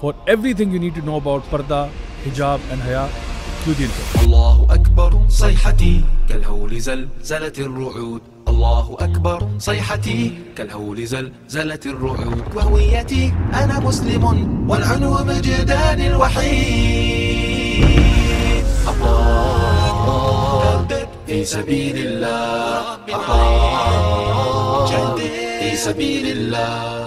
for everything you need to know about parda, hijab and haya. الله أكبر صيحتي كالهول زلزلت الرعود. الله أكبر صيحتي كالهول زلزلت الرعود. وهويتي أنا مسلم والعنو مجدان الوحيد. أطالب في سبيل الله. أطالب في سبيل الله.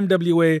MWA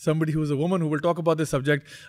somebody who is a woman who will talk about this subject.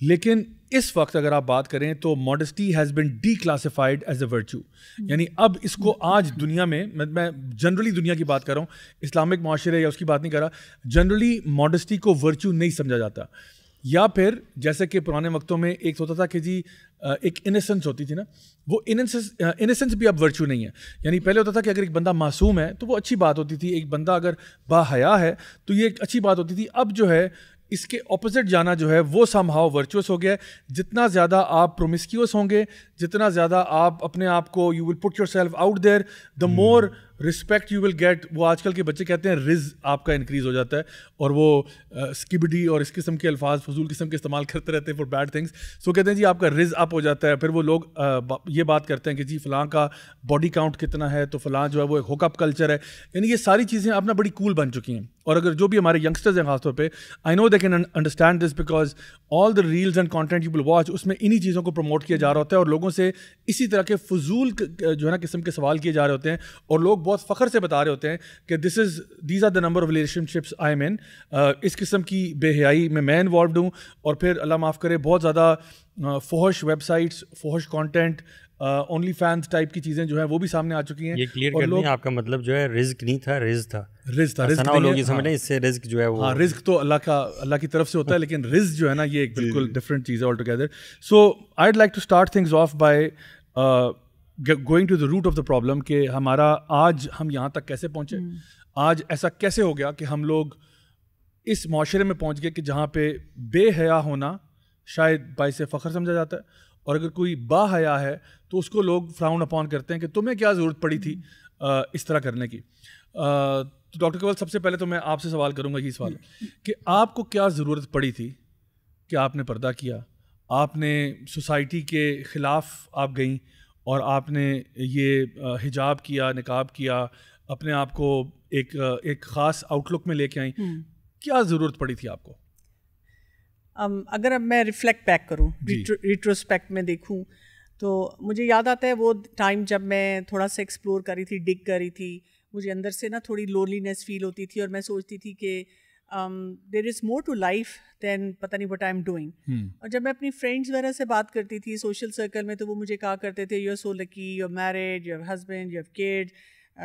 لیکن اس وقت اگر آپ بات کریں تو modesty has been D classified as a virtue. یعنی اب اس کو آج دنیا میں جنرلی دنیا کی بات کر رہا ہوں, اسلامک معاشرے یا اس کی بات نہیں کر رہا, جنرلی ماڈسٹی کو ورچو نہیں سمجھا جاتا. یا پھر جیسے کہ پرانے وقتوں میں ایک ہوتا تھا کہ جی ایک انسنس ہوتی تھی نا, وہ انسنس بھی اب ورچو نہیں ہے. یعنی پہلے ہوتا تھا کہ اگر ایک بندہ معصوم ہے تو وہ اچھی بات ہوتی تھی, ایک بندہ اگر با حیا ہے تو یہ ایک اچھی بات ہوتی تھی. اب جو ہے اس کے اپوزٹ جانا جو ہے وہ سم ہاؤ ورچوس ہو گیا ہے. جتنا زیادہ آپ پرومسکیوس ہوں گے, جتنا زیادہ آپ اپنے آپ کو you will put yourself out there, the more respect you will get. وہ آج کل کے بچے کہتے ہیں رز آپ کا انکریز ہو جاتا ہے, اور وہ اسکبڈی اور اس قسم کے الفاظ فضول قسم کے استعمال کرتے رہتے ہیں فار بیڈ تھنگس. سو کہتے ہیں جی آپ کا رز اپ ہو جاتا ہے. پھر وہ لوگ یہ بات کرتے ہیں کہ جی فلاں کا باڈی کاؤنٹ کتنا ہے, تو فلاں جو ہے وہ ہوک اپ کلچر ہے. یعنی یہ ساری چیزیں اب نا بڑی کول بن چکی ہیں. اور اگر جو بھی ہمارے ینگسٹرز ہیں خاص طور پہ, I know they can understand this because all the reels and content you will watch, اس میں انہی چیزوں کو پروموٹ کیا جا رہا ہوتا ہے, اور لوگوں سے اسی طرح کے فضول جو ہے نا قسم کے سوال کیے جا رہے ہوتے ہیں, اور لوگ بہت فخر سے بتا رہے ہوتے ہیں کہ these are the number of relationships I'm in. اس قسم کی بے حیائی میں انوالوڈ ہوں. اور پھر اللہ معاف کرے بہت زیادہ فحش ویب سائٹس, فحش کانٹینٹ, اونلی فینس ٹائپ کی چیزیں جو ہیں وہ بھی سامنے آ چکی ہیں. یہ کلیئر کر دیں, آپ کا مطلب جو ہے رزق نہیں تھا, رزق تھا. رزق لوگ یہ سمجھ رہے ہیں اس سے رزق جو ہے وہ, ہاں رزق تو اللہ کی طرف سے ہوتا ہے, لیکن رزق جو ہے نا یہ ایک بالکل ڈفرینٹ چیز ہے all together. So I'd like to start things off by going to the root of the problem, کہ ہمارا آج ہم یہاں تک کیسے پہنچے, آج ایسا کیسے ہو گیا کہ ہم لوگ اس معاشرے میں پہنچ گئے کہ جہاں پہ بے حیا ہونا شاید باعث فخر سمجھا جاتا ہے, اور اگر کوئی با حیا ہے تو اس کو لوگ فراؤن اپون کرتے ہیں کہ تمہیں کیا ضرورت پڑی تھی اس طرح کرنے کی. تو ڈاکٹر کیول, سب سے پہلے تو میں آپ سے سوال کروں گا یہ سوال کہ آپ کو کیا ضرورت پڑی تھی کہ آپ نے پردہ کیا, آپ نے سوسائٹی کے خلاف آپ گئیں اور آپ نے یہ حجاب کیا, نقاب کیا, اپنے آپ کو ایک خاص آؤٹ لک میں لے کے آئیں, کیا ضرورت پڑی تھی آپ کو؟ اگر اب میں ریفلیکٹ بیک کروں, ریٹروسپیکٹ میں دیکھوں, تو مجھے یاد آتا ہے وہ ٹائم جب میں تھوڑا سا ایکسپلور کر رہی تھی, ڈگ کر رہی تھی, مجھے اندر سے نا تھوڑی لونلینس فیل ہوتی تھی, اور میں سوچتی تھی کہ there is more to life then پتہ نہیں وٹ آئی ایم ڈوئنگ. اور جب میں اپنی فرینڈس وغیرہ سے بات کرتی تھی سوشل سرکل میں, تو وہ مجھے کہا کرتے تھے you are so lucky, you are married, you have husband, you have kid,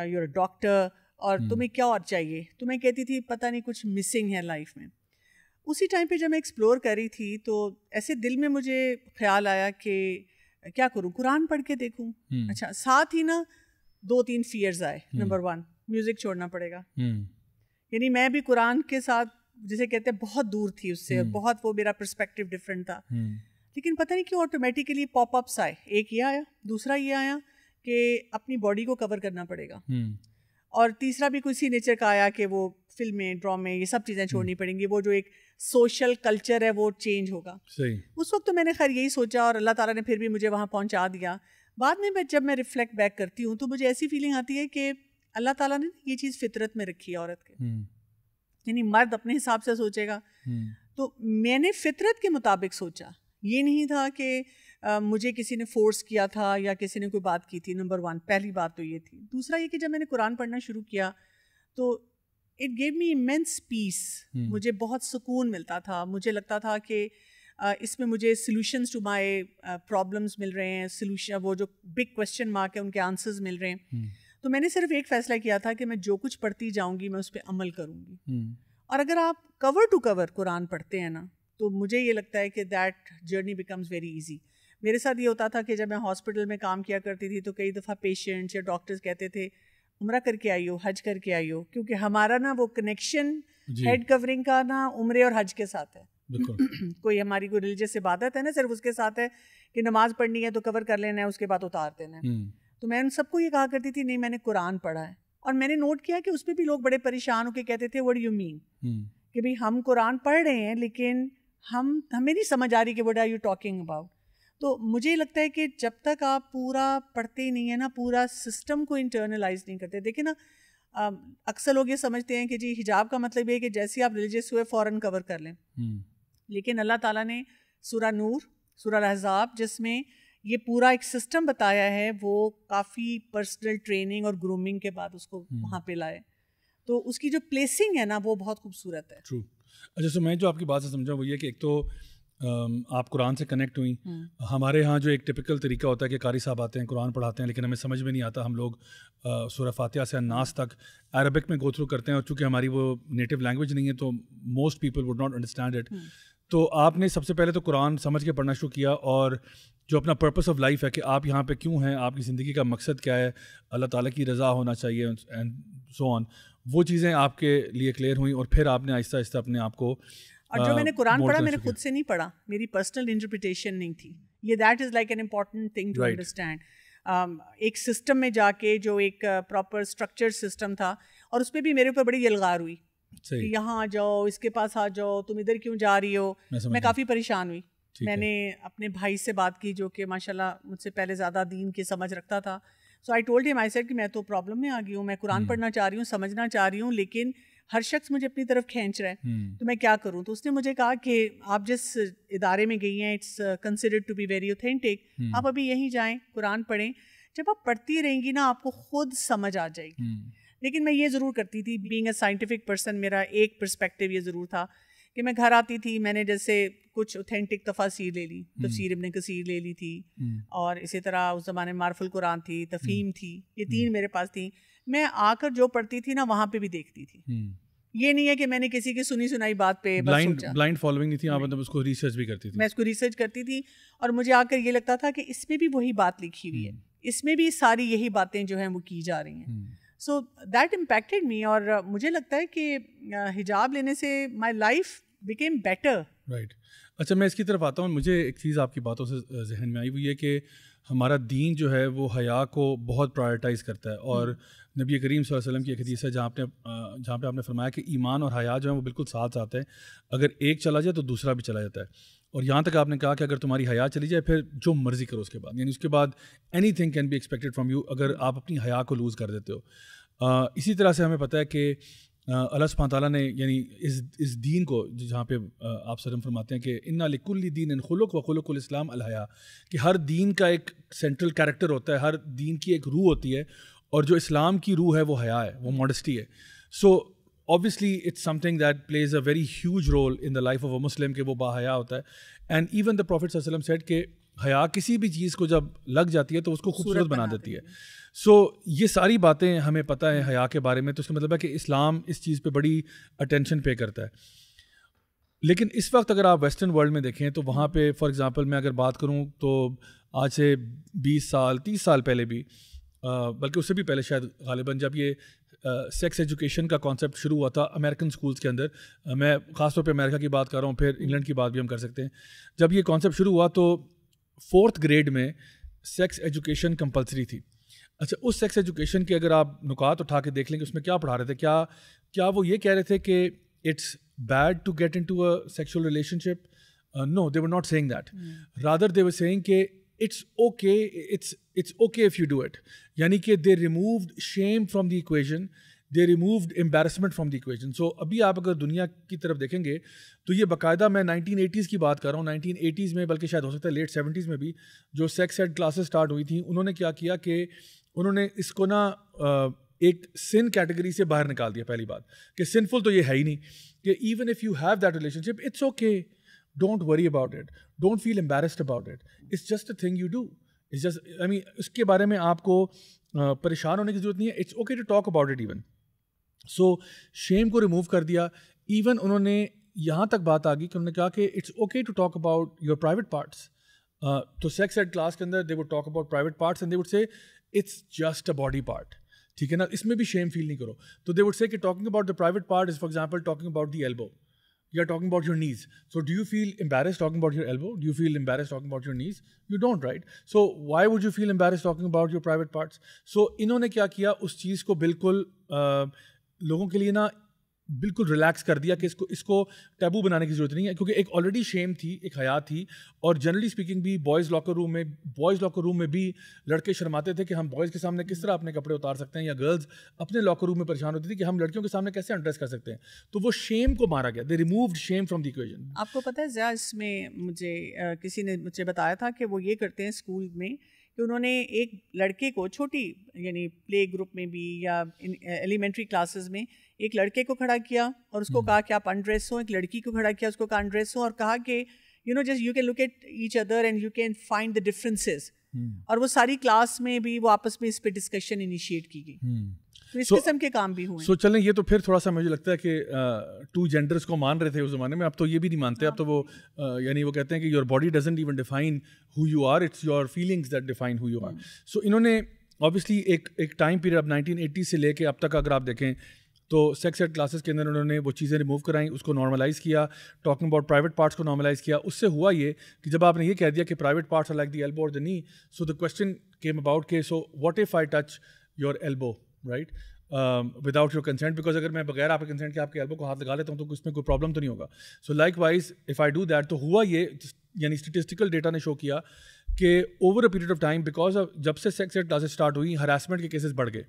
you are a doctor, اور تمہیں کیا اور چاہیے. تو میں کہتی تھی پتہ نہیں کچھ مسنگ ہے لائف میں. اسی ٹائم پہ جب میں ایکسپلور کر رہی تھی تو ایسے دل میں مجھے خیال آیا کہ کیا کروں, قرآن پڑھ کے دیکھوں. اچھا, ساتھ ہی نا 2-3 فیئرز آئے. نمبر 1, میوزک چھوڑنا پڑے گا. یعنی میں بھی قرآن کے ساتھ جسے کہتے ہیں بہت دور تھی اس سے, اور بہت وہ میرا پرسپیکٹیو ڈفرینٹ تھا. لیکن پتہ نہیں کیوں آٹومیٹیکلی پاپ اپس آئے. ایک یہ آیا, دوسرا یہ آیا کہ اپنی باڈی کو کور کرنا پڑے گا, اور تیسرا بھی کسی نیچر کا آیا کہ وہ فلمیں, ڈرامے, یہ سب چیزیں چھوڑنی پڑیں گی. وہ جو ایک سوشل کلچر ہے وہ چینج ہوگا. اس وقت تو میں نے خیر یہی سوچا, اور اللہ تعالیٰ نے پھر بھی مجھے وہاں پہنچا دیا. بعد میں جب میں ریفلیکٹ بیک کرتی ہوں تو مجھے ایسی فیلنگ آتی ہے کہ اللہ تعالیٰ نے یہ چیز فطرت میں رکھی ہے عورت کے. یعنی مرد اپنے حساب سے سوچے گا, تو میں نے فطرت کے مطابق سوچا. یہ نہیں تھا کہ مجھے کسی نے فورس کیا تھا یا کسی نے کوئی بات کی تھی. نمبر 1 پہلی بات تو یہ تھی. دوسرا یہ کہ جب میں نے قرآن پڑھنا شروع کیا تو اٹ گیو می امینس پیس. مجھے بہت سکون ملتا تھا. مجھے لگتا تھا کہ اس میں مجھے سلوشنز ٹو مائی پرابلمس مل رہے ہیں, سلوشن, وہ جو بگ کوشچن مارک ہے ان کے آنسرز مل رہے ہیں. تو میں نے صرف ایک فیصلہ کیا تھا کہ میں جو کچھ پڑھتی جاؤں گی میں اس پہ عمل کروں گی. اور اگر آپ کور ٹو کور قرآن پڑھتے ہیں نا, تو مجھے یہ لگتا ہے کہ that journey becomes very easy. میرے ساتھ یہ ہوتا تھا کہ جب میں ہاسپٹل میں کام کیا کرتی تھی تو کئی دفعہ پیشنٹس یا ڈاکٹرز کہتے تھے عمرہ کر کے آئی ہو, حج کر کے آئی ہو, کیونکہ ہمارا نا وہ کنیکشن ہیڈ کورنگ کا نا عمرے اور حج کے ساتھ ہے. کوئی ہماری کوئی ریلیجیس عبادت ہے نا, صرف اس کے ساتھ ہے کہ نماز پڑھنی ہے تو کور کر لینا ہے, اس کے بعد اتار دینا ہے. تو میں ان سب کو یہ کہا کرتی تھی نہیں میں نے قرآن پڑھا ہے. اور میں نے نوٹ کیا کہ اس پہ بھی لوگ بڑے پریشان ہو کے کہتے تھے وٹ ڈو یو مین, کہ بھائی ہم قرآن پڑھ رہے ہیں لیکن ہمیں نہیں سمجھ آ رہی کہ what are you talking about. تو مجھے لگتا ہے کہ جب تک آپ پورا پڑھتے نہیں ہیں نا, پورا سسٹم کو انٹرنلائز نہیں کرتے. دیکھیں نا, اکثر لوگ یہ سمجھتے ہیں کہ جی حجاب کا مطلب یہ ہے کہ جیسے آپ ریلیجیس ہوئے فوراً کور کر لیں. لیکن اللہ تعالیٰ نے سورہ نور, سورہ الاحزاب, جس میں یہ پورا ایک سسٹم بتایا ہے, وہ کافی پرسنل ٹریننگ اور گرومنگ کے بعد اس کو وہاں پہ لائے. تو اس کی جو پلیسنگ ہے نا وہ بہت خوبصورت ہے. ٹرو. اچھا, سو میں جو آپ کی بات سے سمجھا وہ یہ کہ ایک تو آپ قرآن سے کنیکٹ ہوئیں. ہمارے ہاں جو ایک ٹپکل طریقہ ہوتا ہے کہ قاری صاحب آتے ہیں قرآن پڑھاتے ہیں لیکن ہمیں سمجھ میں نہیں آتا, ہم لوگ سورہ فاتحہ سے الناس تک عربک میں گو تھرو کرتے ہیں, اور چونکہ ہماری وہ نیٹو لینگویج نہیں ہے تو most people would not understand it. تو آپ نے سب سے پہلے تو قرآن سمجھ کے پڑھنا شروع کیا, اور جو اپنا پرپس آف لائف ہے کہ آپ یہاں پہ کیوں ہیں, آپ کی زندگی کا مقصد کیا ہے, اللہ تعالیٰ کی رضا ہونا چاہیے اینڈ سو آن, وہ چیزیں آپ کے لیے کلیئر ہوئیں, اور پھر آپ نے آہستہ آہستہ اپنے آپ کو. اور جو میں نے قرآن پڑھا میں نے خود سے نہیں پڑھا, میری پرسنل انٹرپریٹیشن نہیں تھی. یہ that is like an important thing to understand. ایک سسٹم میں جا کے جو ایک پراپر اسٹرکچر سسٹم تھا, اور اس پہ بھی میرے اوپر بڑی یلغار ہوئی کہ یہاں آ جاؤ, اس کے پاس آ جاؤ, تم ادھر کیوں جا رہی ہو. میں کافی پریشان ہوئی. میں نے اپنے بھائی سے بات کی جو کہ ماشاء اللہ مجھ سے پہلے زیادہ دین کی سمجھ رکھتا تھا. سو I told him, I said کہ میں تو پرابلم میں آ گئی ہوں, میں قرآن پڑھنا چاہ رہی ہوں, سمجھنا چاہ رہی ہوں, لیکن ہر شخص مجھے اپنی طرف کھینچ رہا ہے, تو میں کیا کروں. تو اس نے مجھے کہا کہ آپ جس ادارے میں گئی ہیں it's considered to be very authentic, آپ ابھی یہیں جائیں, قرآن پڑھیں, جب آپ پڑھتی رہیں گی نا آپ کو خود سمجھ آ جائے گی. لیکن میں یہ ضرور کرتی تھی, بینگ اے سائنٹیفک پرسن, میرا ایک پرسپیکٹیو یہ ضرور تھا کہ میں گھر آتی تھی, میں نے جیسے کچھ اوتھینٹک تفاسیر لے لی, تفسیر ابن کثیر لے لی تھی, اور اسی طرح اس زمانے میں معرف القرآن تھی, تفہیم تھی, یہ 3 میرے پاس تھیں. میں آ کر جو پڑھتی تھی نا وہاں پہ بھی دیکھتی تھی. یہ نہیں ہے کہ میں نے کسی کی سنی سنائی بات پہ بلائنڈ فالوئنگ نہیں تھی, آپ مطلب اس کو ریسرچ بھی کرتی تھی. میں اس کو ریسرچ کرتی تھی, اور مجھے آ کر یہ لگتا تھا کہ اس میں بھی وہی بات لکھی ہوئی ہے, اس میں بھی ساری یہی باتیں جو ہیں وہ کی جا رہی ہیں. سو دیٹ امپیکٹڈ می, اور مجھے لگتا ہے کہ حجاب لینے سے my life became better. Right. اچھا, میں اس کی طرف آتا ہوں. مجھے ایک چیز آپ کی باتوں سے ذہن میں آئی, وہ یہ کہ ہمارا دین جو ہے وہ حیا کو بہت پرائرٹائز کرتا ہے, اور نبی کریم صلی اللہ علیہ وسلم کی ایک حدیث ہے جہاں پہ آپ نے فرمایا کہ ایمان اور حیا جو ہیں وہ بالکل ساتھ آتے ہیں, اگر ایک چلا جائے تو دوسرا بھی چلا جاتا ہے. اور یہاں تک آپ نے کہا کہ اگر تمہاری حیا چلی جائے پھر جو مرضی کرو اس کے بعد, یعنی اس کے بعد anything can be expected from you اگر آپ اپنی حیا کو لوز کر دیتے ہو. اسی طرح سے ہمیں پتہ ہے کہ اللہ سبحانہ تعالیٰ نے یعنی اس دین کو جہاں پہ آپ سلم فرماتے ہیں کہ انا لکل دین خلق و خلق الاسلام الحیا, کہ ہر دین کا ایک سینٹرل کیریکٹر ہوتا ہے, ہر دین کی ایک روح ہوتی ہے, اور جو اسلام کی روح ہے وہ حیا ہے, وہ ماڈسٹی ہے. سو obviously it's something that plays a very huge role in the life of a Muslim کہ وہ باحیا ہوتا ہے. And even the Prophet صلی اللہ علیہ وسلم said کہ حیا کسی بھی چیز کو جب لگ جاتی ہے تو اس کو خوبصورت بنا دیتی ہے. سو یہ ساری باتیں ہمیں پتہ ہے حیا کے بارے میں, تو اس کا مطلب ہے کہ اسلام اس چیز پہ بڑی اٹینشن پے کرتا ہے. لیکن اس وقت اگر آپ ویسٹرن ورلڈ میں دیکھیں تو وہاں پہ فار ایگزامپل میں اگر بات کروں تو آج سے 20 سال 30 سال پہلے بھی, بلکہ اس سے بھی پہلے شاید غالباً, جب یہ سیکس ایجوکیشن کا کانسیپٹ شروع ہوا تھا امریکن اسکولس کے اندر, میں خاص طور پہ امریکہ کی بات کر رہا ہوں, پھر انگلینڈ کی بات بھی ہم کر سکتے ہیں. جب یہ کانسیپٹ شروع ہوا تو 4th گریڈ میں سیکس ایجوکیشن کمپلسری تھی. اچھا, اس سیکس ایجوکیشن کے اگر آپ نکات اٹھا کے دیکھ لیں کہ اس میں کیا پڑھا رہے تھے, کیا وہ یہ کہہ رہے تھے کہ it's bad to get into a sexual relationship? No, they were not seeing that. Rather they were seeing کہ it's okay if you do it. یعنی کہ they removed shame from the equation, they removed embarrassment from the equation. So ابھی آپ اگر دنیا کی طرف دیکھیں گے تو یہ باقاعدہ, میں 1980s کی بات کر رہا ہوں, 1980s میں بلکہ شاید ہو سکتا ہے لیٹ 70s میں بھی جو سیکس ایڈ کلاسز اسٹارٹ ہوئی تھیں, انہوں نے کیا کیا کہ انہوں نے اس کو نا ایک سن کیٹیگری سے باہر نکال دیا. پہلی بات کہ سنفل تو یہ ہے ہی نہیں, کہ even if you have that relationship it's okay, don't worry about it, don't feel embarrassed about it, it's just a thing you do. It's just I mean اس کے بارے میں آپ کو پریشان ہونے کی ضرورت نہیں ہے. It's okay to talk about it even. So shame کو ریموو کر دیا. ایون انہوں نے یہاں تک بات آ گئی کہ انہوں نے کہا کہ it's okay to talk about your private parts. تو سیکس ایڈ کلاس کے اندر they would talk about private parts and they would say it's just a body part. ٹھیک ہے نا, اس میں بھی شیم فیل نہیں کرو. تو دے وڈ سے کہ talking about the private part is for example talking about the elbow. You are talking about your knees. So do you feel embarrassed talking about your elbow? Do you feel embarrassed talking about your knees? You don't, right? So why would you feel embarrassed talking about your private parts? So انہوں نے کیا کیا, اس چیز کو بالکل لوگوں کے لیے نا بالکل ریلیکس کر دیا کہ اس کو ٹیبو بنانے کی ضرورت نہیں ہے, کیونکہ ایک آلریڈی شیم تھی, ایک حیا تھی. اور جنرلی اسپیکنگ بھی بوائز لاکر روم میں بھی لڑکے شرماتے تھے کہ ہم بوائز کے سامنے کس طرح اپنے کپڑے اتار سکتے ہیں, یا گرلز اپنے لاکر روم میں پریشان ہوتی تھی کہ ہم لڑکیوں کے سامنے کیسے انڈریس کر سکتے ہیں. تو وہ شیم کو مارا گیا, they removed shame from the equation. آپ کو پتہ ہے ضیاء, اس میں مجھے کسی نے مجھے بتایا تھا کہ وہ یہ کرتے ہیں اسکول میں کہ انہوں نے ایک لڑکے کو چھوٹی یعنی پلے گروپ میں بھی یا ایلیمنٹری کلاسز میں ایک لڑکے کو کھڑا کیا اور اس کو کہا کہ آپ انڈریس ہو, ایک لڑکی کو کھڑا کیا اس کو کہا انڈریس ہو, اور کہا کہ you know just you can look at each other and you can find the differences. اور وہ ساری کلاس میں بھی وہ آپس میں اس پہ ڈسکشن انیشیٹ کی گئی. تو اس قسم کے کام بھی ہوئے. سو چلیں یہ تو پھر تھوڑا سا مجھے لگتا ہے کہ 2 جینڈرس کو مان رہے تھے اس زمانے میں, اب تو یہ بھی نہیں مانتے. اب تو وہ یعنی وہ کہتے ہیں کہ your body doesn't even define who you are, it's your feelings that define who you are. So انہوں نے آبویسلی ایک ٹائم پیریڈ اب 1980 سے لے کے اب تک اگر آپ دیکھیں تو سیکس ایڈ کلاسز کے اندر انہوں نے وہ چیزیں ریموو کرائیں, اس کو نارملائز کیا, ٹاکنگ اباؤٹ پرائیویٹ پارٹس کو نارملائز کیا. اس سے ہوا یہ کہ جب آپ نے یہ کہہ دیا کہ private parts are like the elbow اور the knee, so the question came about کہ so what if I touch your elbow right without your consent, because اگر میں بغیر آپ کے کنسینٹ کے آپ کے ایلبو کو ہاتھ لگا لیتا ہوں تو اس میں کوئی پرابلم تو نہیں ہوگا. So like wise if I do that, تو ہوا یہ یعنی اسٹیٹسٹیکل ڈیٹا نے شو کیا کہ over a period of time because جب سے سیکس ایڈ کلاسز اسٹارٹ ہوئی ہراسمنٹ کے کیسز بڑھ گئے,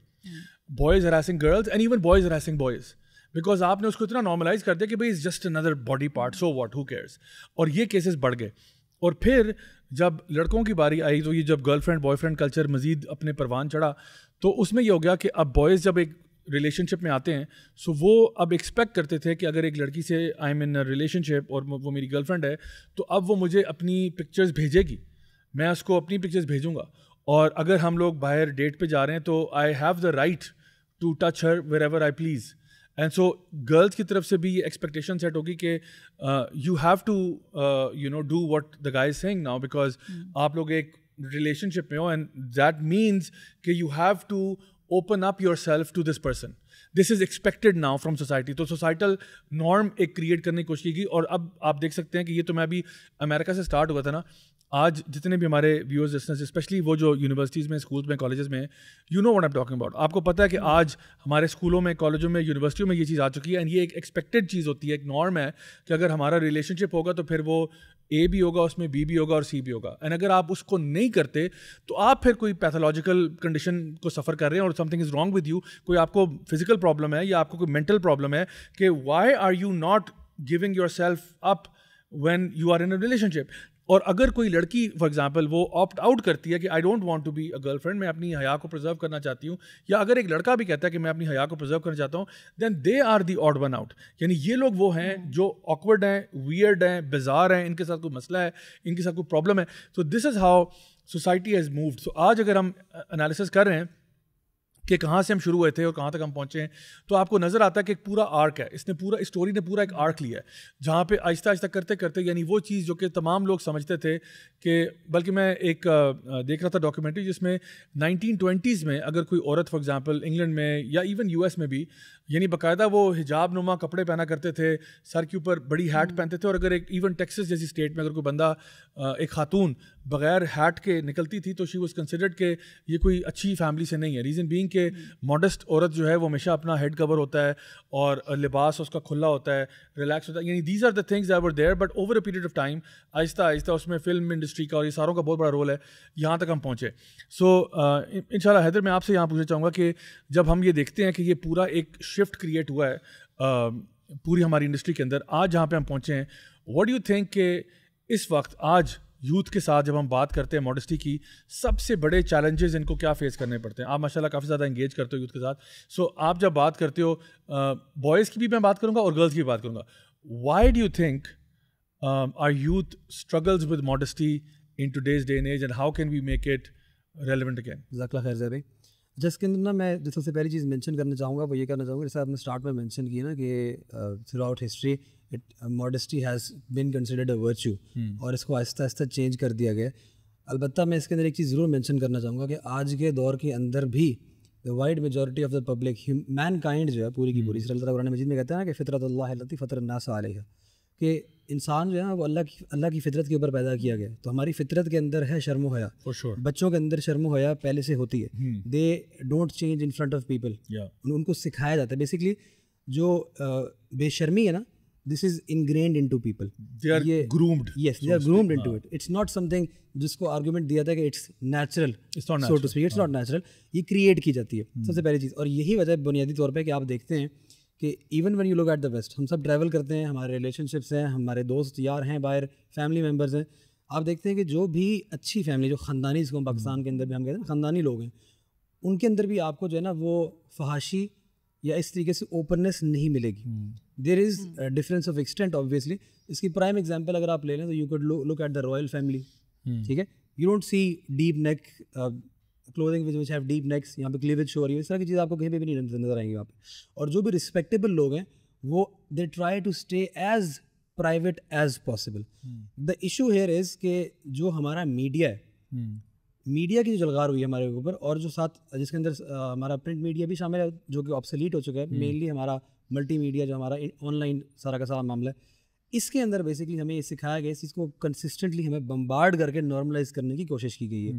boys harassing girls and even boys harassing boys, because آپ نے اس کو اتنا نارملائز کر دیا کہ بھائی is just another body part, so what, who cares. اور یہ کیسز بڑھ گئے. اور پھر جب لڑکوں کی باری آئی تو یہ جب girl friend boy friend culture مزید اپنے پروان چڑھا تو اس میں یہ ہو گیا کہ اب بوائز جب ایک ریلیشن شپ میں آتے ہیں سو وہ اب ایکسپیکٹ کرتے تھے کہ اگر ایک لڑکی سے آئی ایم ان ریلیشن شپ اور وہ میری گرل فرینڈ ہے تو اب وہ مجھے اپنی پکچرز بھیجے گی, میں اس کو اپنی پکچرز بھیجوں گا, اور اگر ہم لوگ باہر ڈیٹ پہ جا رہے ہیں تو I have the right to touch her wherever I please. And so girls کی طرف سے بھی یہ ایکسپیکٹیشن سیٹ ہوگی کہ you have to you know do what the guy is saying now, because آپ لوگ ایک ریلیشن شپ میں ہو اینڈ دیٹ مینس کہ you have to open up yourself to this person. This is expected now from society. تو societal norm ایک create کرنے کی کوشش کی گئی. اور اب آپ دیکھ سکتے ہیں کہ یہ تو میں ابھی امریکہ سے اسٹارٹ ہوا تھا نا, آج جتنے بھی ہمارے ویورز لسنرز اسپیشلی وہ جو یونیورسٹیز میں اسکولس میں کالجز میں you know what I talking about, آپ کو پتہ ہے کہ آج ہمارے اسکولوں میں کالجوں میں یونیورسٹیوں میں یہ چیز آ چکی ہے. اینڈ یہ ایک ایکسپیکٹڈ چیز ہوتی ہے, ایک نارم ہے کہ اگر ہمارا ریلیشن شپ ہوگا تو پھر وہ اے بھی ہوگا, اس میں بی بھی ہوگا اور سی بھی ہوگا. اینڈ اگر آپ اس کو نہیں کرتے تو آپ پھر کوئی پیتھولوجیکل کنڈیشن کو سفر کر رہے ہیں اور something is wrong with you, کوئی آپ کو فزیکل پرابلم ہے یا آپ کو کوئی مینٹل پرابلم ہے کہ why are you not giving your self up when you are in a relationship. اور اگر کوئی لڑکی فار ایگزامپل وہ آپٹ آؤٹ کرتی ہے کہ I don't want to be a girlfriend, میں اپنی حیا کو پرزرو کرنا چاہتی ہوں, یا اگر ایک لڑکا بھی کہتا ہے کہ میں اپنی حیا کو پرزرو کرنا چاہتا ہوں, then they are the odd one out. یعنی یہ لوگ وہ ہیں جو آکورڈ ہیں, ویئرڈ ہیں, بیزار ہیں, ان کے ساتھ کوئی مسئلہ ہے, ان کے ساتھ کوئی پرابلم ہے. So this is how society has moved. So آج اگر ہم انالیسس کر رہے ہیں کہ کہاں سے ہم شروع ہوئے تھے اور کہاں تک ہم پہنچے ہیں, تو آپ کو نظر آتا ہے کہ ایک پورا آرک ہے. اس نے پورا اسٹوری نے پورا ایک آرک لیا ہے جہاں پہ آہستہ آہستہ کرتے کرتے یعنی وہ چیز جو کہ تمام لوگ سمجھتے تھے کہ, بلکہ میں ایک دیکھ رہا تھا ڈاکیومنٹری جس میں 1920s میں اگر کوئی عورت فار ایگزامپل انگلینڈ میں یا ایون یو ایس میں بھی یعنی باقاعدہ وہ حجاب نما کپڑے پہنا کرتے تھے, سر کے اوپر بڑی ہیٹ پہنتے تھے, اور اگر ایک ایون ٹیکسس جیسی اسٹیٹ میں اگر کوئی بندہ ایک خاتون بغیر ہیٹ کے نکلتی تھی تو شی واز کنسیڈرڈ کہ یہ کوئی اچھی فیملی سے نہیں ہے. ریزن بینگ کہ ماڈسٹ عورت جو ہے وہ ہمیشہ اپنا ہیڈ کور ہوتا ہے اور لباس اس کا کھلا ہوتا ہے, ریلیکس ہوتا ہے. یعنی these are the things that were there, but over a period of time آہستہ آہستہ اس میں فلم انڈسٹری کا اور یہ ساروں کا بہت بڑا رول ہے, یہاں تک ہم پہنچے. سو ان شاء اللہ حیدر میں آپ سے یہاں پوچھنا چاہوں گا کہ جب ہم یہ دیکھتے ہیں کہ یہ پورا ایک شفٹ کریٹ ہوا ہے پوری ہماری انڈسٹری کے اندر, آج جہاں پہ ہم پہنچے ہیں, واٹ ڈو یو تھنک کہ اس وقت آج یوتھ کے ساتھ جب ہم بات کرتے ہیں ماڈسٹی کی, سب سے بڑے چیلنجز ان کو کیا فیس کرنے پڑتے ہیں؟ آپ ماشاء اللہ کافی زیادہ انگیج کرتے ہو یوتھ کے ساتھ. سو آپ جب بات کرتے ہو, بوائز کی بھی میں بات کروں گا اور گرلز کی بھی بات کروں گا, why do you think our youth struggles with modesty in today's day and age, and how can we make it relevant again? جزاک اللہ خیر زید بھائی. جس کے اندر نا میں جو سب سے پہلی چیز مینشن کرنا چاہوں گا وہ یہ کرنا چاہوں گا, جیسے آپ نے اسٹارٹ میں مینشن کی نا کہ through out history modesty has been considered a virtue, اور اس کو آہستہ آہستہ چینج کر دیا گیا. البتہ میں اس کے اندر ایک چیز ضرور مینشن کرنا چاہوں گا کہ آج کے دور کے اندر بھی the wide majority of the public mankind جو ہے پوری کی پوری, صلی اللہ قرآن مجید میں کہتے ہیں نا کہ فطرت اللہ التی فطر الناس علیہ, کہ انسان جو ہے نا وہ اللہ کی فطرت کے اوپر پیدا کیا گیا. تو ہماری فطرت کے اندر ہے شرم و حیا, بچوں کے اندر شرم و حیا پہلے سے ہوتی ہے. They don't change in front of people, ان کو سکھایا جاتا ہے. بیسکلی جو بے شرمی ہے نا, this is ingrained in to people, they are groomed. Yes, they are groomed in to it. It's not something جس کو آرگومنٹ دیا تھا کہ it's natural, so to speak, it's not natural. یہ کریٹ کی جاتی ہے سب سے پہلی چیز. اور یہی وجہ بنیادی طور پہ کہ آپ دیکھتے ہیں کہ even when you look at the West, ہم سب ٹریول کرتے ہیں, ہمارے ریلیشن شپس ہیں, ہمارے دوست یار ہیں باہر, فیملی ممبرز ہیں. آپ دیکھتے ہیں کہ جو بھی اچھی فیملی, جو خاندانی, اس کو پاکستان کے اندر بھی ہم کہتے ہیں خاندانی لوگ ہیں, ان کے اندر بھی آپ کو جو ہے نا وہ فحاشی یا اس طریقے سے اوپننیس نہیں ملے گی. There is difference of extent obviously. اس کی پرائم ایگزامپل اگر آپ لے لیں تو you could look at the royal family. ٹھیک ہے, you don't see deep neck clothing which have deep necks, یہاں پہ کلیویج شو ہو رہی ہے, اس طرح کی چیز آپ کو کہیں پہ بھی نہیں نظر آئیں گی وہاں پہ. اور جو بھی رسپیکٹیبل لوگ ہیں وہ they try to stay as private as possible. The issue here is کہ جو ہمارا میڈیا ہے, میڈیا کی جو جلغار ہوئی ہے ہمارے اوپر, اور جو ساتھ جس کے اندر ہمارا پرنٹ میڈیا بھی شامل ہے جو کہ آبسلیٹ ہو چکا ہے, مینلی ہمارا ملٹی میڈیا جو ہمارا آن لائن سارا کا سارا معاملہ ہے, اس کے اندر بیسکلی ہمیں یہ سکھایا گیا, اس چیز کو کنسسٹنٹلی ہمیں بمبارڈ کر کے نارملائز کرنے کی کوشش کی گئی ہے.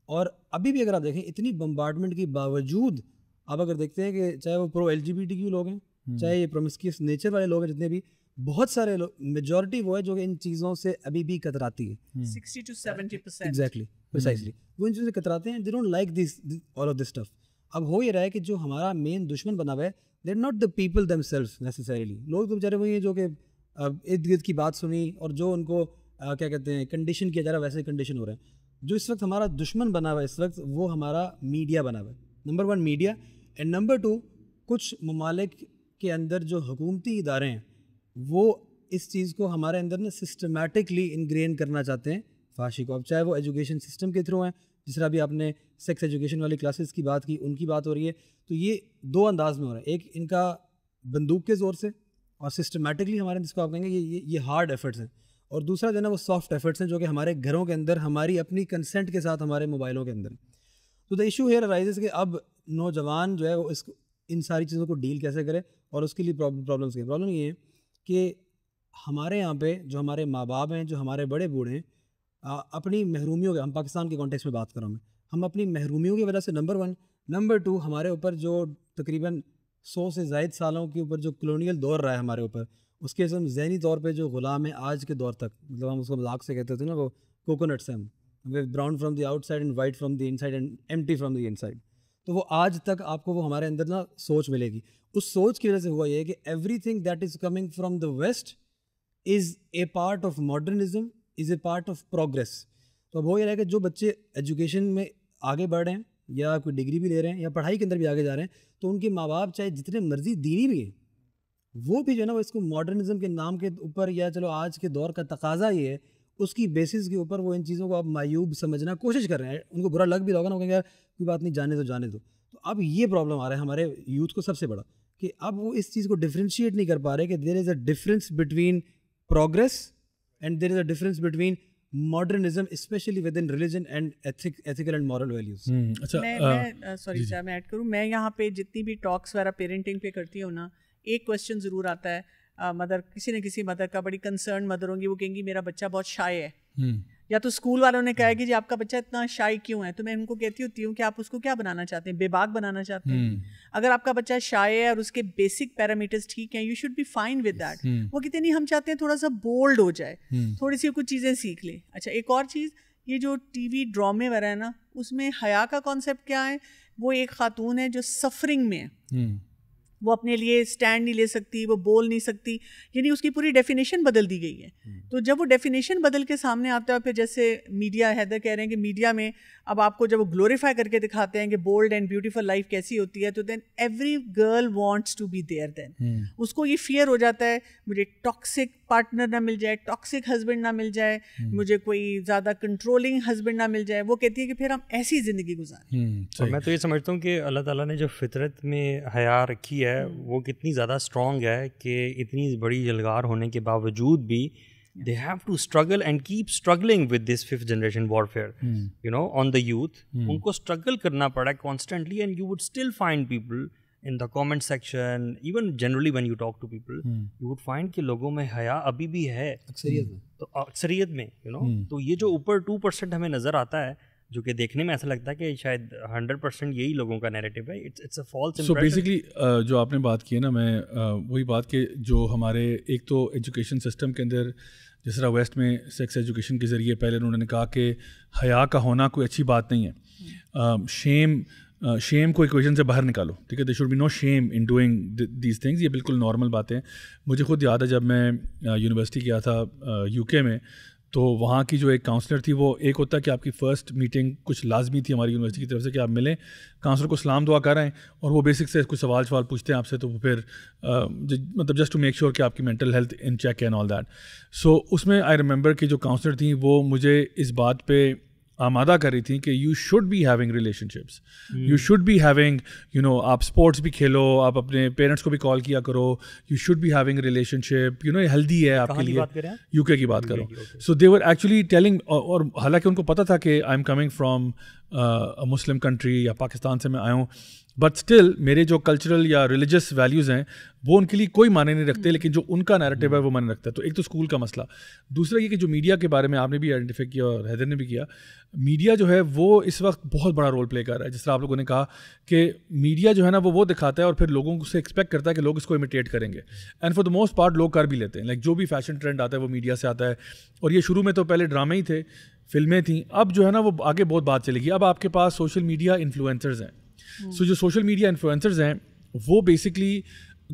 اور ابھی بھی اگر آپ دیکھیں اتنی بمبارڈمنٹ کے باوجود آپ اگر دیکھتے ہیں کہ چاہے وہ پرو LGBTQ لوگ ہیں, چاہے یہ پرومسکیوس نیچر والے لوگ ہیں, جتنے بھی بہت سارے لوگ, میجورٹی وہ ہے جو کہ ان چیزوں سے ابھی بھی کتراتی ہے. 60 to 70%. ایگزیکٹلی, پریسائزلی وہ ان چیزوں سے کتراتے ہیں. They don't like this all of this stuff. اب ہو یہ رہا ہے کہ جو ہمارا مین دشمن بنا ہوا ہے, they are not the people themself necessarily. لوگ تو بیچارے وہی ہیں جو کہ ارد گرد کی بات سنی اور جو ان کو کیا کہتے ہیں کنڈیشن کیا جا رہا ہے ویسے کنڈیشن ہو رہے ہیں. جو اس وقت ہمارا دشمن بنا ہوا ہے اس وقت, وہ ہمارا میڈیا بنا ہوا ہے. نمبر 1 میڈیا, اینڈ نمبر 2 کچھ ممالک کے اندر جو حکومتی ادارے ہیں وہ اس چیز کو ہمارے اندر نا سسٹمیٹکلی انگرین کرنا چاہتے ہیں فحاشی کو. اب چاہے وہ ایجوکیشن سسٹم کے تھرو ہیں, جس طرح بھی آپ نے سیکس ایجوکیشن والی کلاسز کی بات کی, ان کی بات ہو رہی ہے. تو یہ 2 انداز میں ہو رہا ہے, ایک ان کا بندوق کے زور سے اور سسٹمیٹکلی ہمارے جس کو آپ کہیں گے یہ ہارڈ ایفرٹس ہیں, اور دوسرا جو ہے نا وہ سافٹ ایفرٹس ہیں جو کہ ہمارے گھروں کے اندر ہماری اپنی کنسنٹ کے ساتھ ہمارے موبائلوں کے اندر. تو دا ایشو ہیئر ارائزز کہ اب نوجوان جو ہے وہ ان ساری چیزوں کو ڈیل کیسے کرے, اور اس کے لیے پرابلمس کیا. پرابلم یہ ہے کہ ہمارے یہاں پہ جو ہمارے ماں باپ ہیں, جو ہمارے بڑے بوڑھے ہیں, اپنی محرومیوں کے, ہم پاکستان کے کانٹیکس میں بات کر رہا ہوں ہم اپنی محرومیوں کی وجہ سے نمبر 1, نمبر 2 ہمارے اوپر جو تقریباً 100 سے زائد سالوں کے اوپر جو کلونیل دور رہا ہے ہمارے اوپر, اس کے ہم ذہنی طور پہ جو غلام ہیں آج کے دور تک, مطلب ہم اس کو مذاق سے کہتے تھے نا وہ کوکونٹس ہیں, brown from the out side and white from the in side and empty from the in side. تو وہ آج تک آپ کو وہ ہمارے اندر نا سوچ ملے گی. اس سوچ کی وجہ سے ہوا یہ ہے کہ everything that is coming from the West is a part of modernism, is a part of progress. تو اب وہ یہ رہا ہے کہ جو بچے ایجوکیشن میں آگے بڑھ رہے ہیں یا کوئی ڈگری بھی لے رہے ہیں یا پڑھائی کے اندر بھی آگے جا رہے ہیں, تو ان کے ماں باپ چاہے جتنے مرضی دینی بھی ہیں, وہ بھی جو ہے نا وہ اس کو ماڈرنزم کے نام کے اوپر, یا چلو آج کے دور کا تقاضا یہ ہے, اس کی بیسس کے اوپر وہ ان چیزوں کو اب معیوب سمجھنا کوشش کر رہے ہیں. ان کو برا لگ بھی ہوگا نا, وہ کہیں یار کوئی بات نہیں, جانے دو. تو اب یہ پرابلم آ رہا ہے ہمارے یوتھ کو سب سے بڑا, کہ اب وہ اس چیز کو ڈفرینشیٹ نہیں کر پا رہے کہ there is a difference between progress and there is a difference between modernism, especially within religion and ethical and moral values. میں سوری سر میں ایڈ کروں, میں یہاں پہ جتنی بھی ٹاکس وغیرہ پیرنٹنگ پہ کرتی ہوں نا, ایک کویشچن ضرور آتا ہے مدر, کسی نہ کسی مدر کا, بڑی کنسرن مدر ہوں گی, وہ کہیں گی میرا بچہ بہت شائع ہے, یا تو اسکول والوں نے کہا کہ جی آپ کا بچہ اتنا شائع کیوں ہے. تو میں ان کو کہتی ہوتی ہوں کہ آپ اس کو کیا بنانا چاہتے ہیں, بے باک بنانا چاہتے ہیں. اگر آپ کا بچہ شائع ہے اور اس کے بیسک پیرامیٹرز ٹھیک ہیں, you should be fine with that. وہ کہتے نہیں, ہم چاہتے ہیں تھوڑا سا بولڈ ہو جائے, تھوڑی سی کچھ چیزیں سیکھ لے. اچھا ایک اور چیز, یہ جو ٹی وی ڈرامے وغیرہ ہے نا, اس میں حیا کا کانسیپٹ کیا ہے. وہ ایک خاتون ہے جو سفرنگ میں ہے, وہ اپنے لیے اسٹینڈ نہیں لے سکتی, وہ بول نہیں سکتی, یعنی اس کی پوری ڈیفینیشن بدل دی گئی ہے. تو جب وہ ڈیفینیشن بدل کے سامنے آتا ہے, پھر جیسے میڈیا, حیدر کہہ رہے ہیں کہ میڈیا میں اب آپ کو جب وہ گلوریفائی کر کے دکھاتے ہیں کہ بولڈ اینڈ بیوٹیفل لائف کیسی ہوتی ہے, تو then every girl wants to be there. دین اس کو یہ فیئر ہو جاتا ہے مجھے ٹاکسک پارٹنر نہ مل جائے, ٹاکسک ہسبینڈ نہ مل جائے, مجھے کوئی زیادہ کنٹرولنگ ہسبینڈ نہ مل جائے. وہ کہتی ہے کہ پھر ہم ایسی زندگی گزاریں. میں تو یہ سمجھتا ہوں کہ اللہ تعالیٰ نے جو فطرت میں حیا رکھی ہے وہ کتنی زیادہ اسٹرانگ ہے کہ اتنی بڑی جلگار ہونے کے باوجود بھی they have to struggle and keep struggling with this 5th generation warfare, you know, on the youth. Unko struggle karna pada constantly, and you would still find people in the comment section, even generally when you talk to people, you would find کہ لوگوں میں حیا ابھی بھی ہے, اکثریت میں, you know. تو یہ جو اوپر 2% ہمیں نظر آتا ہے, جو کہ دیکھنے میں ایسا لگتا ہے کہ شاید 100% یہی لوگوں کا نیریٹو ہے, it's a false impression. So basically جو آپ نے بات کی ہے نا, میں وہی بات کہ جو ہمارے ایک تو ایجوکیشن سسٹم کے اندر, جس طرح ویسٹ میں سیکس ایجوکیشن کے ذریعے پہلے انہوں نے کہا کہ حیا کا ہونا کوئی اچھی بات نہیں ہے, شیم کو ایکویشن سے باہر نکالو, ٹھیک ہے, there should be no shame in doing these things. یہ بالکل نارمل باتیں. مجھے خود یاد ہے جب میں یونیورسٹی گیا تھا UK میں, تو وہاں کی جو ایک کاؤنسلر تھی وہ ایک ہوتا ہے کہ آپ کی فرسٹ میٹنگ کچھ لازمی تھی ہماری یونیورسٹی کی طرف سے کہ آپ ملیں, کاؤنسلر کو سلام دعا کر رہے ہیں اور وہ بیسک سے کچھ سوال پوچھتے ہیں آپ سے, تو وہ پھر مطلب جسٹ ٹو میک شیور کہ آپ کی mental health in check and all that. So اس میں آئی ریممبر کہ جو کاؤنسلر تھیں وہ مجھے اس بات پہ آمادہ کر رہی تھیں کہ you should be having relationships, you should be having آپ اسپورٹس بھی کھیلو, آپ اپنے پیرنٹس کو بھی کال کیا کرو, you should be having relationship, healthy ہے آپ کے لیے. یو کے کی بات کرو. سو دے ور ایکچولی ٹیلنگ, اور حالانکہ ان کو پتہ تھا کہ I am coming from Muslim country یا پاکستان سے میں آیا ہوں, بٹ اسٹل میرے جو کلچرل یا ریلیجس ویلیوز ہیں وہ ان کے لیے کوئی معنی نہیں رکھتے, لیکن جو ان کا نیریٹو ہے وہ معنی رکھتا ہے. تو ایک تو اسکول کا مسئلہ, دوسرا یہ کہ جو میڈیا کے بارے میں آپ نے بھی آئیڈینٹیفائی کیا اور حیدر نے بھی کیا, میڈیا جو ہے وہ اس وقت بہت بڑا رول پلے کر رہا ہے. جس طرح آپ لوگوں نے کہا کہ میڈیا جو ہے نا وہ دکھاتا ہے اور پھر لوگوں سے ایکسپیکٹ کرتا ہے کہ لوگ اس کو امیٹیٹ کریں گے, and for the most part لوگ کر بھی لیتے ہیں. لائک جو بھی فیشن ٹرینڈ آتا ہے وہ میڈیا سے آتا ہے, اور یہ شروع میں تو پہلے ڈرامے ہی تھے, فلمیں تھیں, اب جو ہے نا وہ آگے بہت بات چلے گی. اب آپ کے پاس سوشل میڈیا انفلوئنسرز ہیں. سو جو سوشل میڈیا انفلوئنسرز ہیں وہ بیسکلی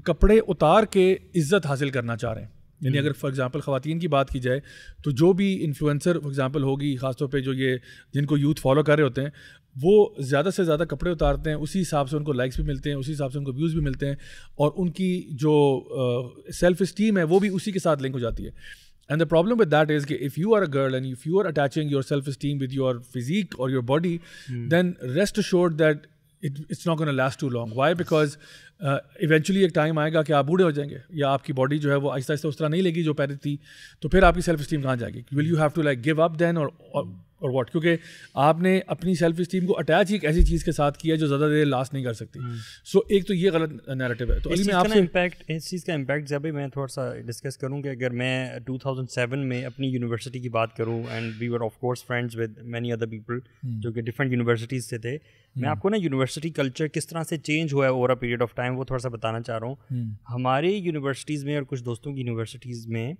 کپڑے اتار کے عزت حاصل کرنا چاہ رہے ہیں. یعنی اگر فار ایگزامپل خواتین کی بات کی جائے تو جو بھی انفلوئنسر فار ایگزامپل ہوگی, خاص طور پہ جو یہ جن کو یوتھ فالو کر رہے ہوتے ہیں, وہ زیادہ سے زیادہ کپڑے اتارتے ہیں, اسی حساب سے ان کو لائکس بھی ملتے ہیں, اسی حساب سے ان کو ویوز بھی ملتے ہیں, اور ان کی جو سیلف اسٹیم ہے وہ بھی اسی کے ساتھ لنک ہو جاتی ہے. And the problem with that is that if you are a girl and if you are attaching your self-esteem with your physique or your body, then rest assured that it's not going to last too long. Why? Because eventually ایک time آئے گا کہ آپ بوڑھے ہو جائیں گے, یا آپ کی باڈی جو ہے وہ آہستہ آہستہ اس طرح نہیں لگی جو پہلے تھی, تو پھر آپ کی سیلف اسٹیم کہاں جائے گی؟ Will you have to like give up then اور واٹ, کیونکہ آپ نے اپنی سیلف اسٹیم کو اٹیچ ہی ایک ایسی چیز کے ساتھ کیا جو زیادہ دیر لاسٹ نہیں کر سکتی. سو ایک تو یہ غلط نیریٹو ہے. تو علی میں آپ سے اس چیز کا امپیکٹ جب میں تھوڑا سا ڈسکس کروں کہ اگر میں 2007 میں اپنی یونیورسٹی کی بات کروں, and we were of course friends with many other people جو کہ ڈفرینٹ یونیورسٹیز سے تھے, میں آپ کو نا یونیورسٹی کلچر کس طرح سے چینج ہوا ہے over a period of time وہ تھوڑا سا بتانا چاہ رہا ہوں. ہماری یونیورسٹیز میں اور کچھ دوستوں کی یونیورسٹیز میں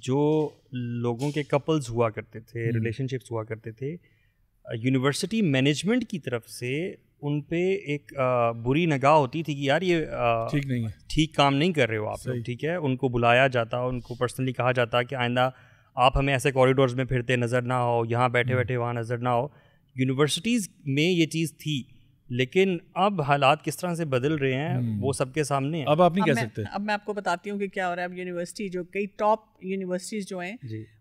جو لوگوں کے کپلز ہوا کرتے تھے, ریلیشن شپس ہوا کرتے تھے, یونیورسٹی مینجمنٹ کی طرف سے ان پہ ایک بری نگاہ ہوتی تھی کہ یار یہ ٹھیک نہیں ہے, ٹھیک کام نہیں کر رہے ہو آپ لوگ, ٹھیک ہے. ان کو بلایا جاتا, ان کو پرسنلی کہا جاتا کہ آئندہ آپ ہمیں ایسے کوریڈورز میں پھرتے نظر نہ ہو, یہاں بیٹھے بیٹھے وہاں نظر نہ ہو. یونیورسٹیز میں یہ چیز تھی, لیکن اب حالات کس طرح سے بدل رہے ہیں وہ سب کے سامنے ہیں. اب آپ نہیں کہہ سکتے. اب میں آپ کو بتاتی ہوں کہ کیا ہو رہا ہے. اب یونیورسٹی جو کئی ٹاپ یونیورسٹیز جو ہیں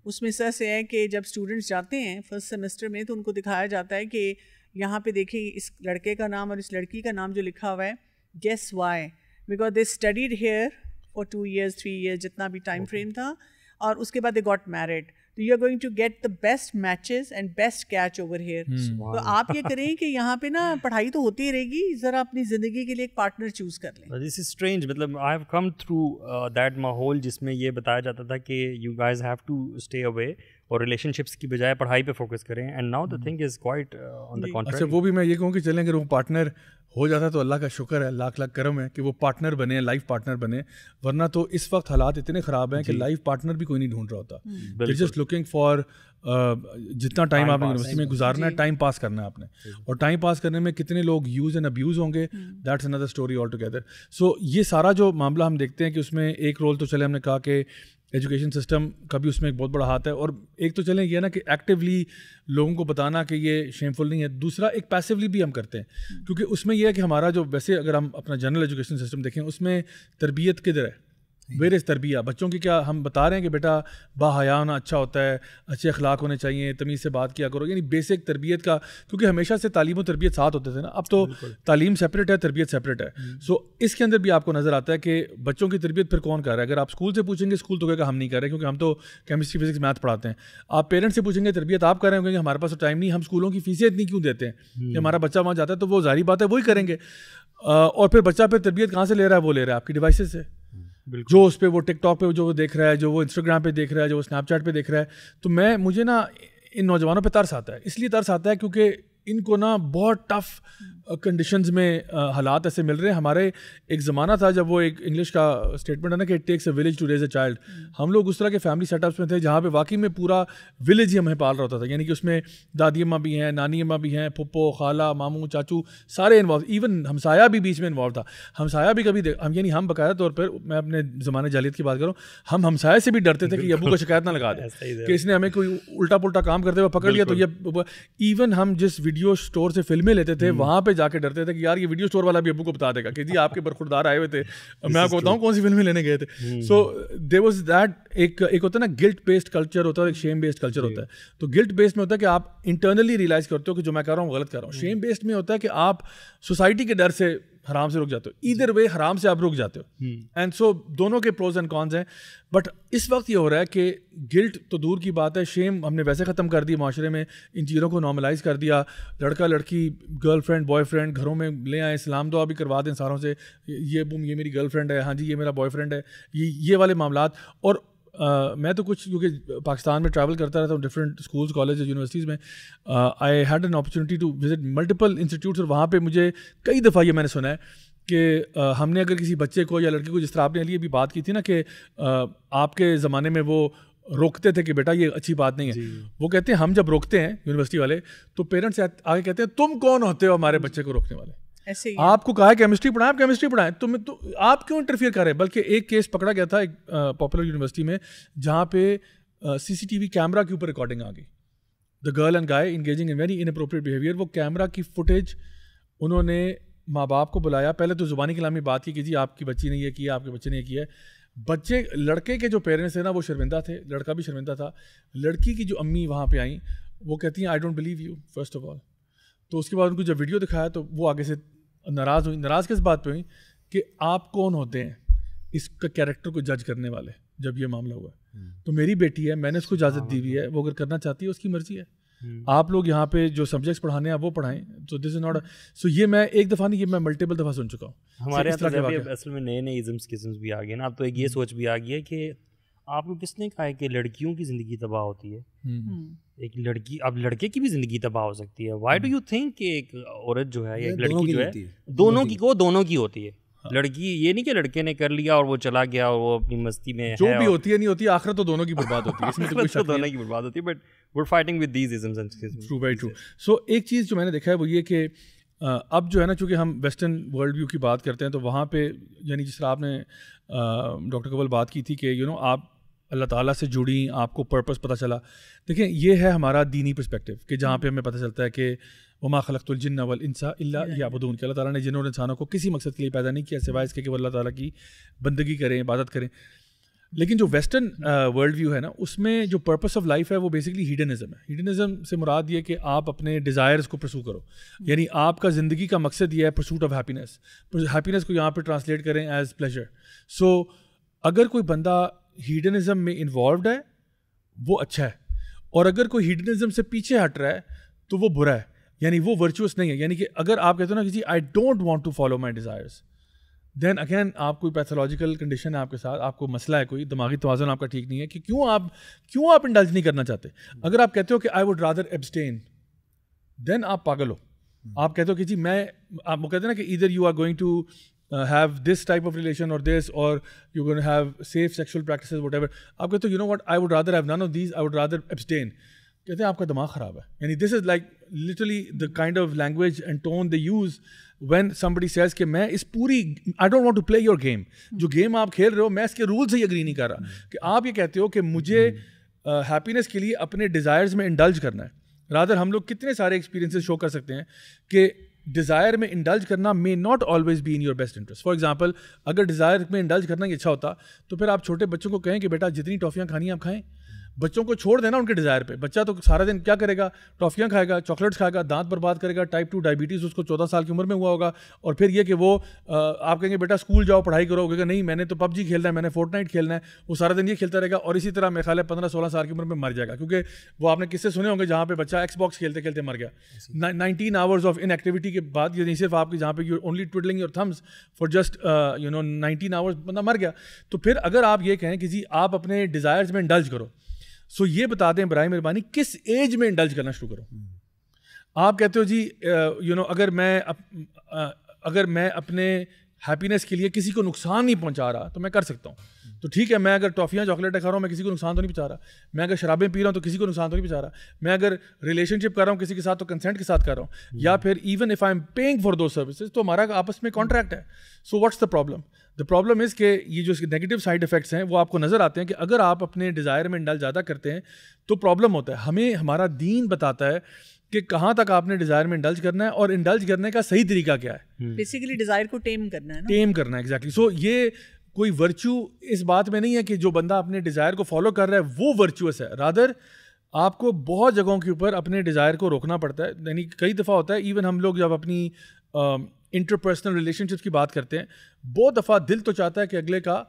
اس میں سر سے ہے کہ جب اسٹوڈنٹس جاتے ہیں فرسٹ سیمسٹر میں تو ان کو دکھایا جاتا ہے کہ یہاں پہ دیکھیں اس لڑکے کا نام اور اس لڑکی کا نام جو لکھا ہوا ہے, guess why, because they studied here for 2 years 3 years جتنا بھی ٹائم فریم تھا, اور اس کے بعد دے گاٹ میرڈ. تو you are going to get the best matches and best catch over here. تو آپ یہ کریں کہ یہاں پہ نا پڑھائی تو ہوتی رہے گی, ذرا اپنی زندگی کے لیے ایک پارٹنر چوز کر لیں. دس از اسٹرینج, مطلب I have come through that ماحول جس میں یہ بتایا جاتا تھا کہ you guys have to stay away اور ریلیشن شپس کی بجائے پڑھائی پہ فوکس کریں, and now the thing is quite on the contrary. اچھا وہ بھی میں یہ کہوں کہ چلیں اگر وہ پارٹنر ہو جاتا تو اللہ کا شکر ہے, لاکھ لاکھ کرم ہے کہ وہ پارٹنر بنے, لائف پارٹنر بنے, ورنہ تو اس وقت حالات اتنے خراب ہیں کہ لائف پارٹنر بھی کوئی نہیں ڈھونڈ رہا ہوتا. جسٹ لوکنگ فار جتنا ٹائم آپ نے یونیورسٹی میں گزارنا ہے, ٹائم پاس کرنا ہے آپ نے, اور ٹائم پاس کرنے میں کتنے لوگ یوز اینڈ ابیوز ہوں گے, that's another story all together. So یہ سارا جو معاملہ ہم دیکھتے ہیں کہ اس میں ایک رول تو چلے ہم نے کہا کہ ایجوکیشن سسٹم کا بھی اس میں ایک بہت بڑا ہاتھ ہے, اور ایک تو چلیں یہ نا کہ ایکٹیولی لوگوں کو بتانا کہ یہ شیمفل نہیں ہے. دوسرا ایک پیسیولی بھی ہم کرتے ہیں, کیونکہ اس میں یہ ہے کہ ہمارا جو ویسے اگر ہم اپنا جنرل ایجوکیشن سسٹم دیکھیں اس میں تربیت کدھر ہے, ویر از تربیہ. بچوں کی کیا ہم بتا رہے ہیں کہ بیٹا با حیا ہونا اچھا ہوتا ہے, اچھے اخلاق ہونے چاہیے, تمیز سے بات کیا کرو, یعنی بیسک تربیت کا, کیونکہ ہمیشہ سے تعلیم و تربیت ساتھ ہوتے تھے نا, اب تو تعلیم سیپریٹ ہے, تربیت سیپریٹ ہے. سو اس کے اندر بھی آپ کو نظر آتا ہے کہ بچوں کی تربیت پھر کون کر رہا ہے. اگر آپ اسکول سے پوچھیں گے, اسکول تو کہے گا ہم نہیں کر رہے کیونکہ ہم تو کیمسٹری فزکس میتھ پڑھاتے ہیں. آپ پیرنٹس سے پوچھیں گے تربیت آپ کر رہے ہوں گے, ہمارے پاس تو ٹائم نہیں, ہم اسکولوں کی فیسیں اتنی کیوں دیتے ہیں کہ ہمارا بچہ وہاں جاتا ہے, تو وہ ظاہری بات ہے وہی کریں گے. اور پھر بچہ پھر تربیت کہاں سے لے رہا ہے, وہ لے رہا ہے آپ کی ڈیوائسز سے, جو اس پہ وہ ٹک ٹاک پہ جو وہ دیکھ رہا ہے, جو وہ انسٹاگرام پہ دیکھ رہا ہے, جو وہ اسنیپ چیٹ پہ دیکھ رہا ہے. تو مجھے نا ان نوجوانوں پہ ترس آتا ہے, اس لیے ترس آتا ہے کیونکہ ان کو نا بہت ٹف کنڈیشنز میں حالات ایسے مل رہے ہیں. ہمارے ایک زمانہ تھا جب وہ ایک انگلش کا اسٹیٹمنٹ ہے نا کہ it takes a village to raise a child. ہم لوگ اس طرح کے فیملی سیٹ اپس میں تھے جہاں پہ واقعی میں پورا ولیج ہی ہمیں پال رہا ہوتا تھا. یعنی کہ اس میں دادی اماں بھی ہیں, نانی اماں بھی ہیں, پھپھو, خالہ, ماموں, چاچو سارے انوالو, ایون ہمسایہ بھی بیچ میں انوالو تھا. ہمسایہ بھی کبھی یعنی ہم باقاعدہ طور پر, میں اپنے زمانے جاہلیت کی بات کروں, ہم ہمسایہ سے بھی ڈرتے تھے کہ ابو کو شکایت نہ لگا دے کہ اس نے ہمیں کوئی الٹا پلٹا کام کرتے ہوئے پکڑ لیا تو یہ. ایون ہم جس ویڈیو اسٹور سے فلمیں لیتے تھے وہاں پہ جا کے ڈرتے تھے کہ یار یہ ویڈیو اسٹور والا بھی ابو کو بتا دے گا کہ جی آپ کے برخوردار آئے ہوئے تھے, میں آپ کو بتاؤں کون سی فلمیں لینے گئے تھے. سو دیر واز دیٹ ایک ہوتا ہے نا گلٹ بیسڈ کلچر ہوتا ہے, ایک شیم بیسڈ کلچر ہوتا ہے. تو گلٹ بیسڈ میں ہوتا ہے کہ آپ انٹرنلی ریئلائز کرتے ہو کہ جو میں کر رہا ہوں غلط کر رہا ہوں. شیم بیسڈ میں ہوتا ہے کہ آپ سوسائٹی کے ڈر سے حرام سے رک جاتے ہو. ایدر وے حرام سے آپ رک جاتے ہو. اینڈ سو دونوں کے پروز اینڈ کونز ہیں. بٹ اس وقت یہ ہو رہا ہے کہ گلٹ تو دور کی بات ہے, شیم ہم نے ویسے ختم کر دی معاشرے میں, ان چیزوں کو نارملائز کر دیا. لڑکا لڑکی, گرل فرینڈ بوائے فرینڈ گھروں میں لے آئیں, سلام دعا بھی کروا دیں ساروں سے, یہ میری گرل فرینڈ ہے, ہاں جی یہ میرا بوائے فرینڈ ہے, یہ والے معاملات. اور میں تو کچھ کیونکہ پاکستان میں ٹریول کرتا رہتا ہوں ڈفرینٹ اسکولس, کالجز, یونیورسٹیز میں. I had an opportunity to visit multiple institutes, اور وہاں پہ مجھے کئی دفعہ یہ میں نے سنا ہے کہ ہم نے اگر کسی بچے کو یا لڑکی کو, جس طرح آپ نے علی ابھی بات کی تھی نا کہ آپ کے زمانے میں وہ روکتے تھے کہ بیٹا یہ اچھی بات نہیں ہے, وہ کہتے ہیں ہم جب روکتے ہیں یونیورسٹی والے تو پیرنٹس آگے کہتے ہیں تم کون ہوتے ہو ہمارے بچے کو روکنے والے, آپ کو کہا ہے کیمسٹری پڑھائیں, آپ کیمسٹری پڑھائیں, تو آپ کیوں انٹرفیئر کر رہے ہیں. بلکہ ایک کیس پکڑا گیا تھا ایک پاپولر یونیورسٹی میں جہاں پہ سی سی ٹی وی کیمرہ کے اوپر ریکارڈنگ آ گئی, the girl and guy engaging in very inappropriate behaviour. وہ کیمرہ کی فوٹیج انہوں نے ماں باپ کو بلایا, پہلے تو زبانی کلامی بات کی کہ جی آپ کی بچی نے یہ کیا, آپ کے بچے نے یہ کیا ہے. بچے لڑکے کے جو پیرنٹس تھے نا وہ شرمندہ تھے, لڑکا بھی شرمندہ تھا. لڑکی کی جو امی وہاں پہ آئیں وہ کہتی ہیں I don't believe you first of all. تو اس کے بعد ان کو جب ویڈیو دکھایا تو وہ آگے سے ناراض ہوئی. ناراض کس بات پہ ہوئی کہ آپ کون ہوتے ہیں اس کا کیریکٹر کو جج کرنے والے. جب یہ معاملہ ہوا تو میری بیٹی ہے, میں نے اس کو اجازت دی ہوئی ہے, وہ اگر کرنا چاہتی ہے اس کی مرضی ہے. آپ لوگ یہاں پہ جو سبجیکٹس پڑھانے ہیں وہ پڑھائیں. تو دس از ناٹ سو, یہ میں ایک دفعہ نہیں, یہ میں ملٹیپل دفعہ سن چکا ہوں. ہمارے یہاں اصل میں نئے ازمس قسمس بھی آ گئے نا. اب تو ایک یہ سوچ بھی آ گئی ہے کہ آپ کو کس نے کہا ہے کہ لڑکیوں کی زندگی تباہ ہوتی ہے, ایک لڑکی, اب لڑکے کی بھی زندگی تباہ ہو سکتی ہے. وائی ڈو یو تھنک کہ ایک عورت جو ہے یا ایک لڑکی جو ہے دونوں کی ہوتی ہے. لڑکی یہ نہیں کہ لڑکے نے کر لیا اور وہ چلا گیا اور وہ اپنی مستی میں جو بھی ہوتی ہے نہیں ہوتی, آخرت تو دونوں کی برباد ہوتی ہے, اس میں تو کوئی شک نہیں, دونوں کی برباد ہوتی ہے. But we are fighting with these isms and schisms. True, very true. So ایک چیز جو میں نے دیکھا ہے وہ یہ کہ اب جو ہے نا, چونکہ ہم ویسٹرن ورلڈ ویو کی بات کرتے ہیں تو وہاں پہ یعنی جس طرح آپ نے ڈاکٹر قبل بات کی تھی کہ آپ اللہ تعالیٰ سے جڑیں, آپ کو پرپس پتہ چلا. دیکھیں یہ ہے ہمارا دینی پرسپیکٹیو کہ جہاں پہ ہمیں پتہ چلتا ہے کہ وما خلقت الجن والانس الا لیعبدون, کہ اللہ تعالیٰ نے جنوں اور انسانوں کو کسی مقصد کے لیے پیدا نہیں کیا سوائے اس کے کہ وہ اللہ تعالیٰ کی بندگی کریں, عبادت کریں. لیکن جو ویسٹرن ورلڈ ویو ہے نا, اس میں جو پرپس آف لائف ہے وہ بیسکلی ہیڈنزم ہے. ہیڈنزم سے مراد یہ کہ آپ اپنے ڈیزائرز کو پرسو کرو, یعنی آپ کا زندگی کا مقصد یہ ہے پرسوٹ آف ہیپینس. ہیپینس کو یہاں پہ ٹرانسلیٹ کریں ایز پلیجر. سو اگر کوئی بندہ ہیڈنزم میں انوالوڈ ہے وہ اچھا ہے, اور اگر کوئی ہیڈنزم سے پیچھے ہٹ رہا ہے تو وہ برا ہے, یعنی وہ ورچوس نہیں ہے. یعنی کہ اگر آپ کہتے ہو نا کہ جی I don't want to follow my desires, then again آپ کوئی پیتھولوجیکل کنڈیشن ہے آپ کے ساتھ, آپ کو مسئلہ ہے, کوئی دماغی توازن آپ کا ٹھیک نہیں ہے کہ کیوں آپ انڈلج نہیں کرنا چاہتے. اگر آپ کہتے ہو کہ آئی وڈ رادر ایبسٹین, دین آپ پاگل ہو. آپ کہتے ہو کہ جی آپ وہ کہتے ہیں نا کہ ادھر you are going to have this type of relation or this, or you're going to have safe sexual practices, whatever. آپ کہتے ہو you know what, I would rather have none of these, I would rather abstain. کہتے ہیں آپ کا دماغ خراب ہے. یعنی this is like literally the kind of language and tone they use when somebody says کہ میں اس پوری I don't want to play your game. جو گیم آپ کھیل رہے ہو میں اس کے رول سے ہی اگری نہیں کر رہا. کہ آپ یہ کہتے ہو کہ مجھے ہیپینس کے لیے اپنے ڈیزائرز میں انڈلج کرنا ہے. رادر ہم لوگ کتنے سارے ایکسپیرینسز شو کر سکتے ہیں کہ ڈیزائر میں انڈلج کرنا may not always be in your best interest. For example اگر ڈیزائر میں انڈلج کرنا ہی اچھا ہوتا تو پھر آپ چھوٹے بچوں کو کہیں کہ بیٹا جتنی ٹافیاں کھانی ہیں آپ کھائیں. بچوں کو چھوڑ دینا ان کے ڈیزائر پہ. بچہ تو سارا دن کیا کرے گا, ٹافیاں کھائے گا, چاکلیٹس کھائے گا, دانت برباد کرے گا, ٹائپ 2 ڈائبٹیز اس کو 14 سال کی عمر میں ہوا ہوگا. اور پھر یہ کہ وہ آپ کہیں گے بیٹا اسکول جاؤ پڑھائی کرو, کہ نہیں میں نے تو PUBG کھیلنا ہے, میں نے فورٹ نائٹ کھیلنا ہے, وہ سارا دن یہ کھیلتا رہے گا. اور اسی طرح میرے خیال ہے 15-16 سال کی عمر میں مر جائے گا, کیونکہ وہ آپ نے کس سے سنے ہوں گے جہاں پہ بچہ ایکس باکس کھیلتے کھیلتے مر گیا. 19 hours آف ان ایکٹیویٹی کے بعد, یہ نہیں صرف آپ کی جہاں پہ you only twiddling your thumbs for just 19 hours بندہ مر گیا. تو پھر اگر آپ یہ کہیں کہ جی آپ اپنے ڈیزائرز میں انڈلج کرو, سو یہ بتا دیں برائے مہربانی کس ایج میں انڈلج کرنا شروع کرو. آپ کہتے ہو جی یو نو اگر میں اپنے ہیپینس کے لیے کسی کو نقصان نہیں پہنچا رہا تو میں کر سکتا ہوں. تو ٹھیک ہے, میں اگر ٹافیاں چاکلیٹیں کھا رہا ہوں میں کسی کو نقصان تو نہیں پہنچا رہا, میں اگر شرابیں پی رہا ہوں تو کسی کو نقصان تو نہیں پہنچا رہا, میں اگر ریلیشن شپ کر رہا ہوں کسی کے ساتھ تو کنسنٹ کے ساتھ کر رہا ہوں, یا پھر even if I am paying for those services تو ہمارا آپس میں کانٹریکٹ ہے. So what's the problem? The problem is کہ یہ جو نیگیٹو سائڈ افیکٹس ہیں وہ آپ کو نظر آتے ہیں کہ اگر آپ اپنے ڈیزائر میں انڈلج زیادہ کرتے ہیں تو پرابلم ہوتا ہے. ہمیں ہمارا دین بتاتا ہے کہ کہاں تک آپ نے ڈیزائر میں انڈلج کرنا ہے اور انڈلج کرنے کا صحیح طریقہ کیا ہے. بیسیکلی ڈیزائر کو ٹیم کرنا ہے, ٹیم کرنا ہے. ایگزیکٹلی. سو یہ کوئی ورچو اس بات میں نہیں ہے کہ جو بندہ اپنے ڈیزائر کو فالو کر رہا ہے وہ ورچوس ہے. رادر آپ کو بہت جگہوں کے اوپر اپنے ڈیزائر کو روکنا پڑتا ہے. یعنی کئی دفعہ ہوتا ہے, ایون ہم لوگ جب اپنی انٹرپرسنل ریلیشن شپس کی بات کرتے ہیں, بہت دفعہ دل تو چاہتا ہے کہ اگلے کا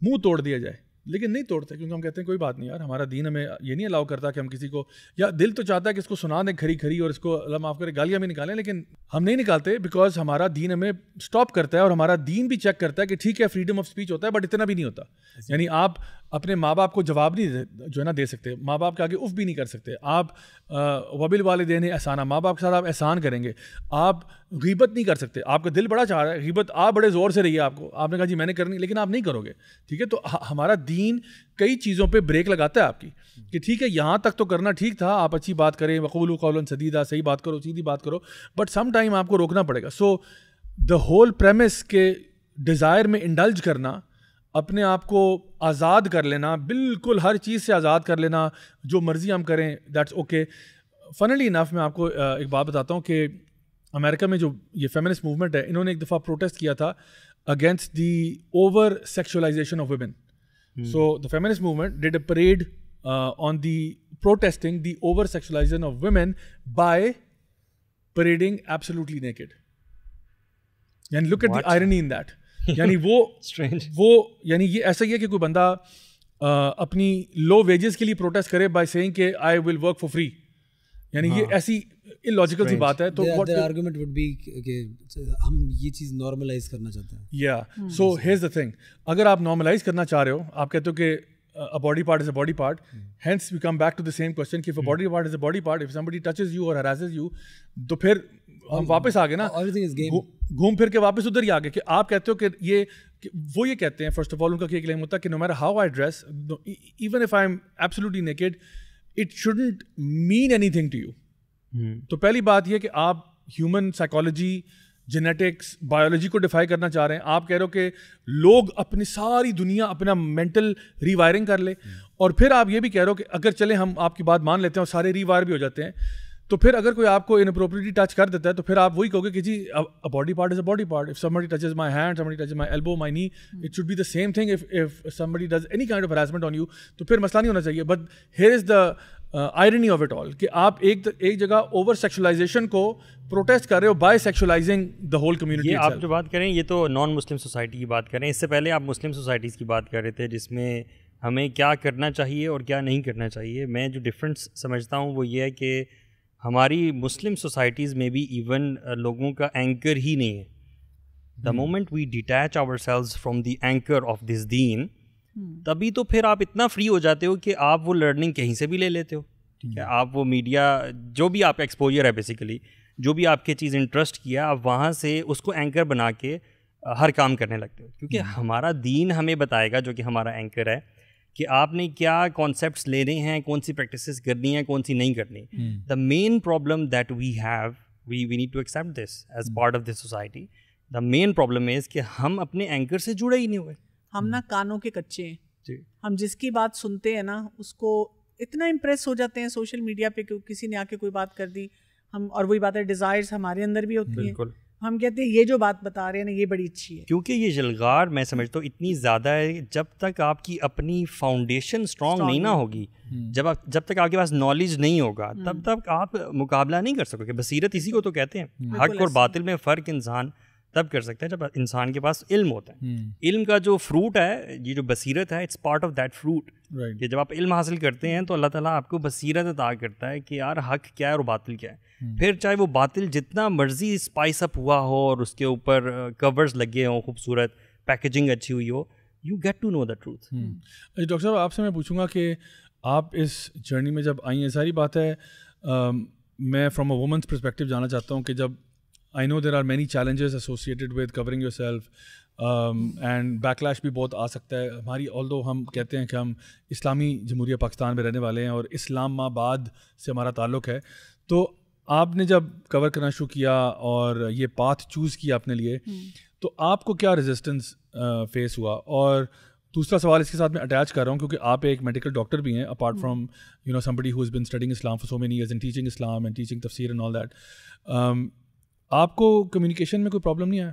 منہ توڑ دیا جائے, لیکن نہیں توڑتے کیونکہ ہم کہتے ہیں کوئی بات نہیں یار, ہمارا دین ہمیں یہ نہیں الاؤ کرتا کہ ہم کسی کو, یا دل تو چاہتا ہے کہ اس کو سنا دیں کھری کھری اور اس کو اللہ معاف کرے گالیاں بھی نکالیں, لیکن ہم نہیں نکالتے بیکاز ہمارا دین ہمیں اسٹاپ کرتا ہے اور ہمارا دین بھی چیک کرتا ہے کہ ٹھیک ہے فریڈم آف اسپیچ ہوتا ہے بٹ اتنا بھی نہیں ہوتا. یعنی آپ اپنے ماں باپ کو جواب نہیں جو ہے نا دے سکتے, ماں باپ کے آگے اف بھی نہیں کر سکتے. آپ وبالوالدین احسانا, ماں باپ کے ساتھ آپ احسان کریں گے. آپ غیبت نہیں کر سکتے, آپ کا دل بڑا چاہ رہا ہے غیبت, آپ بڑے زور سے رہیے, آپ نے کہا جی میں نے کرنی, لیکن آپ نہیں کرو گے. ٹھیک ہے, تو ہمارا دین کئی چیزوں پہ بریک لگاتا ہے آپ کی کہ ٹھیک ہے یہاں تک تو کرنا ٹھیک تھا, آپ اچھی بات کریں, وقولوا قولا سدیدا, صحیح بات کرو, سیدھی بات کرو, بٹ سم ٹائم آپ کو روکنا پڑے گا. سو دا ہول پریمس کہ ڈیزائر میں انڈلج کرنا, اپنے آپ کو آزاد کر لینا, بالکل ہر چیز سے آزاد کر لینا, جو مرضی ہم کریں دیٹس اوکے. فنلی انف میں آپ کو ایک بات بتاتا ہوں کہ امریکہ میں جو یہ فیمنسٹ موومنٹ ہے, انہوں نے ایک دفعہ پروٹیسٹ کیا تھا against the over sexualisation of women. So the feminist movement did a parade on the protesting the over sexualisation of women by parading absolutely naked. یعنی look at the irony in that. یعنی وہ یعنی یہ ایسا ہی ہے کہ کوئی بندہ اپنی لو ویجز کے لیے پروٹیسٹ کرے بائی سیئنگ کہ آئی ول ورک فار فری, یعنی یہ ایسی illogical سی بات ہے. تو their argument would be کہ ہم یہ چیز نارملائز کرنا چاہتے ہیں. yeah so here's the thing, اگر آپ نارملائز کرنا چاہ رہے ہو, آپ کہتے ہو کہ a body part is a body part, hence we come back to the same question کہ if a body part is a body part, if somebody touches you or harasses you, تو پھر ہم واپس آ گئے نا, گھوم پھر کے واپس ادھر ہی آ گئے کہ آپ کہتے ہو کہ وہ یہ کہتے ہیں فرسٹ آف آل ان کا کلیم ہوتا ہے کہ no matter how I dress, even if I'm absolutely naked, it shouldn't mean anything to you. تو پہلی بات یہ کہ آپ ہیومن سائیکالوجی, جینیٹکس, بایولوجی کو ڈیفائی کرنا چاہ رہے ہیں. آپ کہہ رہے ہو کہ لوگ اپنی ساری دنیا اپنا مینٹل ری وائرنگ کر لے, اور پھر آپ یہ بھی کہہ رہے ہو کہ اگر چلیں ہم آپ کی بات مان لیتے ہیں اور سارے ری وائر بھی ہو جاتے ہیں, تو پھر اگر کوئی آپ کو انپروپریٹلی ٹچ کر دیتا ہے تو پھر آپ وہی کہو گے کہ جی body part is a body part. If somebody touches my hand, somebody touches my elbow, my knee, it should be the same thing if somebody does any kind of harassment on you, تو پھر مسئلہ نہیں ہونا چاہیے. But here is the irony of it all کہ آپ ایک جگہ اوور سیکشولائزیشن کو پروٹیسٹ کر رہے ہو بائی سیکشولائزنگ دا ہول کمیونٹی. یہ آپ جو بات کریں یہ تو نان مسلم سوسائٹی کی بات کریں, اس سے پہلے آپ مسلم سوسائٹیز کی بات کر رہے تھے جس میں ہمیں کیا کرنا چاہیے اور کیا نہیں کرنا چاہیے. میں جو ڈفرینس سمجھتا ہوں وہ یہ ہے کہ ہماری مسلم سوسائٹیز میں بھی ایون لوگوں کا اینکر ہی نہیں ہے. The moment we detach our selves from the anchor of this deen, تبھی تو پھر آپ اتنا فری ہو جاتے ہو کہ آپ وہ لرننگ کہیں سے بھی لے لیتے ہو. ٹھیک ہے, آپ وہ میڈیا جو بھی آپ کا ایکسپوجر ہے, بیسیکلی جو بھی آپ کے چیز انٹرسٹ کیا, آپ وہاں سے اس کو اینکر بنا کے ہر کام کرنے لگتے ہو. کیونکہ ہمارا دین ہمیں بتائے گا, جو کہ ہمارا اینکر ہے, کہ آپ نے کیا کانسیپٹس لینے ہیں, کون سی پریکٹسز کرنی ہیں, کون سی نہیں کرنی. The main problem that we have, we need to accept this as part of this society. The main problem is کہ ہم اپنے اینکر سے جڑے ہی نہیں ہوئے. ہم نا کانوں کے کچے ہیں. ہم جس کی بات سنتے ہیں نا اس کو اتنا امپریس ہو جاتے ہیں سوشل میڈیا پہ کہ کسی نے آ کے کوئی بات کر دی, ہم, اور وہی بات ہے ڈیزائرز ہمارے اندر بھی ہوتی ہیں, ہم کہتے ہیں یہ جو بات بتا رہے ہیں نا یہ بڑی اچھی ہے. کیونکہ یہ جلغار میں سمجھتا ہوں اتنی زیادہ ہے, جب تک آپ کی اپنی فاؤنڈیشن اسٹرانگ نہیں نہ ہوگی, جب تک آپ کے پاس نالج نہیں ہوگا, تب تک آپ مقابلہ نہیں کر سکو گے. بصیرت اسی کو تو کہتے ہیں. حق اور باطل میں فرق انسان تب کر سکتے ہیں جب انسان کے پاس علم ہوتا ہے. علم کا جو فروٹ ہے, یہ جو بصیرت ہے, it's part of that fruit. کہ جب آپ علم حاصل کرتے ہیں تو اللہ تعالیٰ آپ کو بصیرت عطا کرتا ہے کہ یار حق کیا ہے اور باطل کیا ہے. پھر چاہے وہ باطل جتنا مرضی اسپائس اپ ہوا ہو اور اس کے اوپر کورز لگے ہوں, خوبصورت پیکیجنگ اچھی ہوئی ہو, you get to know the truth. Doctor صاحب آپ سے میں پوچھوں گا کہ آپ اس جرنی میں جب آئی ہیں, ساری بات ہے میں فرام اے وومنس پرسپیکٹیو جانا چاہتا ہوں کہ جب I know there are many challenges associated with covering your self and backlash بھی بہت آ سکتا ہے ہماری. آلدو ہم کہتے ہیں کہ ہم اسلامی جمہوریہ پاکستان میں رہنے والے ہیں اور اسلام آباد سے ہمارا تعلق ہے, تو آپ نے جب کور کرنا شروع کیا اور یہ پاتھ چوز کیا اپنے لیے, تو آپ کو کیا ریزسٹنس فیس ہوا؟ اور دوسرا سوال اس کے ساتھ میں اٹیچ کر رہا ہوں کیونکہ آپ ایک میڈیکل ڈاکٹر بھی ہیں, apart from you know somebody who has been studying Islam for so many years and teaching Islam and teaching tafsir and all that. آپ کو کمیونیکیشن میں کوئی پرابلم نہیں آیا؟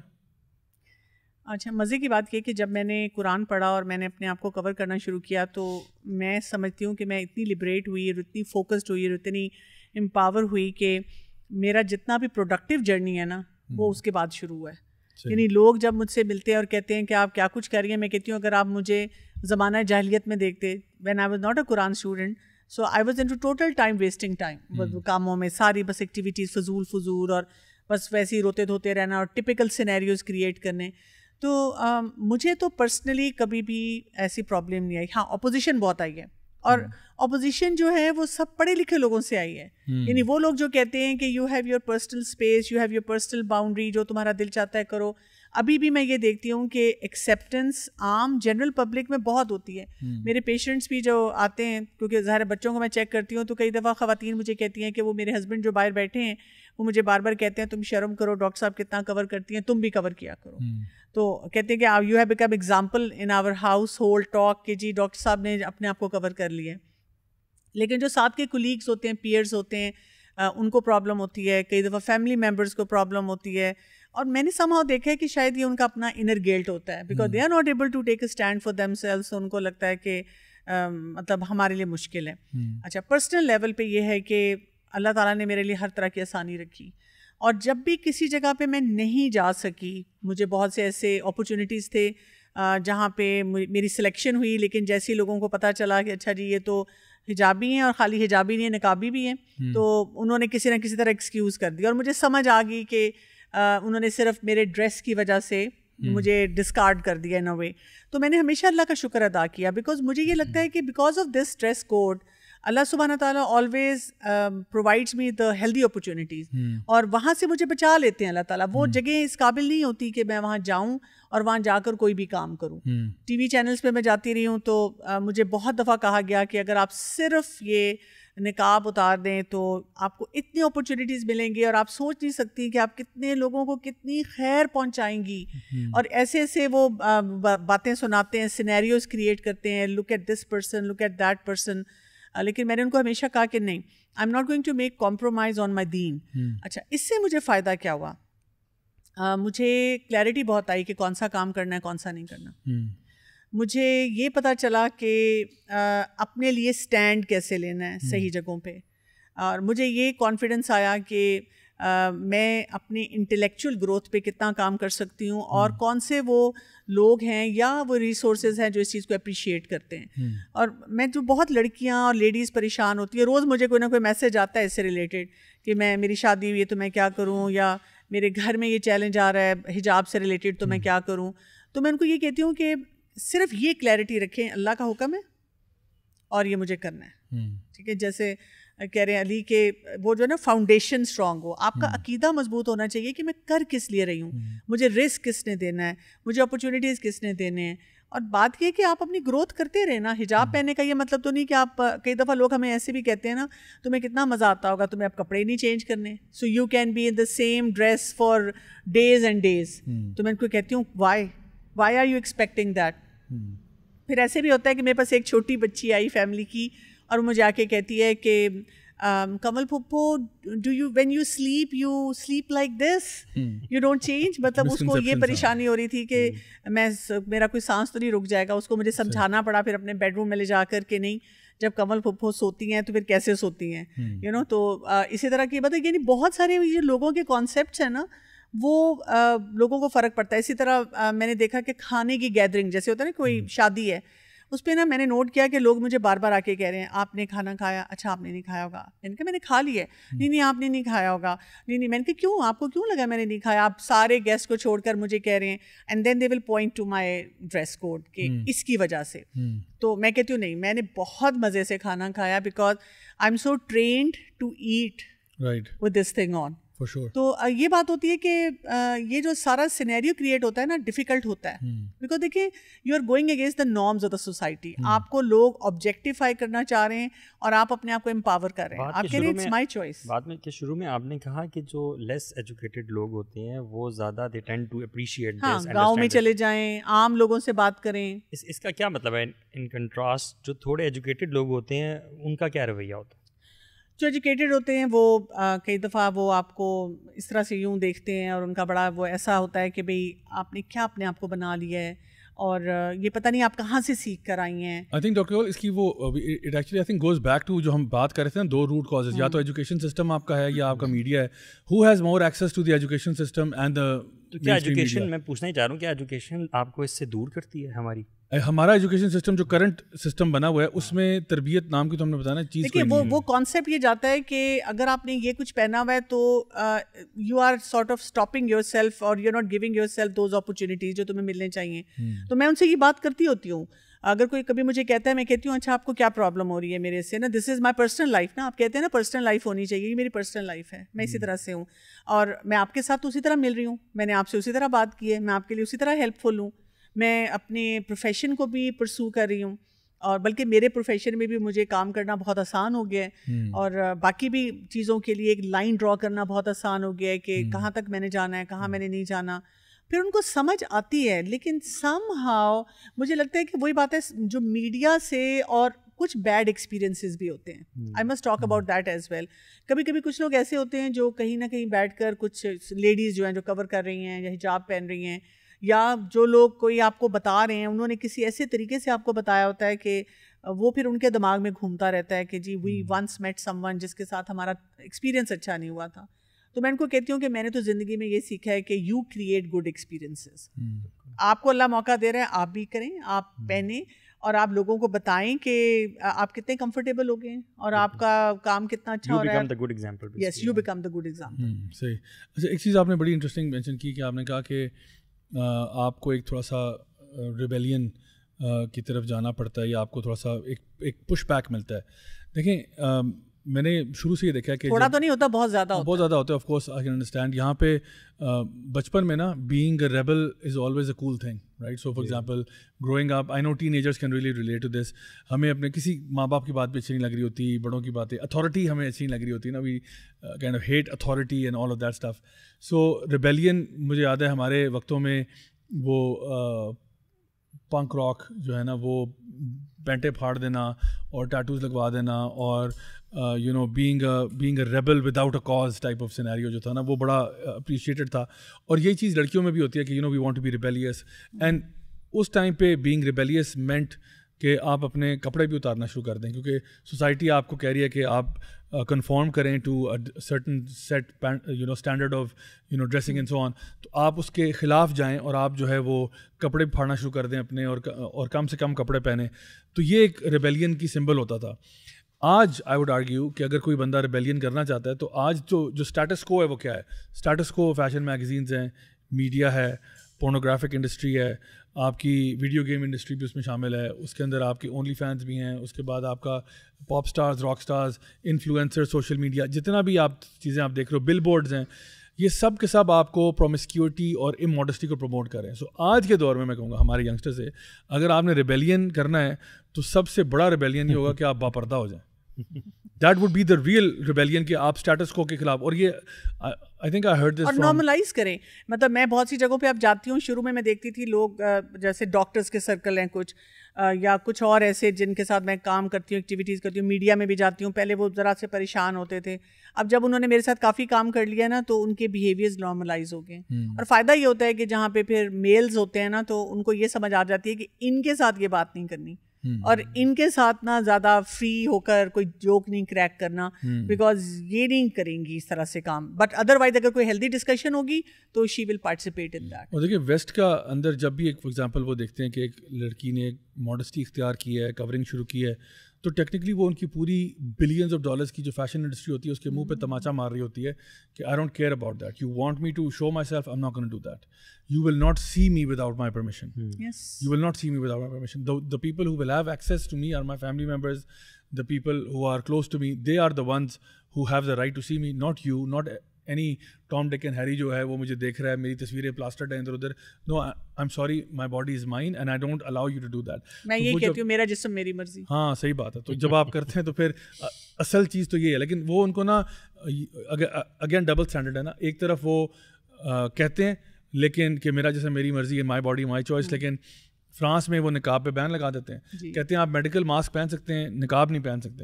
اچھا, مزے کی بات یہ کہ جب میں نے قرآن پڑھا اور میں نے اپنے آپ کو کور کرنا شروع کیا تو میں سمجھتی ہوں کہ میں اتنی لبریٹ ہوئی اور اتنی فوکسڈ ہوئی اور اتنی امپاور ہوئی کہ میرا جتنا بھی پروڈکٹیو جرنی ہے نا وہ اس کے بعد شروع ہوا ہے. یعنی لوگ جب مجھ سے ملتے ہیں اور کہتے ہیں کہ آپ کیا کچھ کر رہی ہیں, میں کہتی ہوں اگر آپ مجھے زمانہ جاہلیت میں دیکھتے, when I was not a Quran student, so I was into total time wasting time, کاموں میں ساری بس ایکٹیویٹیز فضول اور بس ویسے ہی روتے دھوتے رہنا اور ٹپیکل سینیریوز کریٹ کرنے. تو مجھے تو پرسنلی کبھی بھی ایسی پرابلم نہیں آئی. ہاں, اپوزیشن بہت آئی ہے, اور اپوزیشن جو ہے وہ سب پڑھے لکھے لوگوں سے آئی ہے. یعنی وہ لوگ جو کہتے ہیں کہ you have your personal space, you have your personal boundary, جو تمہارا دل چاہتا ہے کرو. ابھی بھی میں یہ دیکھتی ہوں کہ ایکسیپٹنس عام جنرل پبلک میں بہت ہوتی ہے. میرے پیشنٹس بھی جو آتے ہیں, کیونکہ ظاہر بچوں کو میں چیک کرتی ہوں, تو کئی دفعہ خواتین مجھے کہتی ہیں کہ وہ میرے ہسبینڈ جو باہر بیٹھے ہیں وہ مجھے بار بار کہتے ہیں تم شرم کرو, ڈاکٹر صاحب کتنا کور کرتی ہیں, تم بھی کور کیا کرو. تو کہتے ہیں کہ you have become example in our household talk کہ جی ڈاکٹر صاحب نے اپنے آپ کو کور کر لیا. لیکن جو ساتھ کے کولیگس ہوتے ہیں, پیئرز ہوتے ہیں, ان کو پرابلم ہوتی ہے, کئی دفعہ فیملی ممبرس کو پرابلم ہوتی ہے. اور میں نے somehow دیکھا ہے کہ شاید یہ ان کا اپنا انر گلٹ ہوتا ہے, because they are not able to take a stand for them selves. ان کو لگتا ہے کہ مطلب ہمارے لیے مشکل ہے. اچھا, پرسنل لیول پہ یہ ہے کہ اللہ تعالیٰ نے میرے لیے ہر طرح کی آسانی رکھی, اور جب بھی کسی جگہ پہ میں نہیں جا سکی, مجھے بہت سے ایسے اپرچونیٹیز تھے جہاں پہ میری سلیکشن ہوئی, لیکن جیسے لوگوں کو پتہ چلا کہ اچھا جی یہ تو حجابی ہیں, اور خالی حجابی نہیں ہے نقابی بھی ہیں, تو انہوں نے کسی نہ کسی طرح ایکسکیوز کر دیا. اور مجھے سمجھ آ گئی کہ انہوں نے صرف میرے ڈریس کی وجہ سے مجھے ڈسکارڈ کر دیا ان اے وے. تو میں نے ہمیشہ اللہ کا شکر ادا کیا, بیکاز مجھے یہ لگتا ہے کہ because of this dress code Allah سبحانہ تعالیٰ always provides me the healthy opportunities, اور وہاں سے مجھے بچا لیتے ہیں اللہ تعالیٰ. وہ جگہ اس قابل نہیں ہوتی کہ میں وہاں جاؤں اور وہاں جا کر کوئی بھی کام کروں. ٹی وی چینلز پہ میں جاتی رہی ہوں, تو مجھے بہت دفعہ کہا گیا کہ اگر آپ صرف یہ نقاب اتار دیں تو آپ کو اتنی اپرچونیٹیز ملیں گی, اور آپ سوچ نہیں سکتی کہ آپ کتنے لوگوں کو کتنی خیر پہنچائیں گی. اور ایسے ایسے وہ باتیں سناتے ہیں, سینیریوز کریٹ کرتے ہیں, look at this person, look at that person. لیکن میں نے ان کو ہمیشہ کہا کہ نہیں, I am not going to make compromise on my deen. اچھا, اس سے مجھے فائدہ کیا ہوا؟ مجھے کلیئرٹی بہت آئی کہ کون سا کام کرنا ہے, کون سا نہیں کرنا. مجھے یہ پتہ چلا کہ اپنے لیے اسٹینڈ کیسے لینا ہے صحیح جگہوں پہ, اور مجھے یہ کانفیڈنس آیا کہ میں اپنی انٹلیکچوئل گروتھ پہ کتنا کام کر سکتی ہوں, اور کون سے وہ لوگ ہیں یا وہ ریسورسز ہیں جو اس چیز کو اپریشیٹ کرتے ہیں. اور میں جو بہت لڑکیاں اور لیڈیز پریشان ہوتی ہیں, روز مجھے کوئی نہ کوئی میسج آتا ہے اس سے ریلیٹڈ کہ میری شادی ہوئی ہے تو میں کیا کروں, یا میرے گھر میں یہ چیلنج آ رہا ہے حجاب سے ریلیٹڈ تو میں کیا کروں. تو میں ان کو یہ کہتی ہوں کہ صرف یہ کلیئرٹی رکھیں, اللہ کا حکم ہے اور یہ مجھے کرنا ہے. ٹھیک ہے, جیسے کہہ رہے ہیں علی کہ وہ جو ہے نا فاؤنڈیشن اسٹرانگ ہو, آپ کا عقیدہ مضبوط ہونا چاہیے کہ میں کر کس لیے رہی ہوں, مجھے رسک کس نے دینا ہے, مجھے اپرچونیٹیز کس نے دینے ہیں. اور بات یہ کہ آپ اپنی گروتھ کرتے رہے نا. حجاب پہننے کا یہ مطلب تو نہیں کہ آپ, کئی دفعہ لوگ ہمیں ایسے بھی کہتے ہیں نا, تمہیں کتنا مزہ آتا ہوگا, تمہیں اب کپڑے نہیں چینج کرنے, so you can be in the same dress for days and days. تو میں ان کو کہتی ہوں why are you expecting that. پھر ایسے بھی ہوتا ہے کہ میرے پاس ایک چھوٹی بچی آئی فیملی کی, اور مجھے آ کے کہتی ہے کہ کمل پھپھو do you when you sleep like this, you don't change. مطلب اس کو یہ پریشانی ہو رہی تھی کہ میرا کوئی سانس تو نہیں رک جائے گا. اس کو مجھے سمجھانا پڑا پھر اپنے بیڈ روم میں لے جا کر کہ نہیں, جب کمل پھپھو سوتی ہیں تو پھر کیسے سوتی ہیں, یو نو. تو اسی طرح کی بات ہے, یعنی بہت سارے یہ لوگوں کے کانسیپٹس ہیں نا, وہ لوگوں کو فرق پڑتا ہے. اسی طرح میں نے دیکھا کہ کھانے کی گیدرنگ جیسے ہوتا ہے نا, کوئی شادی ہے, اس پہ نا میں نے نوٹ کیا کہ لوگ مجھے بار بار آ کے کہہ رہے ہیں آپ نے کھانا کھایا, اچھا آپ نے نہیں کھایا ہوگا. میں نے کہا میں نے کھا لیا ہے. نہیں آپ نے نہیں کھایا ہوگا. نہیں میں نے کہا کیوں, آپ کو کیوں لگا میں نے نہیں کھایا, آپ سارے گیسٹ کو چھوڑ کر مجھے کہہ رہے ہیں. And then they will point to my dress code کہ اس کی وجہ سے. تو میں کہتی ہوں نہیں, میں نے بہت مزے سے کھانا کھایا, because I am so trained to eat right, with this thing on. for sure. تو یہ بات ہوتی ہے کہ یہ جو سارا سینیریو کریٹ ہوتا ہے نا ڈیفیکلٹ ہوتا ہے بیکاز دیکھیں you are going against the norms of the society. آپ کو لوگ آبجیکٹیفائی کرنا چاہ رہے ہیں اور آپ اپنے آپ کو امپاور کر رہے ہیں. آپ کہہ رہے ہیں اٹس مائی چوائس. بعد میں کہ شروع میں آپ نے کہا کہ جو لیس ایجوکیٹڈ لوگ ہوتے ہیں وہ زیادہ دے ٹینڈ ٹو اپریشیٹ دس. ہاں گاؤں میں چلے جائیں, عام لوگوں سے بات کریں. اس کا کیا مطلب ہے ان کنٹراسٹ جو تھوڑے ایجوکیٹڈ لوگ ہوتے ہیں ان کا کیا رویہ ہوتا ہے؟ جو ایجوکیٹڈ ہوتے ہیں وہ کئی دفعہ وہ آپ کو اس طرح سے یوں دیکھتے ہیں اور ان کا بڑا وہ ایسا ہوتا ہے کہ بھئی آپ نے کیا اپنے آپ کو بنا لیا ہے اور یہ پتہ نہیں آپ کہاں سے سیکھ کر آئی ہیں. آئی تھنک ڈاکٹر اس کی وہ it actually I think goes back to جو ہم بات کر رہے تھے نا, دو روٹ کازز, یا تو ایجوکیشن سسٹم آپ کا ہے یا آپ کا میڈیا ہے. Who has more access to the education system and the. کیا ایجوکیشن, میں پوچھنا ہی چاہ رہا ہوں, کیا ایجوکیشن آپ کو اس سے دور کرتی ہے ہماری؟ ہمارا ایجوکیشن سسٹم جو کرنٹ سسٹم بنا ہوا ہے اس میں تربیت نام کی تو ہم نے بتانا چیز. دیکھیے وہ کانسیپٹ یہ جاتا ہے کہ اگر آپ نے یہ کچھ پہنا ہوا ہے تو you are sort of stopping your self اور you are not giving your self those opportunities جو تمہیں ملنے چاہیے. تو میں ان سے یہ بات کرتی ہوتی ہوں. اگر کوئی کبھی مجھے کہتا ہے, میں کہتی ہوں اچھا آپ کو کیا پرابلم ہو رہی ہے میرے سے نا, this is my personal life نا. آپ کہتے ہیں نا پرسنل لائف ہونی چاہیے, یہ میری پرسنل لائف ہے, میں اسی طرح سے ہوں اور میں آپ کے ساتھ اسی طرح مل رہی ہوں, میں نے آپ سے اسی طرح بات کی ہے, میں آپ کے لیے اسی طرح ہیلپ فل ہوں, میں اپنے پروفیشن کو بھی پرسو کر رہی ہوں اور بلکہ میرے پروفیشن میں بھی مجھے کام کرنا بہت آسان ہو گیا ہے اور باقی بھی چیزوں کے لیے ایک لائن ڈرا کرنا بہت آسان ہو گیا ہے کہ کہاں تک میں نے جانا ہے, کہاں میں نے نہیں جانا. پھر ان کو سمجھ آتی ہے, لیکن سم ہاؤ مجھے لگتا ہے کہ وہی بات ہے جو میڈیا سے اور کچھ بیڈ ایکسپیرینسز بھی ہوتے ہیں. I must talk about that as well. کبھی کبھی کچھ لوگ ایسے ہوتے ہیں جو کہیں نہ کہیں بیٹھ کر, کچھ لیڈیز جو ہیں جو کور کر رہی ہیں یا حجاب پہن رہی ہیں, یا جو لوگ کوئی آپ کو بتا رہے ہیں انہوں نے کسی ایسے طریقے سے آپ کو بتایا ہوتا ہے کہ وہ پھر ان کے دماغ میں گھومتا رہتا ہے کہ جی وی ونس میٹ سم ون جس کے ساتھ ہمارا ایکسپیرینس اچھا نہیں ہوا تھا. تو میں ان کو کہتی ہوں کہ میں نے تو زندگی میں یہ سیکھا ہے کہ یو کریٹ گڈ ایکسپیرینسز. آپ کو اللہ موقع دے رہا ہے, آپ بھی کریں, آپ پہنیں اور آپ لوگوں کو بتائیں کہ آپ کتنے کمفرٹیبل ہو گئے اور آپ کا کام کتنا اچھا ہو رہا ہے. Yes you become the good example. صحیح. اچھا ایک چیز آپ نے بڑی انٹرسٹنگ مینشن کی کہ آپ نے کہا کہ آپ کو ایک تھوڑا سا ریبیلین کی طرف جانا پڑتا ہے یا آپ کو تھوڑا سا ایک پش بیک ملتا ہے. دیکھیں میں نے شروع سے یہ دیکھا کہ تھوڑا تو نہیں ہوتا, بہت زیادہ ہوتا ہے. Of course I can understand. یہاں پہ بچپن میں نا being a rebel is always a cool thing, right. So for example growing up, I know teenagers can really relate to this. ہمیں اپنے کسی ماں باپ کی بات بھی اچھی نہیں لگ رہی ہوتی, بڑوں کی باتیں, اتھارٹی ہمیں اچھی نہیں لگ رہی ہوتی نا, we kind of hate authority and all of that stuff. So rebellion مجھے یاد ہے ہمارے وقتوں میں وہ پنک راک جو ہے نا وہ پینٹیں پھاڑ دینا اور ٹیٹوز لگوا دینا اور you know being a rebel without a cause type of scenario جو تھا نا وہ بڑا اپریشیٹڈ تھا. اور یہی چیز لڑکیوں میں بھی ہوتی ہے کہ you know we want to be rebellious. And اس ٹائم پہ بینگ ریبیلیس مینٹ کہ آپ اپنے کپڑے بھی اتارنا شروع کر دیں کیونکہ سوسائٹی آپ کو کہہ رہی ہے کہ آپ کنفارم کریں to certain set you know standard of you know dressing and so on. تو آپ اس کے خلاف جائیں اور آپ جو ہے وہ کپڑے پھاڑنا شروع کر دیں اپنے اور کم سے کم کپڑے پہنیں. تو یہ ایک ریبیلین کی سمبل ہوتا تھا. آج آئی ووڈ آرگیو کہ اگر کوئی بندہ ریبیلین کرنا چاہتا ہے تو آج جو اسٹیٹس کو ہے وہ کیا ہے؟ اسٹیٹس کو فیشن میگزینز ہیں, میڈیا ہے, پورنوگرافک انڈسٹری ہے, آپ کی ویڈیو گیم انڈسٹری بھی اس میں شامل ہے, اس کے اندر آپ کی اونلی فینس بھی ہیں, اس کے بعد آپ کا pop stars, rock stars, influencer, social media, جتنا بھی آپ چیزیں آپ دیکھ رہے ہو, بل بورڈز ہیں, یہ سب کے سب آپ کو پرومسکیورٹی اور اموڈسٹی کو پروموٹ کر رہے ہیں. سو آج کے دور میں کہوں گا ہمارے ینگسٹر سے اگر آپ نے ریبیلین کرنا ہے تو سب سے بڑا ریبیلین یہ ہوگا کہ آپ باپردہ ہو جائیں. That would be the real rebellion کہ آپ اسٹیٹس کو کے خلاف. اور یہ I think I heard this اور نارملائز کریں. مطلب میں بہت سی جگہوں پہ اب جاتی ہوں, شروع میں دیکھتی تھی لوگ جیسے ڈاکٹرز کے سرکل ہیں کچھ یا کچھ اور ایسے جن کے ساتھ میں کام کرتی ہوں, ایکٹیویٹیز کرتی ہوں, میڈیا میں بھی جاتی ہوں. پہلے وہ ذرا سے پریشان ہوتے تھے, اب جب انہوں نے میرے ساتھ کافی کام کر لیا نا تو ان کے بیہیویئرز نارملائز ہو گئے. اور فائدہ یہ ہوتا ہے کہ جہاں پہ پھر میلز ہوتے ہیں نا تو ان کو یہ سمجھ آ جاتی ہے کہ ان کے ساتھ یہ بات نہیں کرنی اور ان کے ساتھ نا زیادہ فری ہو کر کوئی جوک نہیں کریک کرنا, بیکاز یہ نہیں کریں گی اس طرح سے کام. بٹ ادروائز اگر کوئی ہیلدی ڈسکشن ہوگی تو شی ول پارٹیسپیٹ ان دیٹ. اور دیکھیے ویسٹ کا اندر جب بھی ایک فار ایگزامپل وہ دیکھتے ہیں کہ ایک لڑکی نے ایک ماڈسٹی اختیار کی ہے, کورنگ شروع کی ہے, تو ٹیکنیکلی وہ ان کی پوری بلینز آف ڈالرز کی جو فیشن انڈسٹری ہوتی ہے اس کے منہ پہ تماچا مار رہی ہوتی ہے کہ I don't care about that, you want me to show myself, I am not gonna do that, you will not see me without my permission. Yes. You will not see me without my permission. The people who will have access to me are my family members, the people who are close to me, they are the ones who have the right to see me, not you, not any Tom, Dick and Harry جو ہے وہ مجھے دیکھ رہا ہے, میری تصویریں پلاسٹرڈ ہیں ادھر ادھر. No, I'm sorry, my body is mine and I don't allow you to do that. میں یہ کہتی ہوں میرا جسم میری مرضی. ہاں صحیح بات ہے. تو جب آپ کرتے ہیں تو پھر اصل چیز تو یہ ہے, لیکن وہ ان کو نا اگین ڈبل اسٹینڈرڈ ہے نا. ایک طرف وہ کہتے ہیں لیکن کہ میرا جیسے میری مرضی ہے, مائی باڈی مائی چوائس, لیکن فرانس میں وہ نقاب پہ بین لگا دیتے ہیں, کہتے ہیں آپ میڈیکل ماسک پہن سکتے ہیں, نقاب نہیں پہن سکتے,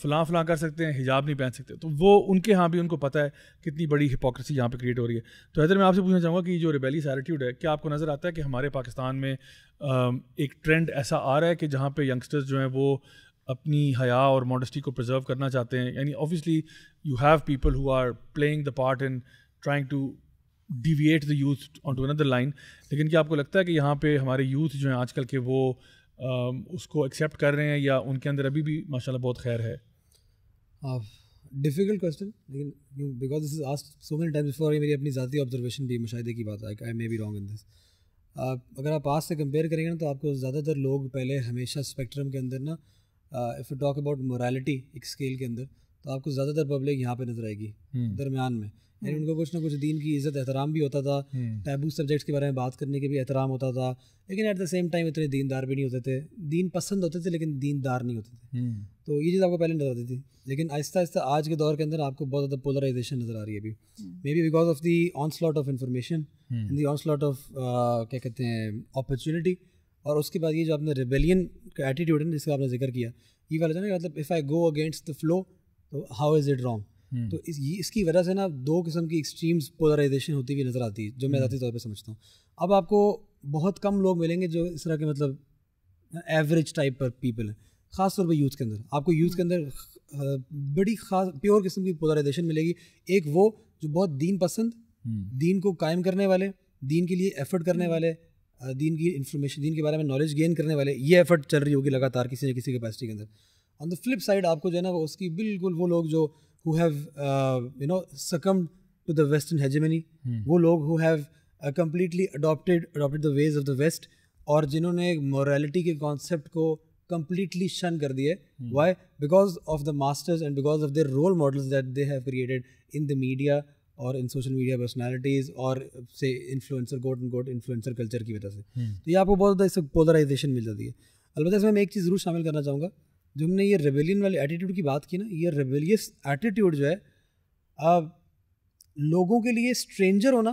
فلاں کر سکتے ہیں, حجاب نہیں پہن سکتے. تو وہ ان کے ہاں بھی ان کو پتہ ہے کتنی بڑی ہپوکریسی یہاں پہ کریٹ ہو رہی ہے. تو حیدر میں آپ سے پوچھنا چاہوں گا کہ جو ریبیلیس ایٹیٹیوڈ ہے, کیا آپ کو نظر آتا ہے کہ ہمارے پاکستان میں ایک ٹرینڈ ایسا آ رہا ہے کہ جہاں پہ ینگسٹرز جو ہیں وہ اپنی حیا اور ماڈسٹی کو پرزرو کرنا چاہتے ہیں؟ یعنی obviously you have people who are playing the part in trying to deviate the youth on to اندر لائن, لیکن کیا آپ کو لگتا ہے کہ یہاں پہ ہمارے یوتھ جو ہیں آج کل کے وہ اس کو ایکسیپٹ کر رہے ہیں یا ان کے اندر ابھی بھی ماشاء اللہ بہت خیر ہے؟ ڈیفیکلٹ کویسچن, لیکن because this is asked so many Times before, یہ میری اپنی ذاتی آبزرویشن بھی مشاہدے کی بات ہے, آئی مے بی رانگ ان دس. اگر آپ پاس سے کمپیئر کریں گے نا تو آپ کو زیادہ تر لوگ پہلے ہمیشہ اسپیکٹرم کے اندر نا, if you talk about morality ایک اسکیل کے اندر, تو آپ کو زیادہ تر پبلک یہاں پہ نظر آئے گی درمیان میں. یعنی ان کو کچھ نہ کچھ دین کی عزت احترام بھی ہوتا تھا, ٹیبو سبجیکٹس کے بارے میں بات کرنے کے بھی احترام ہوتا تھا, لیکن ایٹ دا سیم ٹائم اتنے دیندار بھی نہیں ہوتے تھے. دین پسند ہوتے تھے لیکن دیندار نہیں ہوتے تھے. تو یہ چیز آپ کو پہلے نظر آتی تھی, لیکن آہستہ آہستہ آج کے دور کے اندر آپ کو بہت زیادہ پولرائزیشن نظر آ رہی ہے ابھی, maybe because of the onslaught of information, the onslaught of کیا کہتے ہیں اپرچونیٹی, اور اس کے بعد یہ جو آپ نے ریبیلین کا ایٹیٹیوڈ ہے جس کا آپ نے ذکر کیا, یہ والا نا مطلب if I go against the flow تو ہاؤ از اٹ رانگ. تو اس کی وجہ سے نا دو قسم کی ایکسٹریمز پولرائزیشن ہوتی ہوئی نظر آتی ہے, جو میں ذاتی طور پہ سمجھتا ہوں. اب آپ کو بہت کم لوگ ملیں گے جو اس طرح کے مطلب ایوریج ٹائپ پر پیپل ہیں, خاص طور پہ یوتھ کے اندر. آپ کو یوتھ کے اندر بڑی خاص پیور قسم کی پولرائزیشن ملے گی. ایک وہ جو بہت دین پسند, دین کو قائم کرنے والے, دین کے لیے ایفرٹ کرنے والے, دین کی انفارمیشن, دین کے بارے میں نالج گین کرنے والے, یہ ایفرٹ چل رہی ہوگی لگاتار کسی نہ کسی کیپیسٹی کے اندر. آن دا فلپ سائڈ آپ کو جو ہے نا اس کی بالکل وہ لوگ جو who have succumbed to the western hegemony, وہ لوگ who have completely adopted the ways of the west, اور جنہوں نے morality کے concept کو completely شن کر دیا. Why? Because of the masters and because of their role models that they have created in the media اور in social media personalities اور say influencer quote unquote influencer culture کی وجہ سے. تو یہ آپ کو بہت زیادہ اس سے پولرائزیشن مل جاتی ہے. البتہ اس میں ایک چیز ضرور شامل کرنا چاہوں گا, جو ہم نے یہ ریبیلین والے ایٹیٹیوڈ کی بات کی نا, یہ ریبیلیس ایٹیٹیوڈ جو ہے لوگوں کے لیے اسٹرینجر ہونا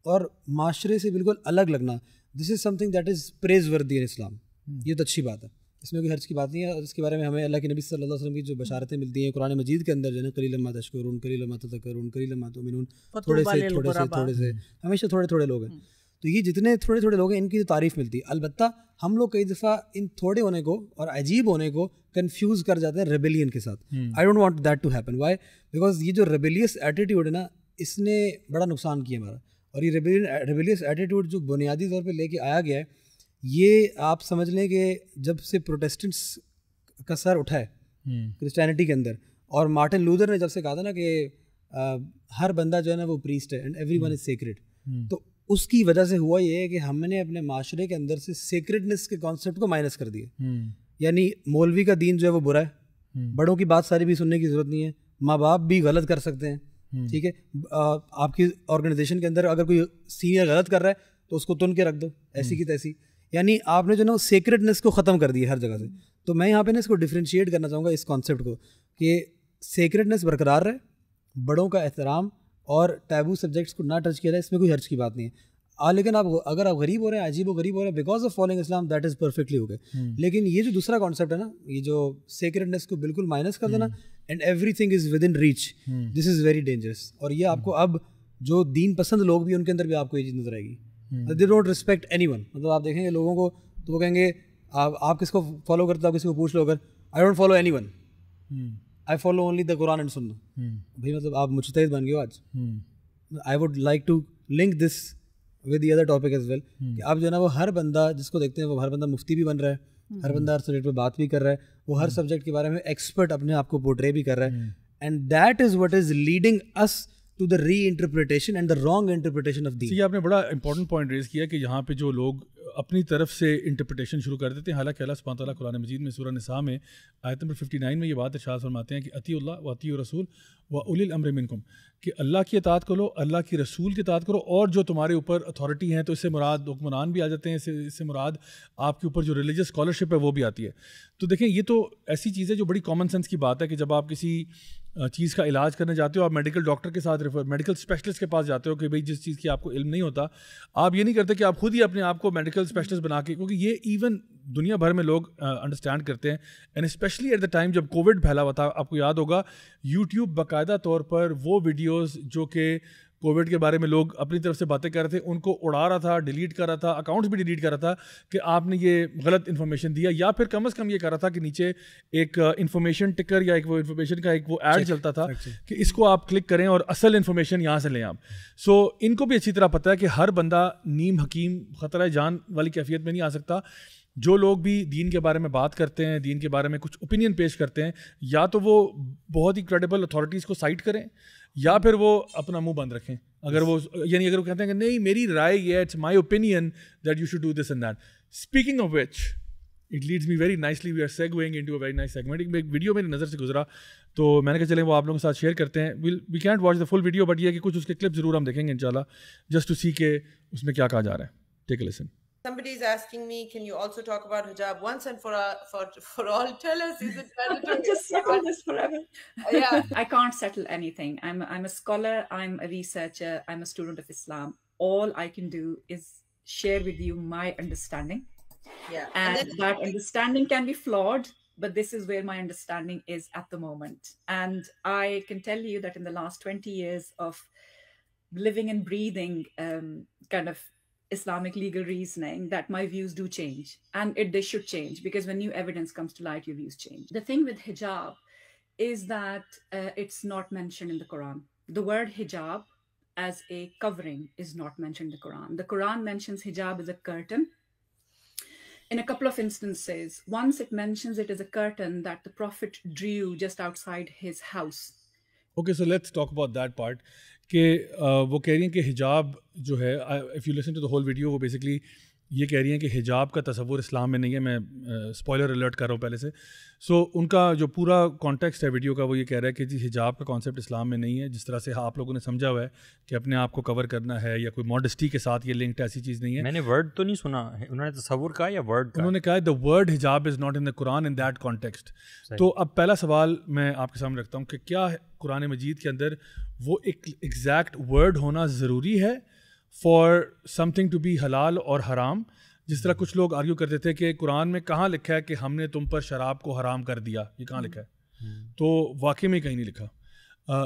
اور معاشرے سے بالکل الگ لگنا, دس از سم تھنگ دیٹ از پریز وردی ان اسلام. یہ تو اچھی بات ہے, اس میں کوئی حرج کی بات نہیں ہے, اور اس کے بارے میں ہمیں اللہ کے نبی صلی اللہ علیہ وسلم کی جو بشارتیں ملتی ہیں قرآن مجید کے اندر جو ہے نا, قلیلا ما تشکرون, قلیلا ما تذکرون, قلیلا ما تؤمنون, تھوڑے سے ہمیشہ تھوڑے لوگ ہیں. تو یہ جتنے تھوڑے لوگ ہیں ان کی جو تعریف ملتی ہے. البتہ ہم لوگ کئی دفعہ ان تھوڑے ہونے کو اور عجیب ہونے کو کنفیوز کر جاتے ہیں ریبیلین کے ساتھ. I don't want that to happen. Why? Because یہ جو ریبیلیس ایٹیٹیوڈ ہے نا, اس نے بڑا نقصان کیا ہمارا. اور یہ ریبیلیس ایٹیٹیوڈ جو بنیادی طور پہ لے کے آیا گیا ہے, یہ آپ سمجھ لیں کہ جب سے پروٹیسٹنٹس کا سر اٹھا ہے کرسچینٹی کے اندر, اور مارٹن لوتھر نے جب سے کہا تھا نا کہ ہر بندہ جو ہے نا وہ پریسٹ ہے اینڈ ایوری ون از سیکریڈ, تو اس کی وجہ سے ہوا یہ ہے کہ ہم نے اپنے معاشرے کے اندر سے سیکریڈنس کے کانسیپٹ کو مائنس کر دیا. یعنی مولوی کا دین جو ہے وہ برا ہے, بڑوں کی بات ساری بھی سننے کی ضرورت نہیں ہے, ماں باپ بھی غلط کر سکتے ہیں, ٹھیک ہے, آپ کی آرگنائزیشن کے اندر اگر کوئی سینئر غلط کر رہا ہے تو اس کو تن کے رکھ دو ایسی کی تیسی. یعنی آپ نے جو نا سیکریڈنس کو ختم کر دیا ہر جگہ سے. تو میں یہاں پہ نا اس کو ڈفرینشیٹ کرنا چاہوں گا اس کانسیپٹ کو, کہ سیکریڈنس برقرار رہے, بڑوں کا احترام اور ٹیبو سبجیکٹس کو نہ ٹچ کیا جائے, اس میں کوئی حرج کی بات نہیں ہے. لیکن اگر آپ غریب ہو رہے ہیں, عجیب و غریب ہو رہے ہیں because of following Islam, that is perfectly ہو گئے. لیکن یہ جو دوسرا کانسیپٹ ہے نا, یہ جو سیکریڈنس کو بالکل مائنس کر دینا and every thing is with in reach, this is very dangerous. اور یہ آپ کو اب جو دین پسند لوگ بھی ان کے اندر بھی آپ کو یہ چیز نظر آئے گی. They don't respect any one. مطلب آپ دیکھیں گے لوگوں کو تو وہ کہیں گے آپ کس کو فالو کرتے ہو, کسی کو پوچھ لو اگر, I don't follow anyone, I follow only the قرآن اینڈ سنہ. بھائی مطلب آپ مجتہد بن گئے ہو آج. I would like to link this with the other topic as well, کہ اب جو ہے نا وہ ہر بندہ جس کو دیکھتے ہیں وہ ہر بندہ مفتی بھی بن رہا ہے, ہر بندہ ہر سبجیکٹ پہ بات بھی کر رہا ہے, وہ ہر سبجیکٹ کے بارے میں ایکسپرٹ اپنے آپ کو پورٹرے بھی کر رہا ہے. And that is what is leading us to the reinterpretation and the wrong interpretation of deen. یہ آپ نے بڑا امپورٹنٹ پوائنٹ ریز کیا کہ یہاں پہ جو لوگ اپنی طرف سے انٹرپریٹیشن شروع کر دیتے ہیں. حالانکہ اللہ سبحانہ تعالیٰ قرآن مجید میں سورہ نساء میں آیت نمبر 59 میں یہ بات ارشاد فرماتے ہیں کہ اطیعوا اللہ و اطیعوا الرسول و اولی الامر منکم, کہ اللہ کی اطاعت کرو, اللہ کی رسول کی اطاعت کرو, اور جو تمہارے اوپر اتھارٹی ہیں, تو اس سے مراد حکمران بھی آ جاتے ہیں, اس سے مراد آپ کے اوپر جو ریلیجس اسکالرشپ ہے وہ بھی آتی ہے. تو دیکھیں یہ تو ایسی چیز ہے جو بڑی کامن سینس کی بات ہے کہ جب آپ کسی چیز کا علاج کرنے جاتے ہو, آپ میڈیکل ڈاکٹر کے ساتھ میڈیکل اسپیشلسٹ کے پاس جاتے ہو کہ بھائی جس چیز کی آپ کو علم نہیں ہوتا, آپ یہ نہیں کرتے کہ آپ خود ہی اپنے آپ کو میڈیکل اسپیشلسٹ بنا کے, کیونکہ یہ ایون دنیا بھر میں لوگ انڈرسٹینڈ کرتے ہیں. And specially at the time جب کووڈ پھیلا ہوا تھا, آپ کو یاد ہوگا یوٹیوب باقاعدہ طور پر وہ ویڈیوز جو کہ کووڈ کے بارے میں لوگ اپنی طرف سے باتیں کر رہے تھے ان کو اڑا رہا تھا, ڈیلیٹ کر رہا تھا, اکاؤنٹس بھی ڈیلیٹ کر رہا تھا کہ آپ نے یہ غلط انفارمیشن دیا, یا پھر کم از کم یہ کر رہا تھا کہ نیچے ایک انفارمیشن ٹکر یا ایک وہ انفارمیشن کا ایک وہ ایڈ چلتا تھا کہ اس کو آپ کلک کریں اور اصل انفارمیشن یہاں سے لیں آپ. سو ان کو بھی اچھی طرح پتہ ہے کہ ہر بندہ نیم حکیم خطرہ جان والی کیفیت میں نہیں آ سکتا. جو لوگ بھی دین کے بارے میں بات کرتے ہیں, دین کے بارے میں کچھ اوپینین پیش کرتے ہیں, یا تو وہ بہت ہی کریڈیبل اتھارٹیز کو سائٹ کریں, یا پھر وہ اپنا منہ بند رکھیں. اگر وہ اگر وہ کہتے ہیں کہ نہیں میری رائے یہ ہے, it's my opinion that you should do this and that. Speaking of which it leads me very nicely, we are segueing into a very nice segment. ایک ویڈیو میری نظر سے گزرا تو میں نے کہا چلیں وہ آپ لوگوں کے ساتھ شیئر کرتے ہیں. We can't watch the full video, but یہ ہے کہ کچھ اس کے کلپ ضرور ہم دیکھیں گے انشاءاللہ, جسٹ ٹو سی کہ اس میں کیا کہا جا رہا ہے. ٹیک اے لسن. Somebody is asking me, can you also talk about hijab once and for all? Tell us, is it mandatory? Just settle this forever. Yeah. I can't settle anything. I'm a scholar, I'm a researcher, I'm a student of Islam. All I can do is share with you my understanding. Yeah. And that understanding can be flawed, but this is where my understanding is at the moment. And I can tell you that in the last 20 years of living and breathing kind of Islamic legal reasoning, that my views do change, and they should change, because when new evidence comes to light, your views change. The thing with hijab is that it's not mentioned in the Quran. The word hijab as a covering is not mentioned in the Quran. The Quran mentions hijab as a curtain in a couple of instances. Once it mentions it as a curtain that the Prophet drew just outside his house. Okay, so let's talk about that part. کہ وہ کہہ رہی ہیں کہ حجاب جو ہے, if you listen to the whole video, وہ بیسکلی یہ کہہ رہی ہیں کہ حجاب کا تصور اسلام میں نہیں ہے. میں اسپوائلر الرٹ کر رہا ہوں پہلے سے. سو ان کا جو پورا کانٹیکسٹ ہے ویڈیو کا وہ یہ کہہ رہا ہے کہ جی حجاب کا کانسیپٹ اسلام میں نہیں ہے, جس طرح سے آپ لوگوں نے سمجھا ہوا ہے کہ اپنے آپ کو کور کرنا ہے یا کوئی ماڈسٹی کے ساتھ یہ لنکڈ, ایسی چیز نہیں ہے. میں نے ورڈ تو نہیں سنا, انہوں نے تصور کہا یا ورڈ؟ انہوں نے کہا دا ورڈ حجاب is not in the Quran in that context. تو اب پہلا سوال میں آپ کے سامنے رکھتا ہوں کہ کیا قرآن مجید کے اندر وہ ایک ایگزیکٹ ورڈ ہونا ضروری ہے for something to be حلال اور حرام؟ جس طرح کچھ لوگ آرگیو کرتے تھے کہ قرآن میں کہاں لکھا ہے کہ ہم نے تم پر شراب کو حرام کر دیا, یہ کہاں لکھا ہے؟ تو واقعی میں کہیں نہیں لکھا.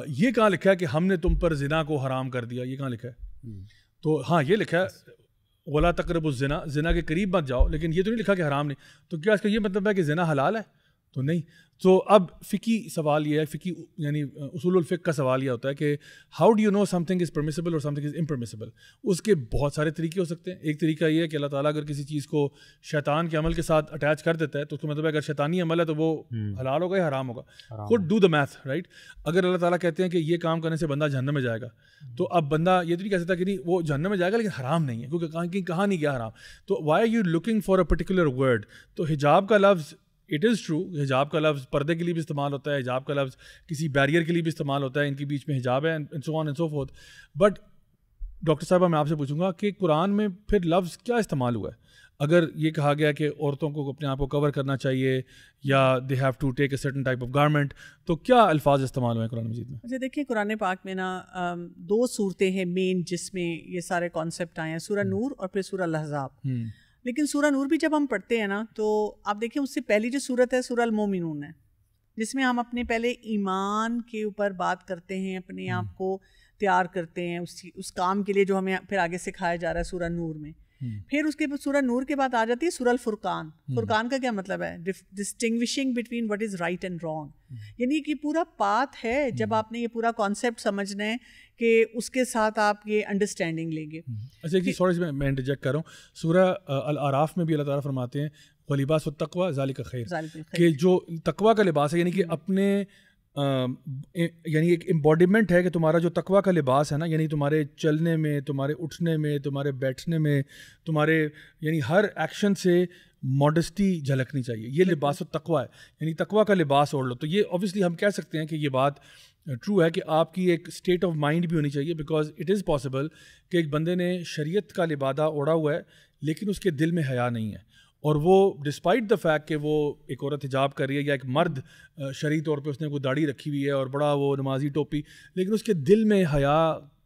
یہ کہاں لکھا ہے کہ ہم نے تم پر زنا کو حرام کر دیا, یہ کہاں لکھا ہے؟ تو ہاں یہ لکھا ہے ولا تقربوا الزنا, زنا کے قریب مت جاؤ, لیکن یہ تو نہیں لکھا کہ حرام نہیں. تو کیا اس کا یہ مطلب ہے کہ زنا حلال ہے؟ تو نہیں. تو اب فقی سوال یہ ہے, فقی یعنی اصول الفقہ کا سوال یہ ہوتا ہے کہ how do you know something is permissible اور سم تھنگ از امپرمیسیبل. اس کے بہت سارے طریقے ہو سکتے ہیں. ایک طریقہ یہ ہے کہ اللہ تعالیٰ اگر کسی چیز کو شیطان کے عمل کے ساتھ اٹیچ کر دیتا ہے تو اس کا مطلب ہے اگر شیطانی عمل ہے تو وہ حلال ہوگا یا حرام ہوگا. Could do the math right. اگر اللہ تعالیٰ کہتے ہیں کہ یہ کام کرنے سے بندہ جہنم میں جائے گا, تو اب بندہ یہ تو نہیں کہہ سکتا کہ نہیں وہ جہنم میں جائے گا لیکن حرام نہیں ہے, کیونکہ کہاں نہیں گیا حرام. تو why are you looking for a particular word? تو حجاب کا لفظ اٹ از ٹرو, حجاب کا لفظ پردے کے لیے بھی استعمال ہوتا ہے, حجاب کا لفظ کسی بیریئر کے لیے بھی استعمال ہوتا ہے, ان کے بیچ میں حجاب ہے and so on and so forth. But doctor صاحبہ میں آپ سے پوچھوں گا کہ قرآن میں پھر لفظ کیا استعمال ہوا ہے؟ اگر یہ کہا گیا کہ عورتوں کو اپنے آپ کو کور کرنا چاہیے یا they have to take a certain type of garment, تو کیا الفاظ استعمال ہوئے ہیں قرآن مجید میں؟ اچھا دیکھیں قرآن پاک میں نا دو صورتیں ہیں مین جس میں یہ سارے کانسیپٹ آئے ہیں, سورہ نور اور پھر سورہ الاحزاب. لیکن سورہ نور بھی جب ہم پڑھتے ہیں نا تو آپ دیکھیں اس سے پہلی جو صورت ہے سورہ المومنون ہے, جس میں ہم اپنے پہلے ایمان کے اوپر بات کرتے ہیں, اپنے آپ کو تیار کرتے ہیں اس کام کے لیے جو ہمیں پھر آگے سکھایا جا رہا ہے سورہ نور میں. پھر اس کے سورہ نور کے بعد آ جاتی ہے سورہ الفرقان. فرقان کا کیا مطلب ہے؟ Distinguishing between what is right and wrong. یعنی کہ پورا پاتھ ہے, جب آپ نے یہ پورا کانسیپٹ سمجھنا ہے کہ اس کے ساتھ آپ یہ انڈرسٹینڈنگ لیں گے. اچھا ایک سوری میں انٹرجیکٹ کر رہا ہوں, سورہ الاعراف میں بھی اللہ تعالیٰ فرماتے ہیں وَلِبَاسُ التَّقْوَىٰ ذَلِكَ خَيْرٌ, کہ جو تقویٰ کا لباس ہے یعنی کہ اپنے یعنی ایک امبوڈیمنٹ ہے کہ تمہارا جو تقویٰ کا لباس ہے نا، یعنی تمہارے چلنے میں، تمہارے اٹھنے میں، تمہارے بیٹھنے میں، تمہارے یعنی ہر ایکشن سے ماڈسٹی جھلکنی چاہیے. یہ لباس التقویٰ ہے، یعنی تقویٰ کا لباس اوڑھ لو. تو یہ اوبویسلی ہم کہہ سکتے ہیں کہ یہ بات ٹرو ہے کہ آپ کی ایک اسٹیٹ آف مائنڈ بھی ہونی چاہیے، بیکاز اٹ از پاسبل کہ ایک بندے نے شریعت کا لبادہ اوڑھا ہوا ہے لیکن اس کے دل میں حیا نہیں ہے، اور وہ ڈسپائٹ دا فیکٹ کہ وہ ایک عورت حجاب کر رہی ہے یا ایک مرد شرعی طور پہ اس نے کوئی داڑھی رکھی ہوئی ہے اور بڑا وہ نمازی ٹوپی، لیکن اس کے دل میں حیا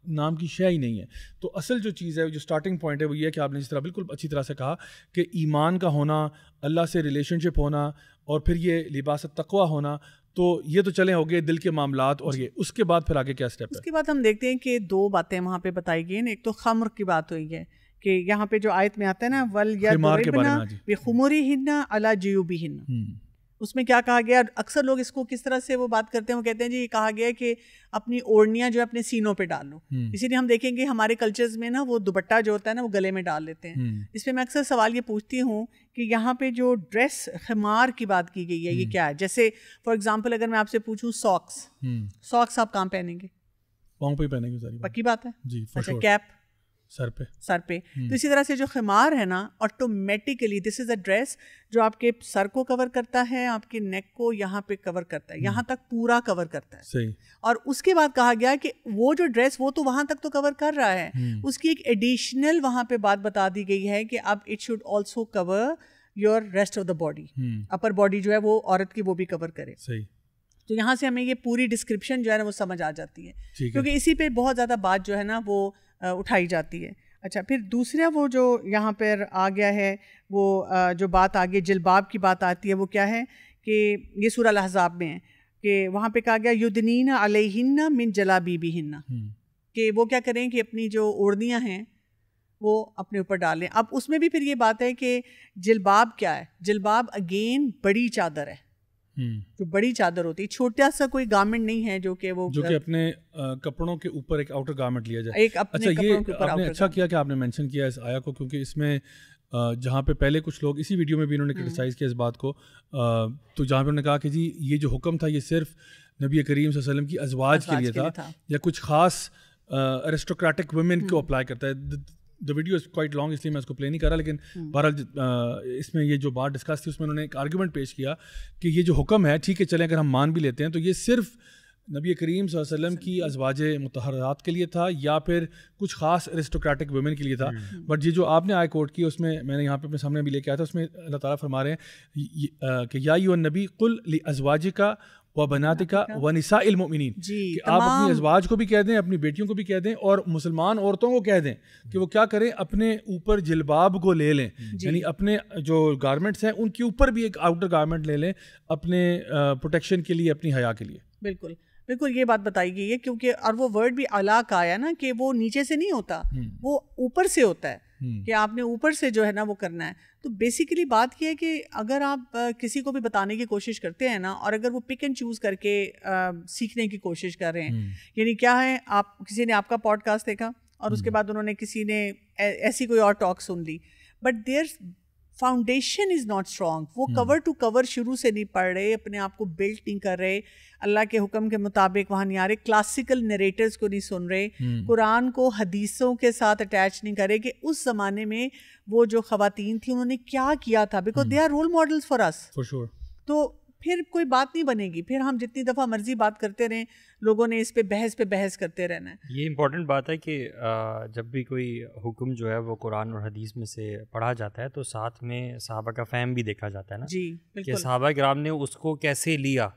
نام کی شے ہی نہیں ہے. تو اصل جو چیز ہے، جو اسٹارٹنگ پوائنٹ ہے وہ یہ ہے کہ آپ نے جس طرح بالکل اچھی طرح سے کہا کہ ایمان کا ہونا، اللہ سے ریلیشن شپ ہونا، اور پھر یہ لباس التقویٰ ہونا. تو یہ تو چلیں ہو گئے دل کے معاملات، اور یہ اس کے بعد پھر آگے کیا اسٹیپ ہے؟ اس کے بعد ہم دیکھتے ہیں کہ 2 باتیں وہاں پہ بتائی گئی ہیں. ایک تو خمر کی بات ہوئی ہے کہ یہاں پہ جو آیت میں آتا ہے نا وَلْيَضْرِبْنَ بِخُمُرِهِنَّ عَلَى جِيُوبِهِنَّ، اس میں کیا کہا گیا؟ اکثر لوگ اس کو کس طرح سے وہ بات کرتے ہیں، وہ کہتے ہیں جی یہ کہا گیا ہے کہ اپنی اوڑھنیاں جو ہے اپنے سینوں پہ ڈال لو. اسی لیے ہم دیکھیں گے ہمارے کلچرز میں نا وہ دوپٹہ جو ہوتا ہے نا وہ گلے میں ڈال لیتے ہیں. اس پہ میں اکثر سوال یہ پوچھتی ہوں کہ یہاں پہ جو ڈریس خمار کی بات کی گئی ہے یہ کیا ہے؟ جیسے فار ایگزامپل اگر میں آپ سے پوچھوں ساکس آپ کہاں پہنیں گے؟ پاؤں پہ پہنیں گے. پکی بات ہے جی. اچھا کیپ سر پہ. تو اسی طرح سے جو خمار ہے نا آٹومیٹیکلی دس از اے ڈریس جو آپ کے سر کو کور کرتا ہے، آپ کے نیک کو یہاں پہ کور کرتا ہے، یہاں تک پورا کور کرتا ہے. صحیح. اور اس کے بعد کہا گیا کہ وہ جو ڈریس وہ تو وہاں تک تو کور کر رہا ہے، اس کی ایک ایڈیشنل وہاں پہ بات بتا دی گئی ہے کہ اب it should also cover your rest of the body, upper body جو ہے وہ عورت کی وہ بھی کور کرے. صحیح. تو یہاں سے ہمیں یہ پوری ڈسکرپشن جو ہے نا وہ سمجھ آ جاتی ہے، کیونکہ اسی پہ بہت زیادہ بات جو ہے نا وہ اٹھائی جاتی ہے. اچھا پھر دوسرا وہ جو یہاں پر آ گیا ہے وہ جو بات آگے جلباب کی بات آتی ہے وہ کیا ہے کہ یہ سورہ الاحزاب میں ہے کہ وہاں پہ کہا گیا یدنین علیہن من جلابیبہن، کہ وہ کیا کریں کہ اپنی جو اوڑھنیاں ہیں وہ اپنے اوپر ڈالیں. اب اس میں بھی پھر یہ بات ہے کہ جلباب کیا ہے؟ جلباب اگین بڑی چادر ہے، جو بڑی چادر ہوتی ہے، چھوٹا سا کوئی گارمنٹ نہیں ہے جو کہ اپنے کپڑوں کے اوپر ایک آؤٹر گارمنٹ لیا جائے. ایک اپنے کپڑوں کے اوپر آپ نے اچھا کیا کہ آپ نے مینشن کیا اس آیا کو، کیونکہ اس میں جہاں پہ پہلے کچھ لوگ اسی ویڈیو میں بھی انہوں نے کرٹیسائز کیا اس بات کو، تو جہاں پہ انہوں نے کہا کہ جی یہ جو حکم تھا یہ صرف نبی کریم صلی اللہ علیہ وسلم کی ازواج کے لیے تھا یا کچھ خاص ایرسٹوکریٹک ویمن کو اپلائی کرتا ہے. The video is quite long اس لیے میں اس کو پلے نہیں کر رہا، لیکن بہرحال اس میں یہ جو بات ڈسکس تھی اس میں انہوں نے ایک آرگیومنٹ پیش کیا کہ یہ جو حکم ہے ٹھیک ہے چلیں اگر ہم مان بھی لیتے ہیں تو یہ صرف نبی کریم صلی اللہ علیہ وسلم کی ازواج مطہرات کے لیے تھا یا پھر کچھ خاص ایرسٹوکریٹک ویمن کے لیے تھا. بٹ یہ جو آپ نے آئے کوٹ کی اس میں میں نے یہاں پہ اپنے سامنے بھی لے کے آیا تھا، اس میں اللہ تعالیٰ فرما رہے ہیں کہ یا ایھا النبی قل لازواجک و بناتک و نساء المؤمنین، کہ آپ اپنی ازواج کو بھی کہہ دیں، اپنی بیٹیوں کو بھی کہہ دیں، اور مسلمان عورتوں کو کہہ دیں کہ وہ کیا کریں، اپنے اوپر جلباب کو لے لیں، یعنی اپنے جو گارمنٹس ہیں ان کے اوپر بھی ایک آؤٹر گارمنٹ لے لیں اپنے پروٹیکشن کے لیے، اپنی حیا کے لیے. بالکل بالکل یہ بات بتائی گئی ہے، کیونکہ اور وہ ورڈ بھی اعلیٰ کا آیا نا کہ وہ نیچے سے نہیں ہوتا، وہ اوپر سے ہوتا ہے کہ آپ نے اوپر سے جو ہے نا وہ کرنا ہے. تو بیسیکلی بات یہ ہے کہ اگر آپ کسی کو بھی بتانے کی کوشش کرتے ہیں نا، اور اگر وہ پک اینڈ چوز کر کے سیکھنے کی کوشش کر رہے ہیں، یعنی کیا ہے، آپ کسی نے آپ کا پوڈ کاسٹ دیکھا اور اس کے بعد انہوں نے کسی نے ایسی کوئی اور ٹاک سن لی، but there foundation is not strong. وہ کور ٹو کور شروع سے نہیں پڑھ رہے، اپنے آپ کو بلڈ نہیں کر رہے، اللہ کے حکم کے مطابق وہاں نہیں آ رہے، کلاسیکل نیریٹرز کو نہیں سن رہے، قرآن کو حدیثوں کے ساتھ اٹیچ نہیں کرے کہ اس زمانے میں وہ جو خواتین تھیں انہوں نے کیا کیا تھا، because they are role models for us. تو پھر کوئی بات نہیں بنے گی، پھر ہم جتنی دفعہ مرضی بات کرتے رہیں، لوگوں نے اس پہ بحث کرتے رہنا ہے. یہ امپورٹنٹ بات ہے کہ جب بھی کوئی حکم جو ہے وہ قرآن اور حدیث میں سے پڑھا جاتا ہے تو ساتھ میں صحابہ کا فہم بھی دیکھا جاتا ہے نا، جی بالکل، کہ صحابہ کرام نے اس کو کیسے لیا.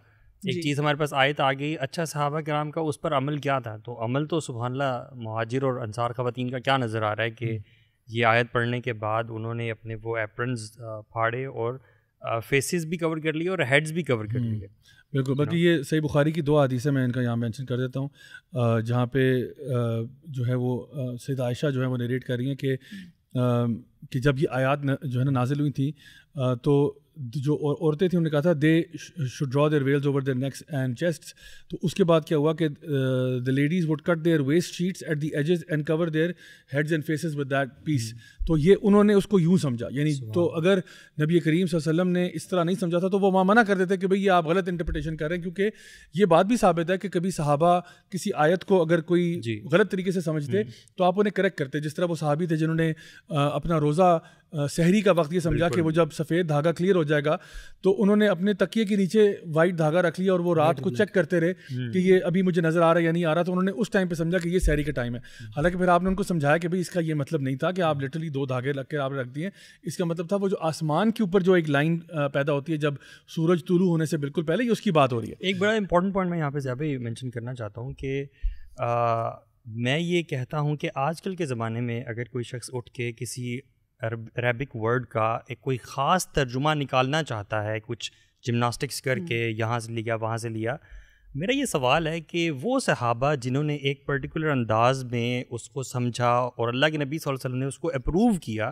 ایک چیز ہمارے پاس آیت آ گئی، اچھا صحابہ کرام کا اس پر عمل کیا تھا؟ تو عمل تو سبحان اللہ مہاجر اور انصار خواتین کا کیا نظر آ رہا ہے کہ یہ آیت پڑھنے کے بعد انہوں نے اپنے وہ ایپرنز پھاڑے اور فیسز بھی کور کر لیے اور ہیڈز بھی کور کر لیے. بالکل. بلکہ یہ صحیح بخاری کی 2 حدیثیں میں ان کا یہاں مینشن کر دیتا ہوں، جہاں پہ جو ہے وہ سیدہ عائشہ جو ہے وہ نیریٹ کر رہی ہیں کہ جب یہ آیات جو ہے نا نازل ہوئی تھی تو جو عورتیں تھیں انہوں نے کہا تھا they should draw their veils over their necks and chests. تو اس کے بعد کیا ہوا کہ the ladies would cut their waist sheets at the edges and cover their heads and faces with that piece. تو یہ انہوں نے اس کو یوں سمجھا, یعنی تو اگر نبی کریم صلی اللہ علیہ وسلم نے اس طرح نہیں سمجھا تھا تو وہ وہاں منع کر دیتے کہ بھئی یہ آپ غلط انٹرپریٹیشن کر رہے ہیں, کیونکہ یہ بات بھی ثابت ہے کہ کبھی صحابہ کسی آیت کو اگر کوئی غلط طریقے سے سمجھتے تو آپ انہیں کریکٹ کرتے. جس طرح وہ صحابی تھے جنہوں نے اپنا روزہ سحری کا وقت یہ سمجھا کہ وہ جب سفید دھاگا کلیئر ہو جائے گا تو انہوں نے اپنے تکیے کے نیچے وائٹ دھاگا رکھ لیا اور وہ رات کو چیک کرتے رہے کہ یہ ابھی مجھے نظر آ رہا ہے یا نہیں آ رہا. تو انہوں نے اس ٹائم پہ سمجھا کہ یہ سحری کا ٹائم ہے. حالانکہ پھر آپ نے ان کو سمجھایا کہ بھئی اس کا یہ مطلب نہیں تھا کہ آپ لٹرلی 2 دھاگے لگ کے آپ نے رکھ دیے. اس کا مطلب تھا وہ جو آسمان کے اوپر جو ایک لائن پیدا ہوتی ہے جب سورج طلوع ہونے سے بالکل پہلے, یہ اس کی بات ہو رہی ہے. ایک بڑا امپورٹنٹ پوائنٹ میں یہاں پہ زیادہ مینشن کرنا چاہتا ہوں کہ میں یہ کہتا ہوں کہ آج کل کے زمانے میں اگر کوئی شخص اٹھ کے کسی عربک ورڈ کا ایک کوئی خاص ترجمہ نکالنا چاہتا ہے, کچھ جمناسٹکس کر کے یہاں سے لیا وہاں سے لیا, میرا یہ سوال ہے کہ وہ صحابہ جنہوں نے ایک پرٹیکولر انداز میں اس کو سمجھا اور اللہ کے نبی صلی اللہ علیہ وسلم نے اس کو اپروو کیا,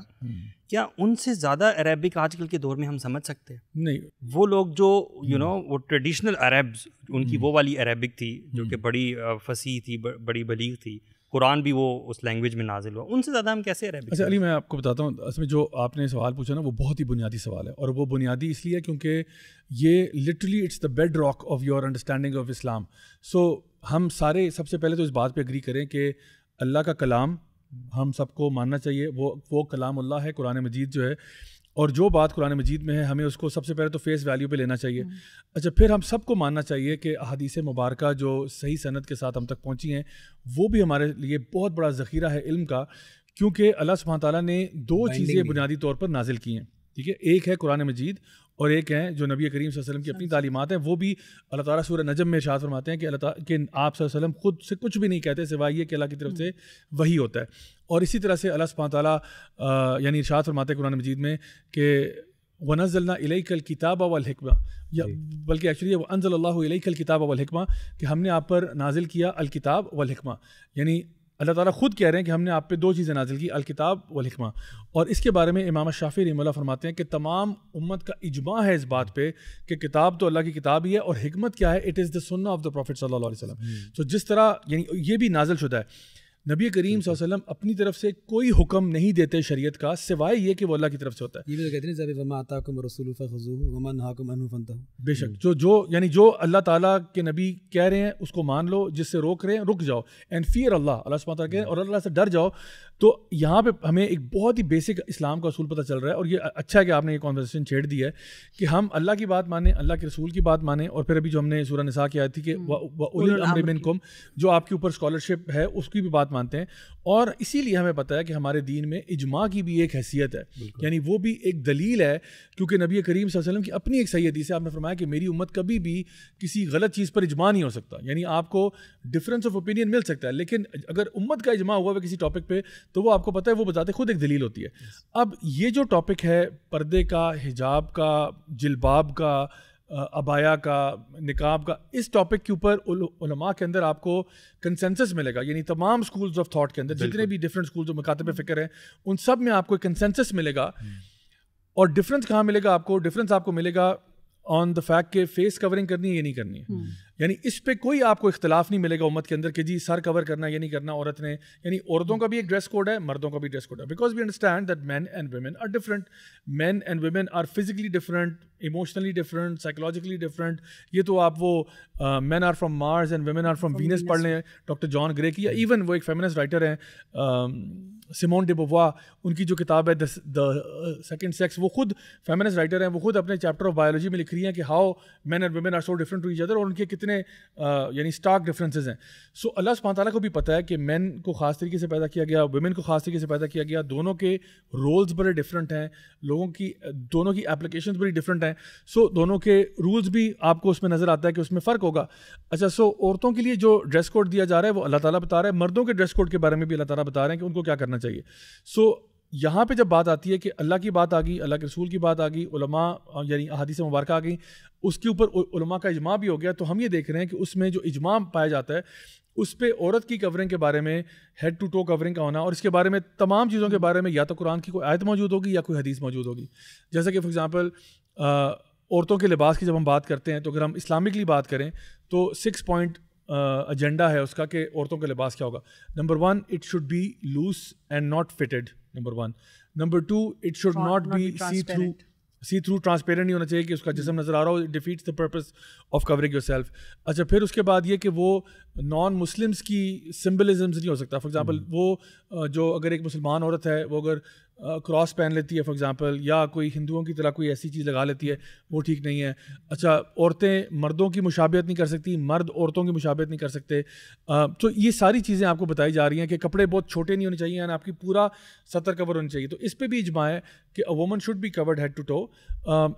کیا ان سے زیادہ عربک آج کل کے دور میں ہم سمجھ سکتے ہیں؟ نہیں. وہ لوگ جو وہ ٹریڈیشنل عربز, ان کی وہ والی عربک تھی جو کہ بڑی فصیح تھی, بڑی بلیغ تھی, قرآن بھی وہ اس لینگویج میں نازل ہوا, ان سے زیادہ ہم کیسے عربک؟ اچھا علی, میں آپ کو بتاتا ہوں, اصل میں جو آپ نے سوال پوچھا نا وہ بہت ہی بنیادی سوال ہے, اور وہ بنیادی اس لیے کیونکہ یہ literally it's the bedrock of your understanding of Islam. So ہم سارے سب سے پہلے تو اس بات پہ اگری کریں کہ اللہ کا کلام ہم سب کو ماننا چاہیے, وہ کلام اللہ ہے, قرآن مجید جو ہے, اور جو بات قرآن مجید میں ہے ہمیں اس کو سب سے پہلے تو فیس ویلیو پہ لینا چاہیے. اچھا, پھر ہم سب کو ماننا چاہیے کہ احادیث مبارکہ جو صحیح سند کے ساتھ ہم تک پہنچی ہیں وہ بھی ہمارے لیے بہت بڑا ذخیرہ ہے علم کا, کیونکہ اللہ سبحانہ تعالیٰ نے 2 چیزیں بنیادی طور پر نازل کی ہیں. ٹھیک ہے, ایک ہے قرآن مجید اور ایک ہے جو نبی کریم صلی اللہ علیہ وسلم کی اپنی تعلیمات ہیں. وہ بھی اللہ تعالیٰ سورہ نجم میں ارشاد فرماتے ہیں کہ اللہ تعالیٰ کہ آپ صلی اللہ علیہ وسلم خود سے کچھ بھی نہیں کہتے سوائے یہ کہ اللہ کی طرف سے وحی ہوتا ہے. اور اسی طرح سے اللہ سبحانہ تعالیٰ یعنی ارشاد فرماتے ہیں قرآن مجید میں کہ وَنَزَّلْنَا إِلَيْكَ الْكِتَابَ وَالْحِكْمَةَ, یا بلکہ ایکچولی وَأَنزَلَ اللَّهُ إِلَيْكَ الْكِتَابَ وَالْحِكْمَةَ, کہ ہم نے آپ پر نازل کیا الکتاب والحکمہ. یعنی اللہ تعالیٰ خود کہہ رہے ہیں کہ ہم نے آپ پہ 2 چیزیں نازل کی, الکتاب والحکمہ. اور اس کے بارے میں امام شافعی رحمہ اللہ فرماتے ہیں کہ تمام امت کا اجماع ہے اس بات پہ کہ کتاب تو اللہ کی کتاب ہی ہے, اور حکمت کیا ہے, اٹ از دا سنہ آف دا پروفٹ صلی اللہ علیہ وسلم. تو جس طرح یعنی یہ بھی نازل شدہ ہے, نبی کریم صلی اللہ علیہ وسلم اپنی طرف سے کوئی حکم نہیں دیتے شریعت کا سوائے یہ کہ وہ اللہ کی طرف سے ہوتا ہے. یہ بھی کہتے ہیں جب وما آتاکم الرسول فخذوہ وما نہاکم عنہ فانتہوا. بے شک جو یعنی جو اللہ تعالیٰ کے نبی کہہ رہے ہیں اس کو مان لو, جس سے روک رہے ہیں رک جاؤ. اینڈ فیئر اللہ سبحانہ تعالیٰ کہہ رہے ہیں اور اللہ سے ڈر جاؤ. تو یہاں پہ ہمیں ایک بہت ہی بیسک اسلام کا اصول پتہ چل رہا ہے, اور یہ اچھا ہے کہ آپ نے یہ کانورسیشن چھیڑ دی ہے کہ ہم اللہ کی بات مانیں, اللہ کے رسول کی بات مانیں. اور پھر ابھی جو ہم نے سورہ نساء کی آیت تھی کہ وَأُولِي الْأَمْرِ مِنْكُمْ, جو آپ کے اوپر اسکالرشپ ہے اس کی بھی بات مانتے ہیں. اور اسی لیے ہمیں پتہ ہے کہ ہمارے دین میں اجماع کی بھی ایک حیثیت ہے, یعنی وہ بھی ایک دلیل ہے, کیونکہ نبی کریم صلی اللہ علیہ وسلم کی اپنی ایک صحیح حدیث ہے, آپ نے فرمایا کہ میری امت کبھی بھی کسی غلط چیز پر اجماع نہیں ہو سکتا. یعنی آپ کو ڈفرینس آف اوپینین مل سکتا ہے, لیکن اگر امت کا اجماع ہوا ہے کسی ٹاپک پہ تو وہ آپ کو پتہ ہے وہ بذات خود ایک دلیل ہوتی ہے. اب یہ جو ٹاپک ہے پردے کا, حجاب کا, جلباب کا, ابایا کا, نقاب کا, اس ٹاپک کے اوپر علماء کے اندر آپ کو کنسنسس ملے گا. یعنی تمام سکولز آف تھاٹ کے اندر جتنے بھی ڈفرینٹ سکولز و مکاتب فکر ہیں ان سب میں آپ کو ایک کنسنسس ملے گا. اور ڈفرینس کہاں ملے گا آپ کو؟ ڈفرینس آپ کو ملے گا آن دا فیکٹ کہ فیس کورنگ کرنی ہے یا نہیں کرنی ہے. یعنی اس پہ کوئی آپ کو اختلاف نہیں ملے گا امت کے اندر کہ جی سر کور کرنا ہے یا نہیں کرنا عورت نے. یعنی عورتوں کا بھی ایک ڈریس کوڈ ہے, مردوں کا بھی ڈریس کوڈ ہے, because we understand that men and women are different. Men and women are physically different, emotionally different, psychologically different. یہ تو آپ وہ men are from Mars and women are from Venus پڑھ لیں ڈاکٹر جان گرے کی, یا even وہ ایک فیمنسٹ رائٹر ہیں سیمون ڈی بووا, ان کی جو کتاب ہے دا سیکنڈ سیکس, وہ خود فیمنسٹ رائٹر ہیں. وہ خود اپنے چیپٹر آف بایولوجی میں لکھ رہی ہیں کہ how men and women are so different to each other, اور ان کے کتنے یعنی اسٹارک ڈفرینسز ہیں. سو اللہ سبحانہ تعالیٰ کو بھی پتہ ہے کہ مین کو خاص طریقے سے پیدا کیا گیا, ویمن کو خاص طریقے سے پیدا کیا گیا. دونوں کے رولز بڑے ڈفرینٹ ہیں, لوگوں کی دونوں کی اپلیکیشنز بڑی ڈفرینٹ ہیں. سو دونوں کے رولز بھی آپ کو اس میں نظر آتا ہے کہ اس میں فرق ہوگا. اچھا, سو عورتوں کے لیے جو ڈریس کوڈ دیا جا رہا ہے وہ اللہ تعالیٰ بتا رہا ہے, مردوں کے ڈریس کوڈ کے بارے میں بھی اللہ تعالیٰ بتا رہے ہیں کہ ان کو کیا کرنا چاہیے. سو یہاں پہ جب بات آتی ہے کہ اللہ کی بات آ گئی, اللہ کے رسول کی بات آ گئی, علماء یعنی احادیث مبارکہ آ گئی, اس کے اوپر علماء کا اجماع بھی ہو گیا, تو ہم یہ دیکھ رہے ہیں کہ اس میں جو اجماع پایا جاتا ہے اس پہ عورت کی کورنگ کے بارے میں, ہیڈ ٹو ٹو کورنگ کا ہونا, اور اس کے بارے میں تمام چیزوں کے بارے میں یا تو قرآن کی کوئی آیت موجود ہوگی یا کوئی حدیث موجود ہوگی. جیسا کہ فار ایگزامپل عورتوں کے لباس کی جب ہم بات کرتے ہیں تو اگر ہم اسلامکلی بات کریں تو 6 پوائنٹ ایجنڈا ہے اس کا کہ عورتوں کا لباس کیا ہوگا. Number 1 it should be loose and not fitted. Number 1. Number 2 it should not be see through transparent نہیں ہونا چاہیے کہ اس کا جسم نظر آ رہا ہو. Defeats the purpose of covering your self. اچھا پھر اس کے بعد یہ کہ وہ نان مسلمس کی سمبلزمز نہیں ہو سکتا. فار ایگزامپل وہ جو اگر ایک مسلمان عورت ہے وہ اگر کراس پہن لیتی ہے فار ایگزامپل, یا کوئی ہندوؤں کی طرح کوئی ایسی چیز لگا لیتی ہے, وہ ٹھیک نہیں ہے. اچھا عورتیں مردوں کی مشابہت نہیں کر سکتی, مرد عورتوں کی مشابہت نہیں کر سکتے. تو یہ ساری چیزیں آپ کو بتائی جا رہی ہیں کہ کپڑے بہت چھوٹے نہیں ہونے چاہیے, یعنی آپ کی پورا سطر کور ہونی چاہیے. تو اس پہ بھی اجماع ہے کہ a woman should be covered head to toe.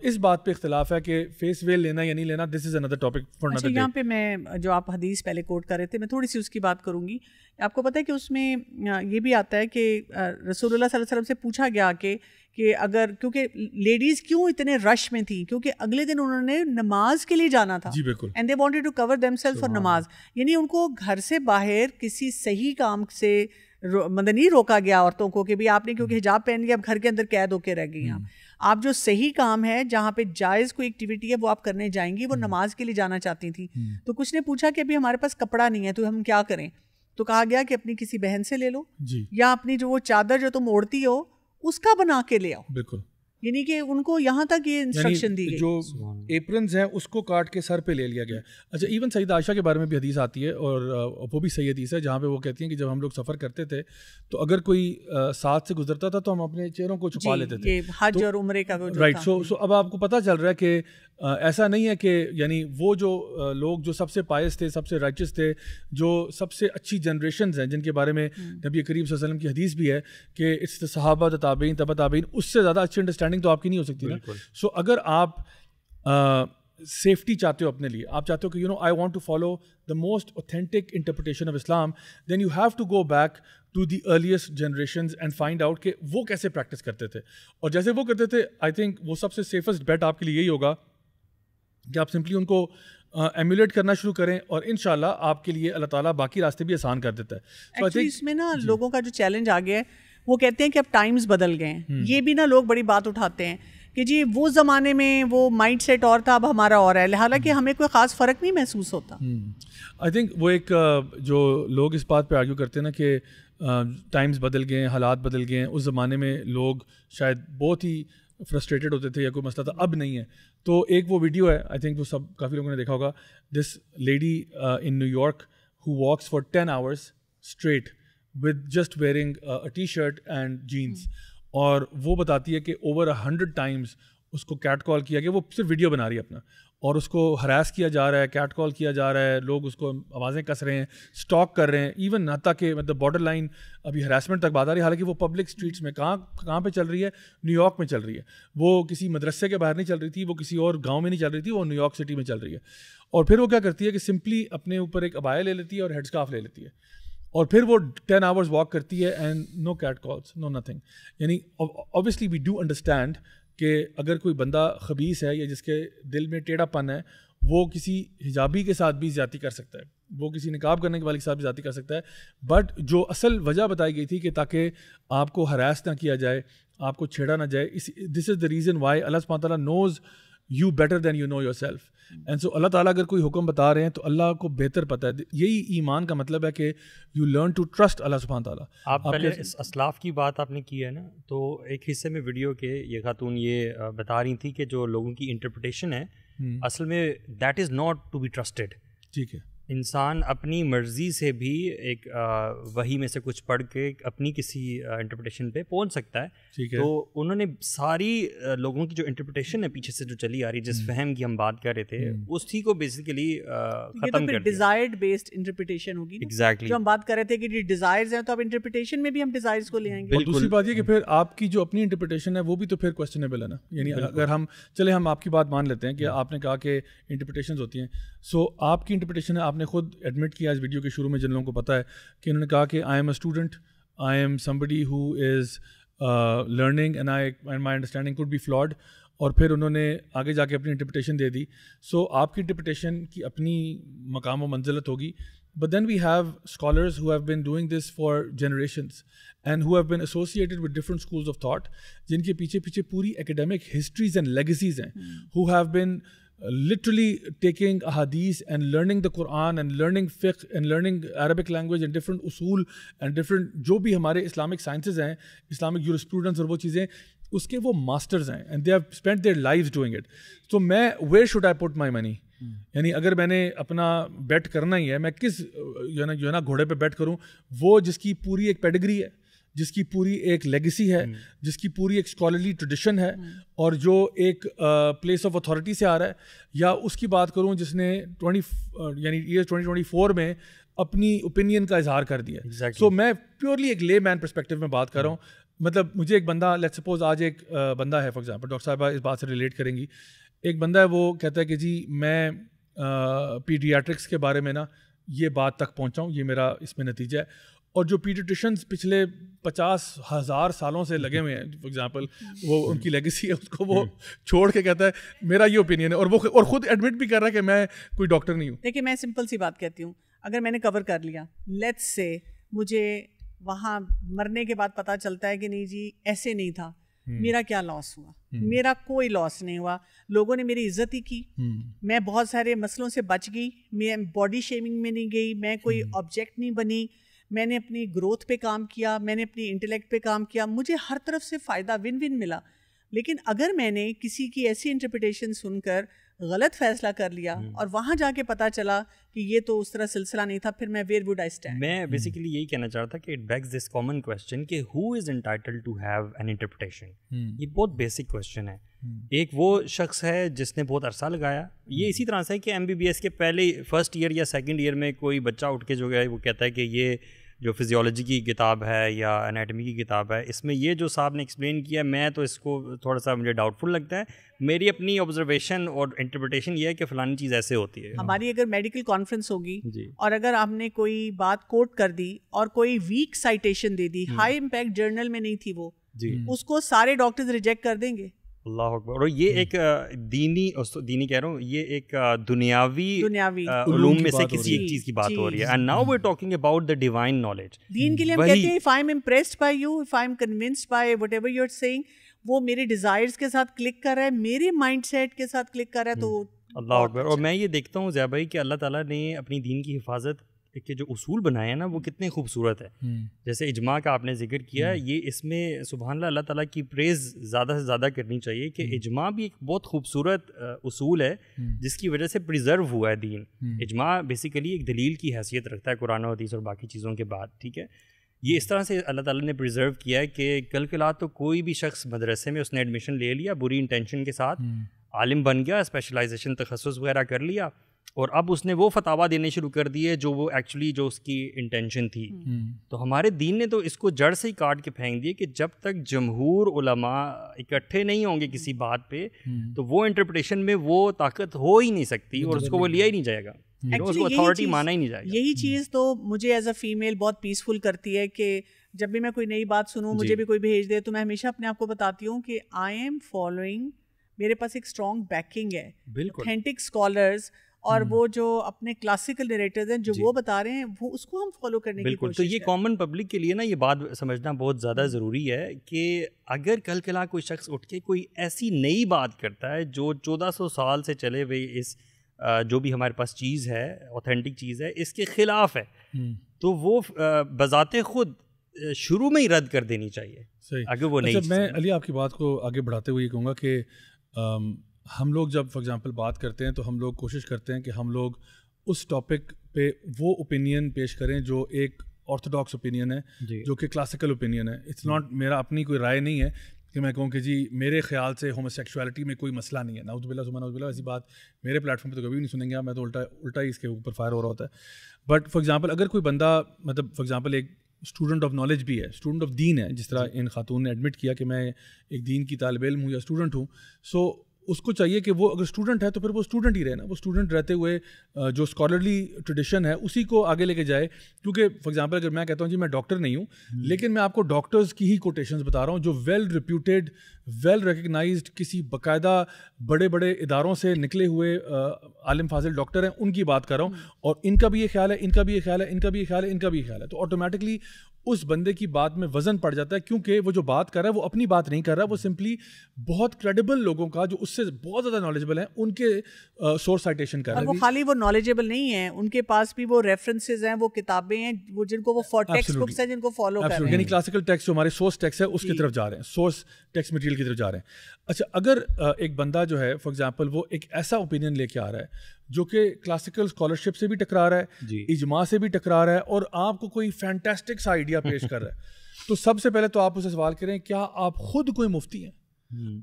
اس بات پہ اختلاف ہے کہ فیس ویل لینا یا نہیں لینا, دس از اندر ٹاپک فار انادر ڈے. یہاں پہ میں جو آپ حدیث پہلے کوٹ کر رہے تھے, میں تھوڑی سی اس کی بات کروں گی. آپ کو پتہ ہے کہ اس میں یہ بھی آتا ہے کہ رسول اللہ صلی اللہ علیہ وسلم سے پوچھا گیا کہ اگر, کیونکہ لیڈیز کیوں اتنے رش میں تھیں, کیونکہ اگلے دن انہوں نے نماز کے لیے جانا تھا. جی بالکل. And they wanted to cover themself for نماز, یعنی ان کو گھر سے باہر کسی صحیح کام سے مطلب نہیں روکا گیا عورتوں کو کہ بھی آپ نے کیونکہ حجاب پہن لیا اب گھر کے اندر قید ہو کے رہ گئی ہیں. آپ جو صحیح کام ہے جہاں پہ جائز کوئی ایکٹیویٹی ہے وہ آپ کرنے جائیں گی. وہ نماز کے لیے جانا چاہتی تھیں, تو کچھ نے پوچھا کہ ابھی ہمارے پاس کپڑا نہیں ہے تو ہم کیا کریں. تو کہا گیا کہ اپنی کسی بہن سے لے لو, یا اپنی جو وہ چادر جو تم اوڑھتی ہو اس کا بنا کے لے آؤ. بالکل. یعنی کہ ان کو یہاں تک یہ انسٹرکشن دی گئی. جو ایپرنز ہیں اس کو کاٹ کے سر پہ لے لیا گیا. اچھا ایون سیدہ عائشہ کے بارے میں بھی حدیث آتی ہے, اور وہ بھی صحیح حدیث ہے, جہاں پہ وہ کہتی ہیں کہ جب ہم لوگ سفر کرتے تھے تو اگر کوئی ساتھ سے گزرتا تھا تو ہم اپنے چہروں کو چھپا لیتے تھے. حج اور عمرے کا رائٹ. سو اب آپ کو پتہ چل رہا ہے کہ ایسا نہیں ہے کہ یعنی وہ جو لوگ جو سب سے پائس تھے, سب سے رائچس تھے, جو سب سے اچھی جنریشنز ہیں جن کے بارے میں نبی کریم صلی اللہ علیہ وسلم کی حدیث بھی ہے کہ اس صحابہ تابعین تبع تابعین, اس سے زیادہ اچھی انڈرسٹینڈنگ تو آپ کی نہیں ہو سکتی نا. سو اگر آپ سیفٹی چاہتے ہو اپنے لیے, آپ چاہتے ہو کہ I want to follow the most authentic interpretation of Islam, then you have to go back to the earliest generations and find out کہ وہ کیسے پریکٹس کرتے تھے. اور جیسے وہ کرتے تھے آئی تھنک وہ سب سے سیفسٹ بیٹ آپ کے لیے یہی ہوگا کہ آپ سمپلی ان کو ایمولیٹ کرنا شروع کریں, اور انشاءاللہ آپ کے لیے اللہ تعالیٰ باقی راستے بھی آسان کر دیتا ہے. ایکچولی اس میں نا لوگوں کا جو چیلنج آ گیا ہے وہ کہتے ہیں کہ اب ٹائمز بدل گئے ہیں. یہ بھی نا لوگ بڑی بات اٹھاتے ہیں کہ جی وہ زمانے میں وہ مائنڈ سیٹ اور تھا, اب ہمارا اور ہے, حالانکہ ہمیں کوئی خاص فرق نہیں محسوس ہوتا. آئی تھنک وہ ایک جو لوگ اس بات پہ آرگیو کرتے ہیں نا کہ ٹائمز بدل گئے ہیں, حالات بدل گئے ہیں, اس زمانے میں لوگ شاید بہت ہی فرسٹریٹڈ ہوتے تھے یا کوئی مسئلہ تھا, اب نہیں ہے. تو ایک وہ ویڈیو ہے, آئی تھنک وہ سب کافی لوگوں نے دیکھا ہوگا, this lady in New York who walks for 10 hours street with just wearing a T shirt and jeans, اور وہ بتاتی ہے کہ اوور 100 times اس کو کیٹ کال کیا گیا. وہ صرف ویڈیو بنا رہی ہے اپنا, اور اس کو ہراس کیا جا رہا ہے, کیٹ کال کیا جا رہا ہے, لوگ اس کو آوازیں کس رہے ہیں, اسٹاک کر رہے ہیں, ایون حتیٰ کہ مطلب بارڈر لائن ابھی ہراسمنٹ تک بات آ رہی ہے. حالانکہ وہ پبلک اسٹریٹس میں کہاں پہ چل رہی ہے, نیو یارک میں چل رہی ہے. وہ کسی مدرسے کے باہر نہیں چل رہی تھی, وہ کسی اور گاؤں میں نہیں چل رہی تھی, وہ نیو یارک سٹی میں چل رہی ہے. اور پھر وہ کیا کرتی ہے کہ سمپلی اپنے اوپر ایک عبایا لے لیتی ہے اور ہیڈ اسکارف لے لیتی ہے, اور پھر وہ 10 hours واک کرتی ہے and no catcalls, no nothing. یعنی اوبیسلی وی ڈو انڈرسٹینڈ کہ اگر کوئی بندہ خبیث ہے یا جس کے دل میں ٹیڑھا پن ہے, وہ کسی حجابی کے ساتھ بھی زیادتی کر سکتا ہے, وہ کسی نقاب کرنے والے کے ساتھ بھی زیادتی کر سکتا ہے. بٹ جو اصل وجہ بتائی گئی تھی کہ تاکہ آپ کو ہراس نہ کیا جائے, آپ کو چھیڑا نہ جائے, دس از دا ریزن وائی اللہ سبحانہ تعالیٰ knows you better than you know your self. And so Allah تعالیٰ اگر کوئی حکم بتا رہے ہیں تو اللہ کو بہتر پتہ ہے. یہی ایمان کا مطلب ہے کہ یو لرن ٹو ٹرسٹ اللہ سبحانہ تعالیٰ. آپ پہلے اسلاف کی بات آپ نے کی ہے نا, تو ایک حصے میں ویڈیو کے یہ خاتون یہ بتا رہی تھی کہ جو لوگوں کی انٹرپریٹیشن ہے اصل میں that is not to be trusted. ٹھیک ہے, انسان اپنی مرضی سے بھی ایک وحی میں سے کچھ پڑھ کے اپنی کسی انٹرپریٹیشن پہ پہنچ سکتا ہے. تو انہوں نے ساری لوگوں کی جو انٹرپریٹیشن ہے پیچھے سے جو چلی آ رہی, جس فہم کی ہم بات کر رہے تھے, اسی کو بیسیکلی ختم کر دیا. ڈیزائرڈ بیسڈ انٹرپریٹیشن ہوگی ایگزیکٹلی جو ہم بات کر رہے تھے کہ ڈیزائرز ہیں, تو اب انٹرپریٹیشن میں بھی ہم ڈیزائرز کو لے آئیں گے. اور دوسری بات یہ کہ پھر آپ کی جو اپنی انٹرپریٹیشن ہے وہ بھی تو پھر کویسچنیبل ہے نا. یعنی اگر ہم ہم آپ کی بات مان لیتے ہیں کہ آپ نے کہا کہ انٹرپریٹیشنز ہوتی ہیں, سو آپ کی انٹرپریٹیشن ہے, آپ نے خود ایڈمٹ کیا اس ویڈیو کے شروع میں جن لوگوں کو پتہ ہے کہ انہوں نے کہا کہ I am a student, I am somebody who is learning and my understanding could be flawed, اور پھر انہوں نے آگے جا کے اپنی انٹرپریٹیشن دے دی. سو آپ کی انٹرپریٹیشن کی اپنی مقام و منزلت ہوگی, But then we have scholars who have been doing this for generations and who have been associated with different schools of thought, جن کے پیچھے پیچھے پوری academic histories and legacies ہیں, who have been literally taking ahadith and learning the Quran and learning fiqh and learning Arabic language and different usul and different جو بھی ہمارے Islamic sciences ہیں, Islamic jurisprudence اور وہ چیزیں, اس کے وہ ماسٹرز ہیں and they have spent their lives doing it. So میں where should I put my money? یعنی اگر میں نے اپنا بیٹ کرنا ہی ہے, میں کس جو ہے نا گھوڑے پہ بیٹ کروں, وہ جس کی پوری ایک پیڈگری ہے, جس کی پوری ایک لیگیسی ہے, جس کی پوری ایک اسکالرلی ٹریڈیشن ہے, اور جو ایک پلیس آف اتھارٹی سے آ رہا ہے, یا اس کی بات کروں جس نے 2024 میں اپنی اوپینین کا اظہار کر دیا. سو میں پیورلی ایک لے مین پرسپیکٹیو میں بات کر رہا ہوں. مطلب مجھے ایک بندہ, لیٹ سپوز آج ایک بندہ ہے فار ایگزامپل, ڈاکٹر صاحبہ اس بات سے ریلیٹ کریں گی, ایک بندہ ہے وہ کہتا ہے کہ جی میں پیڈیاٹرکس کے بارے میں نا یہ بات تک پہنچا ہوں, یہ میرا اس میں نتیجہ ہے, اور جو پیڈیاٹریشنز پچھلے 50,000 سالوں سے لگے ہوئے ہیں فار ایگزامپل, وہ ان کی لیگیسی ہے, اس کو وہ چھوڑ کے کہتا ہے میرا یہ اوپینین ہے, اور وہ اور خود ایڈمٹ بھی کر رہا ہے کہ میں کوئی ڈاکٹر نہیں ہوں. دیکھیے میں سمپل سی بات کہتی ہوں, اگر میں نے کور کر لیا, لیٹس سے مجھے وہاں مرنے کے بعد پتہ چلتا ہے کہ نہیں جی ایسے نہیں تھا, میرا کیا لاس ہوا؟ میرا کوئی لاس نہیں ہوا, لوگوں نے میری عزت ہی کی, میں بہت سارے مسئلوں سے بچ گئی, میں باڈی شیمنگ میں نہیں گئی, میں کوئی آبجیکٹ نہیں بنی, میں نے اپنی گروتھ پہ کام کیا, میں نے اپنی انٹلیکٹ پہ کام کیا, مجھے ہر طرف سے فائدہ ون ون ملا. لیکن اگر میں نے کسی کی ایسی انٹرپریٹیشن سن کر غلط فیصلہ کر لیا اور وہاں جا کے پتہ چلا کہ یہ تو اس طرح سلسلہ نہیں تھا, پھر میں ویئر وڈ آئی اسٹینڈ. میں بیسیکلی یہی کہنا چاہتا کہ it begs this common question کہ who is entitled to have an interpretation. یہ بہت بیسک کوسچن ہے. ایک وہ شخص ہے جس نے بہت عرصہ لگایا, یہ اسی طرح سے کہ MBBS کے پہلے فرسٹ ایئر یا سیکنڈ ایئر میں کوئی بچہ اٹھ کے جو ہے وہ کہتا ہے کہ یہ جو فزیولوجی کی کتاب ہے یا انیٹمی کی کتاب ہے, اس میں یہ جو صاحب نے ایکسپلین کیا ہے, میں تو اس کو تھوڑا سا مجھے ڈاؤٹ فل لگتا ہے. میری اپنی آبزرویشن اور انٹرپریٹیشن یہ ہے کہ فلانی چیز ایسے ہوتی ہے. ہماری اگر میڈیکل کانفرنس ہوگی اور اگر آپ نے کوئی بات کوٹ کر دی اور کوئی ویک سائٹیشن دے دی, ہائی امپیکٹ جرنل میں نہیں تھی وہ, اس کو سارے ڈاکٹرز ریجیکٹ کر دیں گے. اللہ اکبر. اور یہ ایک دینی کہہ رہا ہوں, یہ ایک دنیاوی علوم میں سے کسی ایک چیز کی بات ہو رہی ہے. And now we are talking about the divine knowledge. دین کے لیے ہم کہتے ہیں if I am impressed by you, if I am convinced by whatever you are saying, وہ میرے ڈیزائرز کے ساتھ کلک کر رہا ہے, میرے مائنڈ سیٹ کے ساتھ کلک کر رہا ہے, تو اللہ اکبر. اور میں یہ دیکھتا ہوں ضیاء بھائی کہ اللہ تعالیٰ نے اپنی دین کی حفاظت کے جو اصول بنائے ہیں نا وہ کتنے خوبصورت ہے. جیسے اجماع کا آپ نے ذکر کیا, یہ اس میں سبحان اللہ اللہ تعالیٰ کی پریز زیادہ سے زیادہ کرنی چاہیے کہ اجماع بھی ایک بہت خوبصورت اصول ہے جس کی وجہ سے پریزرو ہوا ہے دین. اجماع بیسیکلی ایک دلیل کی حیثیت رکھتا ہے قرآن و حدیث اور باقی چیزوں کے بعد. ٹھیک ہے, یہ اس طرح سے اللہ تعالیٰ نے پریزرو کیا ہے کہ کل کے رات تو کوئی بھی شخص مدرسے میں اس نے ایڈمیشن لے لیا بری انٹینشن کے ساتھ, عالم بن گیا, اسپیشلائزیشن تخصص وغیرہ کر لیا, اور اب اس نے وہ فتاویٰ دینے شروع کر دیے جو وہ ایکچولی جو اس کی انٹینشن تھی. تو ہمارے دین نے تو اس کو جڑ سے ہی کاٹ کے پھینک دیے کہ جب تک جمہور علماء اکٹھے نہیں ہوں گے کسی بات پہ تو وہ انٹرپریٹیشن میں وہ طاقت ہو ہی نہیں سکتی, اور اس کو وہ لیا ہی نہیں جائے گا, اس کو اتھارٹی مانا ہی نہیں جائے گا. یہی چیز تو مجھے ایز اے فیمیل بہت پیسفل کرتی ہے کہ جب بھی میں کوئی نئی بات سنوں, مجھے بھی کوئی بھیج دے, تو میں ہمیشہ اپنے آپ کو بتاتی ہوں کہ آئی ایم فالوئنگ, میرے پاس ایک اسٹرانگ بیکنگ ہے, اوتھینٹک اسکالرز, اور وہ جو اپنے کلاسیکل نریٹرز ہیں جو وہ بتا رہے ہیں وہ اس کو ہم فالو کرنے کی کوشش. تو یہ کامن پبلک کے لیے نا یہ بات سمجھنا بہت زیادہ ضروری ہے کہ اگر کل کلا کوئی شخص اٹھ کے کوئی ایسی نئی بات کرتا ہے جو 1400 سال سے چلے ہوئے اس جو بھی ہمارے پاس چیز ہے, اوتھینٹک چیز ہے, اس کے خلاف ہے, تو وہ بذات خود شروع میں ہی رد کر دینی چاہیے. اگر وہ نہیں. میں علی آپ کی بات کو آگے بڑھاتے ہوئے یہ کہوں گا کہ ہم لوگ جب فار ایگزامپل بات کرتے ہیں تو ہم لوگ کوشش کرتے ہیں کہ ہم لوگ اس ٹاپک پہ وہ اوپینین پیش کریں جو ایک آرتھوڈاکس اوپینین ہے, جو کہ کلاسیکل اوپینین ہے. اٹس ناٹ میرا اپنی کوئی رائے نہیں ہے کہ میں کہوں کہ جی میرے خیال سے ہومو سیکشولیٹی میں کوئی مسئلہ نہیں ہے. نعوذ باللہ ثم نعوذ باللہ, ایسی بات میرے پلیٹ فارم پہ تو کبھی نہیں سنیں گے آپ, میں تو الٹا ہی اس کے اوپر فائر ہو رہا ہوتا ہے. بٹ فار ایگزامپل اگر کوئی بندہ مطلب فار ایگزامپل ایک اسٹوڈنٹ آف نالج بھی ہے, اسٹوڈنٹ آف دین ہے, جس طرح ان خاتون نے ایڈمٹ کیا کہ میں ایک دین کی طالب علم ہوں یا اسٹوڈنٹ ہوں, سو اس کو چاہیے کہ وہ اگر اسٹوڈنٹ ہے تو پھر وہ اسٹوڈنٹ ہی رہے نا, وہ اسٹوڈنٹ رہتے ہوئے جو اسکالرلی ٹریڈیشن ہے اسی کو آگے لے کے جائے. کیونکہ فار ایگزامپل اگر میں کہتا ہوں جی میں ڈاکٹر نہیں ہوں, لیکن میں آپ کو ڈاکٹرز کی ہی کوٹیشنز بتا رہا ہوں جو ویل ریپیوٹیڈ, ویل ریکگنائزڈ, کسی باقاعدہ بڑے بڑے اداروں سے نکلے ہوئے عالم فاضل ڈاکٹر ہیں, ان کی بات کر رہا ہوں. اور ان کا بھی یہ خیال ہے, ان کا بھی یہ خیال ہے, ان کا بھی یہ خیال ہے, ان کا بھی یہ خیال ہے, تو آٹومیٹکلی اس بندے کی بات میں وزن پڑ جاتا ہے, کیونکہ وہ جو بات کر رہا ہے وہ اپنی بات نہیں کر رہا, وہ سمپلی بہت کریڈیبل لوگوں کا جو اس سے بہت زیادہ نالجبل ہیں ان کے سورس سائٹیشن کر رہا ہے. وہ خالی وہ نالجبل نہیں ہیں, ان کے پاس بھی وہ ریفرنسز ہیں, وہ کتابیں ہیں وہ جن کو وہ ٹیکسٹ بکس ہیں جن کو فالو کر رہے ہیں, یعنی کلاسیکل ٹیکسٹ جو ہمارے سورس ٹیکسٹ ہے اس کی طرف جا رہے ہیں, سورس ٹیکسٹ مٹیریل کی طرف جا رہے ہیں. اچھا, اگر ایک بندہ جو ہے فار ایگزامپل وہ ایک ایسا اوپینین لے کے آ رہا ہے جو کہ کلاسیکل اسکالرشپ سے بھی ٹکرا رہا ہے, اجماع سے بھی ٹکرا رہا ہے, اور آپ کو کوئی فینٹاسٹک سا آئیڈیا پیش کر رہا ہے, تو سب سے پہلے تو آپ اسے سوال کریں کیا آپ خود کوئی مفتی ہیں,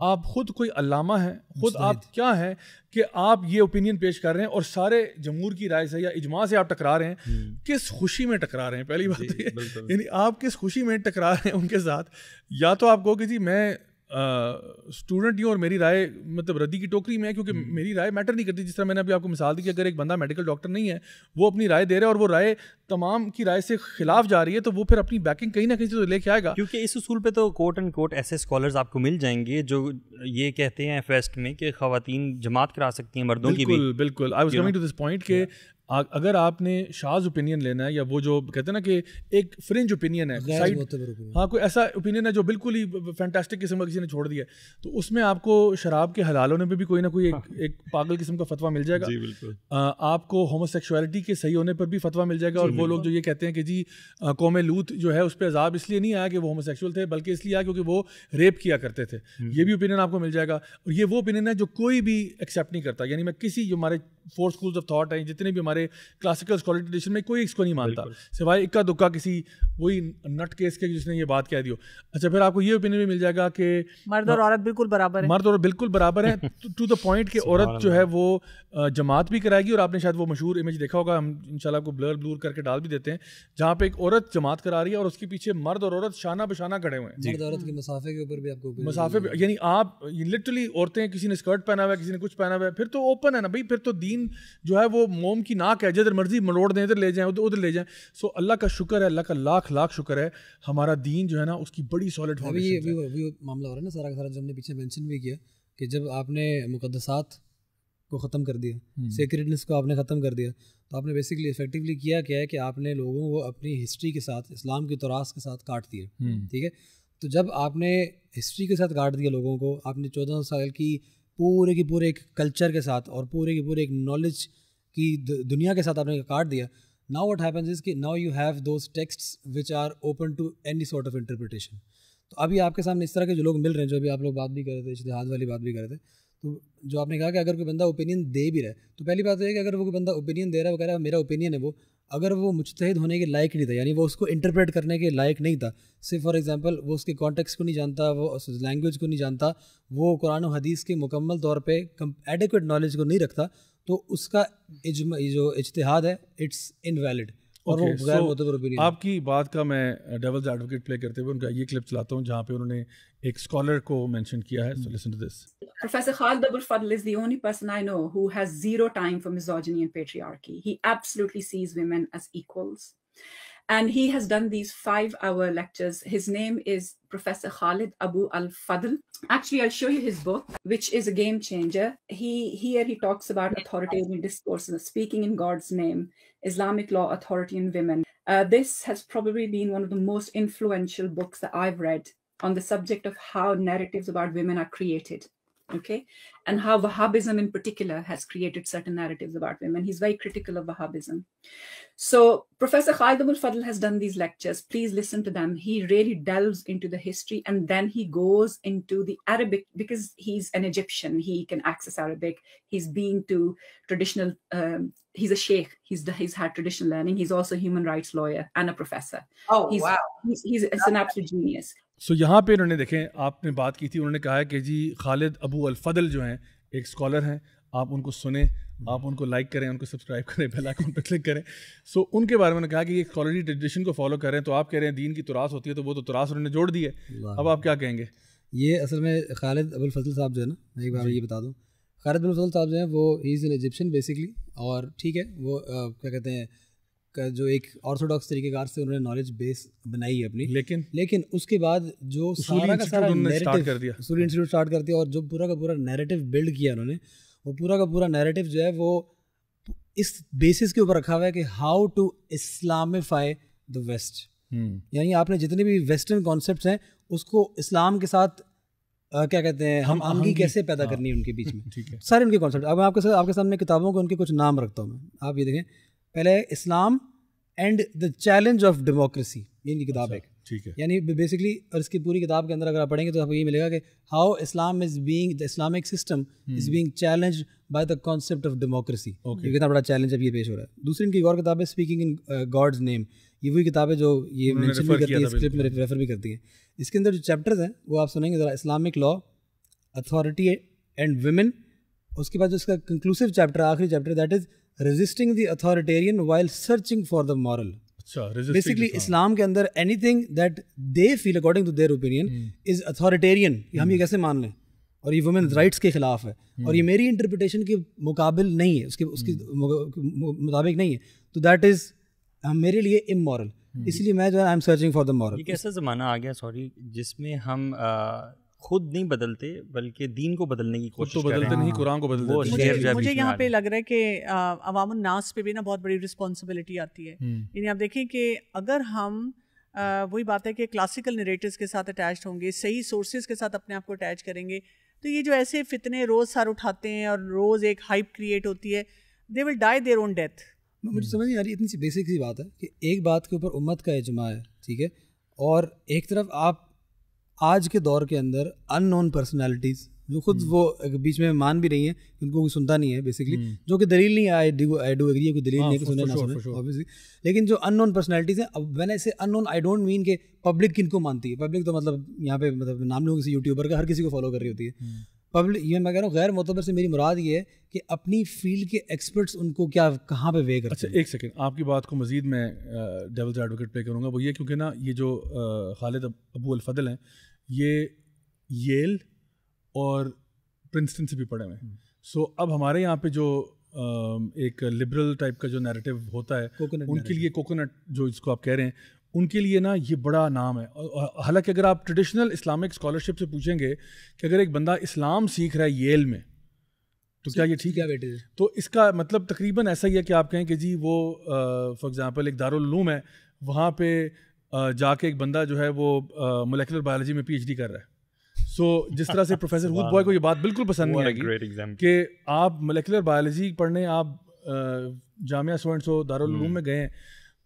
آپ خود کوئی علامہ ہیں, خود آپ کیا ہیں کہ آپ یہ اوپینین پیش کر رہے ہیں اور سارے جمہور کی رائے سے یا اجماع سے آپ ٹکرا رہے ہیں, کس خوشی میں ٹکرا رہے ہیں؟ پہلی بات یہ, یعنی آپ کس خوشی میں ٹکرا رہے ہیں ان کے ساتھ. یا تو آپ کہو کہ جی میں اسٹوڈنٹ ہوں اور میری رائے مطلب ردی کی ٹوکری میں ہے کیونکہ میری رائے میٹر نہیں کرتی. جس طرح میں نے ابھی آپ کو مثال دی کہ اگر ایک بندہ میڈیکل ڈاکٹر نہیں ہے, وہ اپنی رائے دے رہا ہے اور وہ رائے تمام کی رائے سے خلاف جا رہی ہے, تو وہ پھر اپنی بیکنگ کہیں نہ کہیں سے تو لے کے آئے گا. کیونکہ اس اصول پہ تو کوٹ اینڈ کوٹ ایسے اسکالرز آپ کو مل جائیں گے جو یہ کہتے ہیں فیسٹ میں کہ خواتین جماعت کرا سکتی ہیں مردوں کی بھی. بالکل I was coming to this point کہ اگر آپ نے شاذ اوپینین لینا ہے یا وہ جو کہتے ہیں نا کہ ایک فرنج اوپینین ہے, ہاں کوئی ایسا اوپینین ہے جو بالکل ہی فینٹاسٹک قسم کا کسی نے چھوڑ دیا ہے, تو اس میں آپ کو شراب کے حلال ہونے پہ بھی کوئی نہ کوئی ایک پاگل قسم کا فتویٰ مل جائے گا. آپ کو ہومو سیکشولیٹی کے صحیح ہونے پر بھی فتویٰ مل جائے گا. اور وہ لوگ جو یہ کہتے ہیں کہ جی قوم لوط جو ہے اس پہ عذاب اس لیے نہیں آیا کہ وہ ہومو سیکشول تھے, بلکہ اس لیے آیا کیونکہ وہ ریپ کیا کرتے تھے, یہ بھی اوپینین آپ کو مل جائے گا. اور یہ وہ اوپینین ہے جو کوئی بھی ایکسیپٹ نہیں کرتا. یعنی میں کسی جو ہمارے 4 schools آف تھاٹ ہیں, جتنے بھی ہمارے کلاسیکل اسکالر ٹریڈیشن میں, کوئی اس کو نہیں مانتا سوائے اکا دکا کسی وہی نٹ کیس کے جس نے یہ بات کہہ دی ہو. اچھا, پھر آپ کو یہ اوپینین بھی مل جائے گا کہ مرد اور عورت بالکل برابر ہیں, مرد اور بالکل برابر ہیں, ٹو دا پوائنٹ کہ عورت جو ہے وہ جماعت بھی کرائے گی. اور آپ نے شاید وہ مشہور امیج دیکھا ہوگا, ہم انشاءاللہ آپ کو بلور کر کے ڈال بھی دیتے ہیں, جہاں پہ ایک عورت جماعت کرا رہی ہے اور اس کے پیچھے مرد اور عورت شانہ بشانہ کھڑے ہوئے ہیں. مرد عورت کے مسافے کے اوپر بھی آپ کو مسافے, یعنی آپ لٹرلی عورتیں, کسی نے اسکرٹ پہنا ہوا ہے, کسی نے کچھ پہنا ہوا ہے, پھر تو اوپن ہے نا بھائی, پھر تو دین جو ہے وہ موم کی ناک ہے, جدھر مرضی مروڑ دیں, ادھر لے جائیں ادھر لے جائیں. سو اللہ کا شکر ہے, اللہ کا لاکھ لاکھ شکر ہے, ہمارا دین جو ہے نا اس کی بڑی سالڈ فاؤنڈیشن ہے. ابھی معاملہ ہو رہا ہے نا سارا کا سارا, جو ہم نے پیچھے مینشن بھی کیا کہ جب آپ نے مقدسات کو ختم کر دیا, سیکریٹنس کو آپ نے ختم کر دیا, تو آپ نے بیسکلی افیکٹولی کیا ہے کہ آپ نے لوگوں کو اپنی ہسٹری کے ساتھ, اسلام کے تراث کے ساتھ کاٹ دیا. ٹھیک ہے, تو جب آپ نے ہسٹری کے ساتھ کاٹ دیا لوگوں کو, آپ نے 1400 سال کی پورے ایک کلچر کے ساتھ اور پورے ایک نالج کی دنیا کے ساتھ آپ نے کاٹ دیا. Now what happens is کہ now you have those texts which are open to any sort of interpretation. تو ابھی آپ کے سامنے اس طرح کے جو لوگ مل رہے ہیں, جو ابھی آپ لوگ بات بھی کر رہے تھے, اجتہاد والی بات بھی کر رہے تھے, تو جو آپ نے کہا کہ اگر کوئی بندہ اوپینین دے بھی رہا ہے, تو پہلی بات یہ ہے کہ اگر وہ کوئی بندہ اوپینین دے رہا ہے, وہ کہہ رہا ہے میرا اوپینین ہے, وہ اگر وہ مجتہد ہونے کے لائق نہیں تھا, یعنی وہ اس کو انٹرپریٹ کرنے کے لائق نہیں تھا, صرف فار ایگزامپل وہ اس کے کانٹیکسٹ کو نہیں جانتا, وہ اس لینگویج کو نہیں جانتا, وہ قرآن و حدیث کے مکمل طور پہ ایڈیکویٹ نالج کو نہیں رکھتا, تو اس کا جو اجتہاد ہے اٹس انویلڈ. اور وہ غیر معتبر اوپینین. آپ کی بات کا میں ڈیولز ایڈوکیٹ پلے کرتے ہوئے ان کا یہ کلپ چلاتا ہوں جہاں پہ انہوں نے ایک اسکالر کو مینشن کیا ہے. So listen to this. Professor Khalid Abul Fadl is the only person I know who has zero time for misogyny and patriarchy. He absolutely sees women as equals. And he has done these 5-hour lectures. His name is Professor Khalid Abu al-Fadl. Actually, I'll show you his book, which is a game changer. He talks about authoritarian discourse, speaking in God's name, Islamic law, authority, and women. This has probably been one of the most influential books that I've read on the subject of how narratives about women are created. Okay, and how Wahhabism in particular has created certain narratives about women. He's very critical of Wahhabism. So Professor Khalid Abul Fadl has done these lectures. Please listen to them. He really delves into the history, and then he goes into the Arabic, because he's an Egyptian. He can access Arabic. He's been to traditional, he's a sheikh. He's had traditional learning. He's also a human rights lawyer and a professor. Oh, wow. He's an absolute genius. سو یہاں پہ انہوں نے دیکھیں, آپ نے بات کی تھی, انہوں نے کہا ہے کہ جی خالد ابو الفضل جو ہیں ایک اسکالر ہیں, آپ ان کو سنیں, آپ ان کو لائک کریں, ان کو سبسکرائب کریں, بیل آئکن پہ کلک کریں. سو ان کے بارے میں نے کہا کہ یہ اسکالرلی ٹریڈیشن کو فالو کر رہے ہیں, تو آپ کہہ رہے ہیں دین کی تراث ہوتی ہے, تو وہ تو تراث انہوں نے جوڑ دی ہے, اب آپ کیا کہیں گے؟ یہ اصل میں خالد ابو الفضل صاحب جو ہے نا، میں ایک بار یہ بتا دوں، خالد ابو الفضل صاحب جو ہیں وہ ہی از این ایجپشین بیسکلی، اور ٹھیک ہے وہ کیا کہتے ہیں جو ایک آرتھوڈاکس طریقہ کار سے انہوں نے نالج بیس بنائی ہے اپنی، لیکن اس کے بعد جو سارا کا سارا نیریٹو اصولی انسٹیٹیوٹ اسٹارٹ کر دیا، اور جو پورا کا پورا نیریٹو بلڈ کیا انہوں نے، وہ پورا کا پورا نیریٹو جو ہے وہ اس بیسس کے اوپر رکھا ہوا ہے کہ ہاؤ ٹو اسلامفائی دا ویسٹ. یعنی آپ نے جتنے بھی ویسٹرن کانسیپٹس ہیں اس کو اسلام کے ساتھ کیا کہتے ہیں ہم آہنگی کیسے پیدا کرنی ہے ان کے بیچ میں، سارے ان کے کانسیپٹ. اب میں آپ کے سامنے کتابوں کے ان کے کچھ نام رکھتا ہوں میں، آپ یہ دیکھیں. پہلے Islam and the challenge of democracy, یہ ان کی کتاب ہے. یعنی بیسکلی، اور اس کی پوری کتاب کے اندر اگر آپ پڑھیں گے تو آپ کو یہ ملے گا کہ how Islam is being the Islamic system is being challenged by the concept of democracy. یہ کتنا بڑا چیلنج اب یہ پیش ہو رہا ہے. دوسری ان کی ایک اور کتاب ہے اسپیکنگ ان گاڈز نیم. یہ وہی کتاب ہے جو یہ مینشن بھی کرتی ہے، اسکرپٹ میں ریفر بھی کرتی ہے. اس کے اندر جو چیپٹرز ہیں وہ آپ سنیں گے ذرا. Islamic law, authority and women. اس کے بعد جو اس کا کنکلوسیو چیپٹر، آخری chapter, that is resisting the authoritarian while searching for the moral. Basically اسلام کے اندر anything that they feel according to their opinion is authoritarian, ہم یہ کیسے مان لیں، اور یہ وومن رائٹس کے خلاف ہے، اور یہ میری انٹرپریٹیشن کے مقابل نہیں ہے، اس کے مطابق نہیں ہے، تو دیٹ از میرے لیے امورل. اس لیے میں جو ہے I am searching for the moral. ایک ایسا زمانہ آ گیا جس میں ہم خود نہیں بدلتے بلکہ دین کو بدلنے کی کوشش کر رہے ہیں. بدلتے نہیں، قرآن کو بدلتے. مجھے یہاں پہ لگ رہا ہے کہ عوام الناس پہ بھی نا بہت بڑی رسپانسبلٹی آتی ہے. یعنی آپ دیکھیں کہ اگر ہم وہی بات ہے کہ کلاسیکل نریٹیوز کے ساتھ اٹیچڈ ہوں گے، صحیح سورسز کے ساتھ اپنے آپ کو اٹیچ کریں گے، تو یہ جو ایسے فتنے روز سر اٹھاتے ہیں اور روز ایک ہائپ کریٹ ہوتی ہے، دے ول ڈائی دیئر اون ڈیتھ. مجھے سمجھ نہیں آ رہی، اتنی سی بیسک سی بات ہے کہ ایک بات کے اوپر امت کا اجماع ہے، ٹھیک ہے، اور ایک طرف آپ آج کے دور کے اندر ان نون پرسنالٹیز جو خود وہ بیچ میں مان بھی رہی ہیں، ان کو کوئی سنتا نہیں ہے بیسکلی، جو کہ دلیل نہیں ہے، آئی ڈو ایگری ہے، کوئی دلیل نہیں ہے کہ سنے نہ سنے اوبویسلی، لیکن جو ان نون پرسنالٹیز ہیں. اب میں نے اسے ان نون آئی ڈونٹ مین کہ پبلک کن کو مانتی ہے. پبلک تو مطلب یہاں پہ مطلب نام لوں کسی یوٹیوبر کا، ہر کسی کو فالو کر رہی ہوتی ہے. پبلک یہ میں کہہ رہا ہوں غیر معتبر سے میری مراد یہ ہے کہ اپنی فیلڈ کے ایکسپرٹس ان کو کیا کہاں پہ وے کرتے ہیں. اچھا ایک سیکنڈ، آپ کی بات کو مزید میں ڈیولز ایڈوکیٹ پلے کروں گا. وہ یہ کیونکہ نا یہ جو خالد ابو الفضل ہیں یہ ییل اور پرنسٹن سے بھی پڑھے ہوئے ہیں. سو اب ہمارے یہاں پہ جو ایک لبرل ٹائپ کا جو نیریٹو ہوتا ہے ان کے لیے کوکونٹ جو اس کو آپ کہہ رہے ہیں، ان کے لیے نا یہ بڑا نام ہے. حالانکہ اگر آپ ٹریڈیشنل اسلامک اسکالرشپ سے پوچھیں گے کہ اگر ایک بندہ اسلام سیکھ رہا ہے ییل میں تو کیا یہ ٹھیک ہے بیٹے، تو اس کا مطلب تقریباً ایسا ہی ہے کہ آپ کہیں کہ جی وہ فار ایگزامپل ایک دارالعلوم ہے، وہاں پہ جا کے ایک بندہ جو ہے وہ مولیکولر بایولوجی میں پی ایچ ڈی کر رہا ہے. سو جس طرح سے پروفیسر ہود بوائے کو یہ بات بالکل پسند نہیں آئی کہ آپ مولیکولر بایولوجی پڑھنے آپ جامعہ سو اینڈ سو دارالعلوم میں گئے ہیں،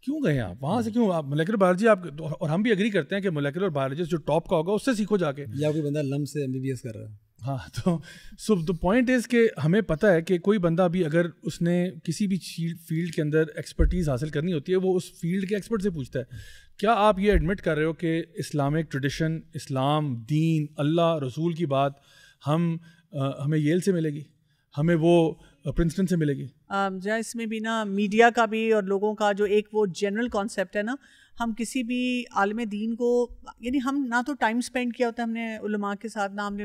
کیوں گئے ہیں آپ وہاں سے، کیوں آپ مولیکولر بایولوجی آپ، اور ہم بھی اگری کرتے ہیں کہ مولیکولر بایولوجسٹ جو ٹاپ کا ہوگا اس سے سیکھو جا کے، یا کوئی بندہ لم سے MBBS کر رہا ہے. ہاں تو سو دا پوائنٹ از کہ ہمیں پتہ ہے کہ کوئی بندہ بھی اگر اس نے کسی بھی فیلڈ کے اندر ایکسپرٹیز حاصل کرنی ہوتی ہے وہ اس فیلڈ کے ایکسپرٹ سے پوچھتا ہے. کیا آپ یہ ایڈمٹ کر رہے ہو کہ اسلامک ٹریڈیشن، اسلام، دین، اللہ، رسول کی بات ہمیں ییل سے ملے گی، ہمیں وہ پرنسٹن سے ملے گی؟ جہاں اس میں بھی نا میڈیا کا بھی اور لوگوں کا جو ایک وہ جنرل کانسیپٹ ہے نا، ہم کسی بھی عالم دین کو، یعنی ہم نہ تو ٹائم اسپینڈ کیا ہوتا ہے ہم نے علماء کے ساتھ، نہ ہم نے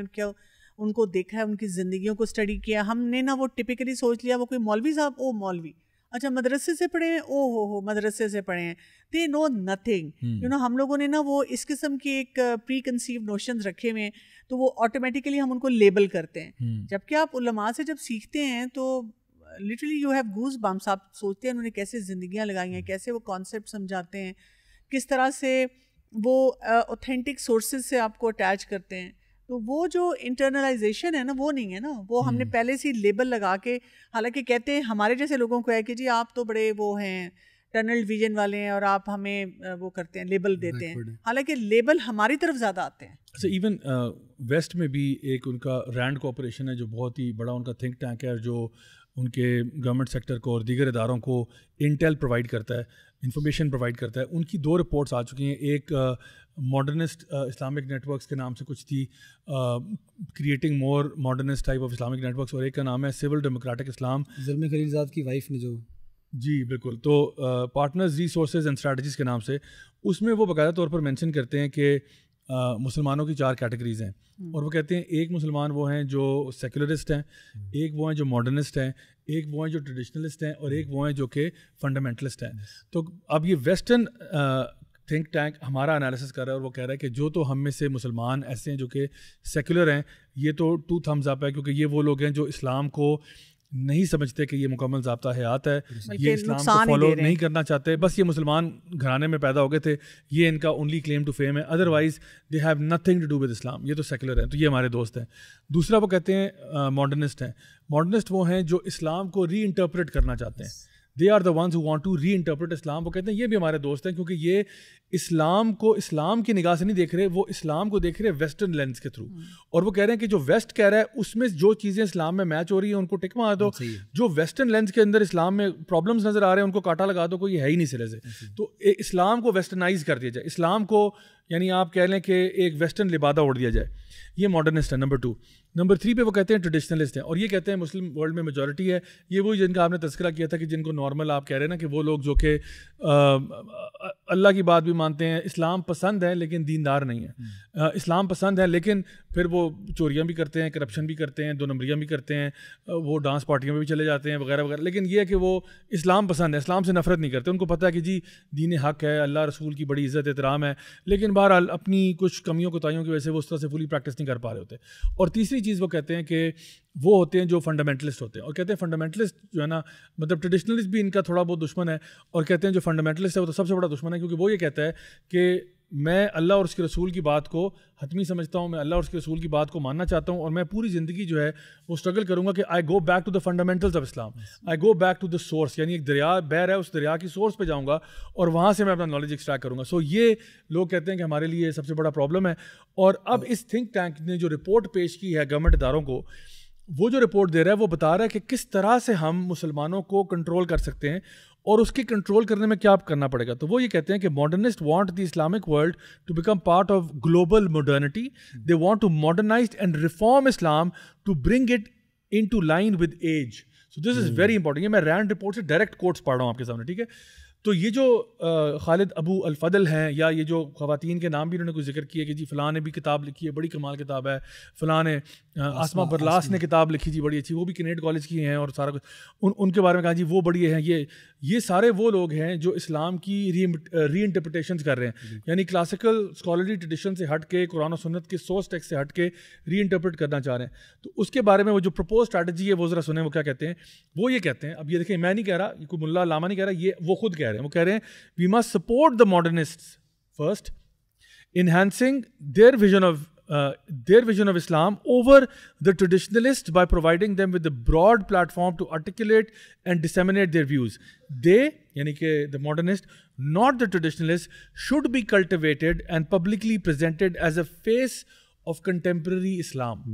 ان کو دیکھا ہے، ان کی زندگیوں کو اسٹڈی کیا. ہم نے نا وہ ٹپکلی سوچ لیا وہ کوئی مولوی صاحب، او مولوی، اچھا مدرسے سے پڑھے ہیں، او ہو مدرسے سے پڑھے ہیں، دے نو نتھنگ. یو نو ہم لوگوں نے نا وہ اس قسم کی ایک پری کنسیو نوشنز رکھے ہوئے ہیں، تو وہ آٹومیٹیکلی ہم ان کو لیبل کرتے ہیں. جبکہ آپ علماء سے جب سیکھتے ہیں تو literally you have goes bumps. آپ سوچتے ہیں انہوں نے کیسے زندگیاں لگائی ہیں، کیسے وہ کانسیپٹ سمجھاتے ہیں، کس طرح سے وہ اوتھینٹک سورسز سے آپ کو اٹیچ کرتے ہیں. تو وہ جو انٹرنلائزیشن ہے نا وہ نہیں ہے نا، وہ ہم نے پہلے سے لیبل لگا کے، حالانکہ کہتے ہیں ہمارے جیسے لوگوں کو ہے کہ جی آپ تو بڑے وہ ہیں ٹنل ویژن والے ہیں اور آپ ہمیں وہ کرتے ہیں، لیبل دیتے ہیں، حالانکہ لیبل ہماری طرف زیادہ آتے ہیں. اچھا ایون ویسٹ میں بھی ایک ان کا رینڈ کوآپریشن ہے جو بہت ہی بڑا ان کا تھنک ٹینک ہے، جو ان کے گورنمنٹ سیکٹر کو اور دیگر اداروں کو انٹیل پرووائڈ کرتا ہے، انفارمیشن پرووائڈ کرتا ہے. ان کی 2 رپورٹس آ چکی ہیں، ایک ماڈرنسٹ اسلامک نیٹ ورکس کے نام سے کچھ تھی، creating more modernist type of Islamic networks, اور ایک کا نام ہے سول ڈیموکریٹک اسلام، زلمے خلیل زاد کی وائف نے جو، جی بالکل. تو پارٹنرز ریسورسز اینڈ اسٹریٹجیز کے نام سے اس میں وہ باقاعدہ طور پر مینشن کرتے ہیں کہ مسلمانوں کی 4 کیٹیگریز ہیں اور وہ کہتے ہیں ایک مسلمان وہ ہیں جو سیکولرسٹ ہیں, ایک وہ ہیں جو ماڈرنسٹ ہیں, ایک وہ ہیں جو ٹریڈیشنلسٹ ہیں, اور ایک وہ ہیں جو کہ فنڈامنٹلسٹ ہیں. تو اب یہ ویسٹرن تھنک ٹینک ہمارا انالیسس کر رہا ہے اور وہ کہہ رہا ہے کہ جو تو ہم میں سے مسلمان ایسے ہیں جو کہ سیکولر ہیں, یہ تو 2 thumbs up ہے, کیونکہ یہ وہ لوگ ہیں جو اسلام کو نہیں سمجھتے کہ یہ مکمل ضابطہ حیات ہے, یہ اسلام کو فالو نہیں کرنا چاہتے, بس یہ مسلمان گھرانے میں پیدا ہو گئے تھے, یہ ان کا اونلی کلیم ٹو فیم ہے, otherwise they have nothing to do with Islam, یہ تو سیکولر ہیں, تو یہ ہمارے دوست ہیں. دوسرا وہ کہتے ہیں ماڈرنسٹ ہیں. ماڈرنسٹ وہ ہیں جو اسلام کو ری انٹرپریٹ کرنا چاہتے ہیں, they are the ones who want to reinterpret Islam. وہ کہتے ہیں یہ بھی ہمارے دوست ہیں, کیونکہ یہ اسلام کو اسلام کی نگاہ سے نہیں دیکھ رہے, وہ اسلام کو دیکھ رہے ویسٹرن لینس کے تھرو, اور وہ کہہ رہے ہیں کہ جو ویسٹ کہہ رہا ہے اس میں جو چیزیں اسلام میں میچ ہو رہی ہیں ان کو ٹک مار دو, جو ویسٹرن لینس کے اندر اسلام میں پرابلمس نظر آ رہے ہیں ان کو کاٹا لگا دو, کوئی ہے ہی نہیں سرے سے. تو اسلام کو ویسٹرنائز کر دیا جائے, اسلام کو یعنی آپ کہہ لیں کہ ایک ویسٹرن لبادہ اوڑھ دیا جائے, یہ ماڈرنسٹ ہے. نمبر 2. نمبر 3 پہ وہ کہتے ہیں ٹریڈیشنلسٹ ہیں, اور یہ کہتے ہیں مسلم ورلڈ میں میجورٹی ہے, یہ وہی جن کا آپ نے تذکرہ کیا تھا کہ جن کو نارمل آپ کہہ رہے ہیں نا کہ وہ لوگ جو کہ اللہ کی بات بھی مانتے ہیں, اسلام پسند ہے لیکن دیندار نہیں ہے, اسلام پسند ہے لیکن پھر وہ چوریاں بھی کرتے ہیں, کرپشن بھی کرتے ہیں, 2 نمبریاں بھی کرتے ہیں, وہ ڈانس پارٹیوں میں بھی چلے جاتے ہیں وغیرہ وغیرہ, لیکن یہ ہے کہ وہ اسلام پسند ہے, اسلام سے نفرت نہیں کرتے, ان کو پتہ ہے کہ جی دین حق ہے, اللہ رسول کی بڑی عزت احترام ہے, لیکن بہرحال اپنی کچھ کمیوں کوتاہیوں کی وجہ سے وہ اس طرح سے فلی پریکٹس نہیں کر پا رہے ہوتے. اور تیسری چیز وہ کہتے ہیں کہ وہ ہوتے ہیں جو فنڈامنٹلسٹ ہوتے ہیں, اور کہتے ہیں فنڈامنٹلسٹ جو ہے نا مطلب ٹریڈیشنلسٹ بھی ان کا تھوڑا بہت دشمن ہے, اور کہتے ہیں جو فنڈامنٹلسٹ ہے وہ تو سب سے بڑا دشمن ہے, کیونکہ وہ یہ کہتا ہے کہ میں اللہ اور اس کے رسول کی بات کو حتمی سمجھتا ہوں, میں اللہ اور اس کے رسول کی بات کو ماننا چاہتا ہوں, اور میں پوری زندگی جو ہے وہ اسٹرگل کروں گا کہ I go back to the fundamentals of Islam, I go back to the source, یعنی ایک دریا بہہ رہا ہے, اس دریا کی سورس پہ جاؤں گا اور وہاں سے میں اپنا نالج ایکسٹریکٹ کروں گا. سو یہ لوگ کہتے ہیں کہ ہمارے لیے سب سے بڑا پرابلم ہے. اور اب اس تھنک ٹینک نے جو رپورٹ پیش کی ہے گورنمنٹ اداروں کو, وہ جو رپورٹ دے رہا ہے وہ بتا رہا ہے کہ کس طرح سے ہم مسلمانوں کو کنٹرول کر سکتے ہیں, اور اس کی کنٹرول کرنے میں کیا کرنا پڑے گا. تو وہ یہ کہتے ہیں کہ modernist want the Islamic world to become part of global modernity, they want to modernize and reform Islam to bring it into line with age. So this is very important. یہ میں Rand report سے direct quotes پڑھ رہا ہوں آپ کے سامنے, ٹھیک ہے. تو یہ جو خالد ابو الفضل ہیں, یا یہ جو خواتین کے نام بھی انہوں نے کوئی ذکر کیا کہ جی فلاں نے بھی کتاب لکھی ہے, بڑی کمال کتاب ہے, فلاں نے آسما برلاس نے کتاب لکھی جی بڑی اچھی, وہ بھی کینیڈ کالج کی ہیں, اور سارا کچھ ان کے بارے میں کہا جی وہ بڑی ہیں. یہ سارے وہ لوگ ہیں جو اسلام کی ری انٹرپریٹیشنز کر رہے ہیں, یعنی کلاسیکل اسکالرلی ٹریڈیشن سے ہٹ کے, قرآن و سنت کے سورس ٹیکسٹ سے ہٹ کے ری انٹرپریٹ کرنا چاہ رہے ہیں. تو اس کے بارے میں وہ جو پرپوز اسٹریٹجی ہے وہ ذرا سنیں, وہ کیا کہتے ہیں. وہ یہ کہتے ہیں, اب یہ دیکھیں میں نہیں کہہ رہا, کوئی ملا علامہ نہیں کہہ رہا, یہ وہ خود کہہ رہے ہیں. وہ کہہ رہے ہیں we must support the modernists first, enhancing their vision of Islam over the traditionalists by providing them with a broad platform to articulate and disseminate their views. They, yani ke the modernists, not the traditionalists, should be cultivated and publicly presented as a face of contemporary Islam.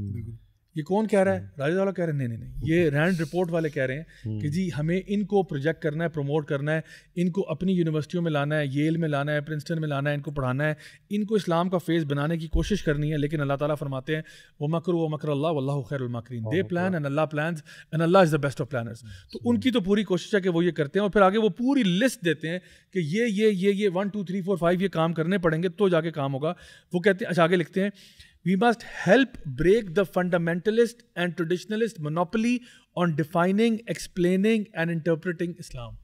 یہ کون کہہ رہا ہے؟ راجد والا کہہ رہے ہیں نہیں, یہ رینڈ رپورٹ والے کہہ رہے ہیں کہ جی ہمیں ان کو پروجیکٹ کرنا ہے, پروموٹ کرنا ہے, ان کو اپنی یونیورسٹیوں میں لانا ہے, ییل میں لانا ہے, پرنسٹن میں لانا ہے, ان کو پڑھانا ہے, ان کو اسلام کا فیس بنانے کی کوشش کرنی ہے. لیکن اللہ تعالیٰ فرماتے ہیں وَمَكْرُوا وَمَكْرَ اللَّهُ وَاللَّهُ خَيْرُ الْمَاكِرِينَ. They plan and Allah plans and Allah is the best of planners. تو ان کی تو پوری کوشش ہے کہ وہ یہ کرتے ہیں, اور پھر آگے وہ پوری لسٹ دیتے ہیں کہ یہ 1 2 3 4 5 یہ کام کرنے پڑیں گے تو جا کے کام ہوگا. وہ کہتے ہیں, اچھا آگے لکھتے ہیں we must help break the fundamentalist and traditionalist monopoly on defining, explaining and interpreting Islam.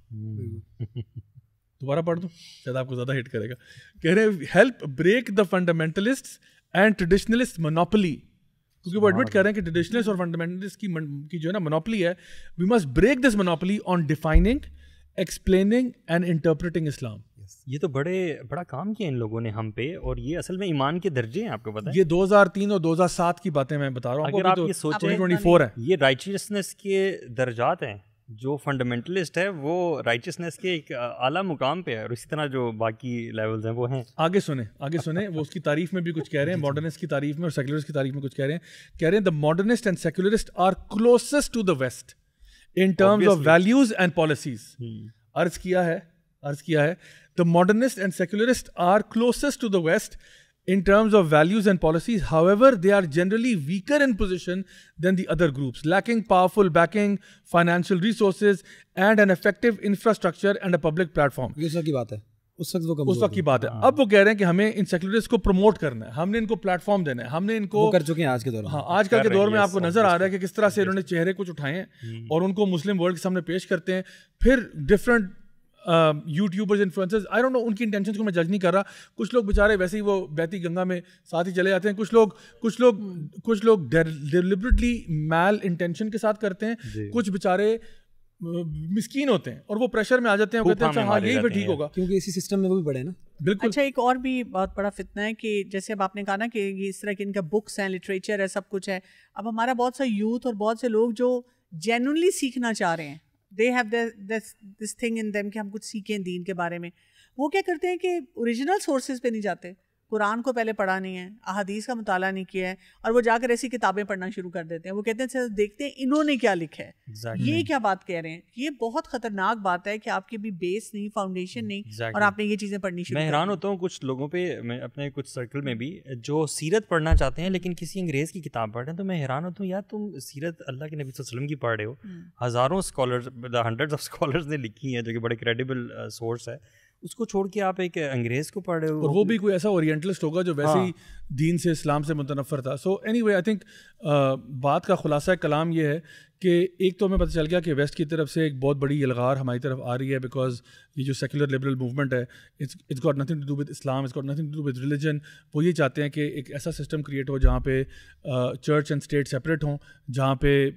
دوبارہ پڑھ دوں, شاید آپ کو زیادہ ہٹ کرے گا. کہہ رہے ہیں help break the fundamentalists and traditionalist monopoly, کیونکہ وہ ایڈمٹ کر رہے ہیں کہ ٹریڈیشنلسٹ اور فنڈامنٹلسٹ کی جو ہے نا منوپلی ہے. We must break this monopoly on defining, explaining and interpreting Islam. یہ تو بڑا کام کیا ان لوگوں نے ہم پہ, اور یہ اصل میں ایمان کے درجے ہیں, آپ کو پتہ ہے. یہ 2003 اور 2007 کی باتیں میں بتا رہا ہوں. اگر آپ یہ سوچیں 2024 ہے, یہ رائچیسنس کے درجات ہیں. جو فنڈامنٹلسٹ ہے وہ رائچیسنس کے ایک اعلیٰ مقام پہ ہے, اور اسی طرح جو باقی لیولز ہیں وہ ہیں. آگے سنیں وہ اس کی تعریف میں بھی کچھ کہہ رہے ہیں, ماڈرنسٹ کی تعریف میں اور سیکولرسٹ کی تعریف میں کچھ کہہ رہے ہیں. The modernist and secularist are closest to the West in terms of values and policies. عرض کیا ہے the modernists and secularists are closest to the West in terms of values and policies. However, they are generally weaker in position than the other groups, lacking powerful backing, financial resources, and an effective infrastructure and a public platform. یہ سب کی بات ہے. اس وقت وہ اس وقت کی بات ہے. اب وہ کہہ رہے ہیں کہ ہمیں ان سیکولرسٹ کو پروموٹ کرنا ہے, ہم نے ان کو پلیٹ فارم دینا ہے, ہم نے ان کو کر چکے ہیں آج کے دور میں. ہاں آج کل کے دور میں آپ کو نظر آ رہا ہے کہ کس طرح سے انہوں نے چہرے کچھ اٹھائے ہیں اور ان کو مسلم ورلڈ کے سامنے پیش کرتے ہیں. پھر different YouTubers influencers, I don't know ان کی انٹینشنز کو میں جج نہیں کر رہا. کچھ لوگ بیچارے ویسے ہی وہ بہتی گنگا میں ساتھ ہی چلے جاتے ہیں, کچھ لوگ ڈیلیبریٹلی میل انٹینشن کے ساتھ کرتے ہیں, کچھ بیچارے مسکین ہوتے ہیں اور وہ پریشر میں آ جاتے ہیں, وہ کہتے ہیں اچھا ہاں یہی پہ ٹھیک ہوگا, کیونکہ اسی سسٹم میں وہ بھی پڑے نا. بالکل. اچھا ایک اور بھی بہت بڑا فتنہ ہے کہ جیسے اب آپ نے کہا نا کہ یہ اس طرح کے ان کا بکس ہیں, لٹریچر ہے, سب کچھ ہے. اب ہمارا بہت سا یوتھ اور بہت سے لوگ جو جینونلی سیکھنا چاہ رہے ہیں, they have this thing in them کہ ہم کچھ سیکھیں دین کے بارے میں, وہ کیا کرتے ہیں کہ اوریجنل سورسز پہ نہیں جاتے, قرآن کو پہلے پڑھا نہیں ہے, احادیث کا مطالعہ نہیں کیا ہے, اور وہ جا کر ایسی کتابیں پڑھنا شروع کر دیتے ہیں. وہ کہتے ہیں چلو دیکھتے ہیں انہوں نے کیا لکھا ہے, یہ کیا بات کہہ رہے ہیں. یہ بہت خطرناک بات ہے کہ آپ کی بھی بیس نہیں, فاؤنڈیشن نہیں, اور آپ نے یہ چیزیں پڑھنی شروع. میں حیران ہوتا ہوں کچھ لوگوں پہ, میں اپنے کچھ سرکل میں بھی جو سیرت پڑھنا چاہتے ہیں لیکن کسی انگریز کی کتاب پڑھ رہے ہیں, تو میں حیران ہوتا ہوں یار تم سیرت اللہ کے نبی صلی اللہ علیہ وسلم کی پڑھ رہے ہو, ہزاروں اسکالرز, ہنڈریڈز آف اسکالرز نے لکھی ہیں جو کہ بڑے کریڈیبل سورس ہے, اس کو چھوڑ کے آپ ایک انگریز کو پڑھ رہے ہو, اور وہ بھی کوئی ایسا اورینٹلسٹ ہوگا جو ویسے ہی دین سے, اسلام سے متنفر تھا. So any way I think بات کا خلاصہ کلام یہ ہے کہ ایک تو ہمیں پتہ چل گیا کہ ویسٹ کی طرف سے ایک بہت بڑی یلغار ہماری طرف آ رہی ہے, بیکاز یہ جو سیکولر لبرل موومنٹ ہے, it's got nothing to do with Islam, it's got nothing to do with religion. وہ یہ چاہتے ہیں کہ ایک ایسا سسٹم کریٹ ہو جہاں پہ چرچ اینڈ اسٹیٹ سپریٹ ہوں, جہاں پہ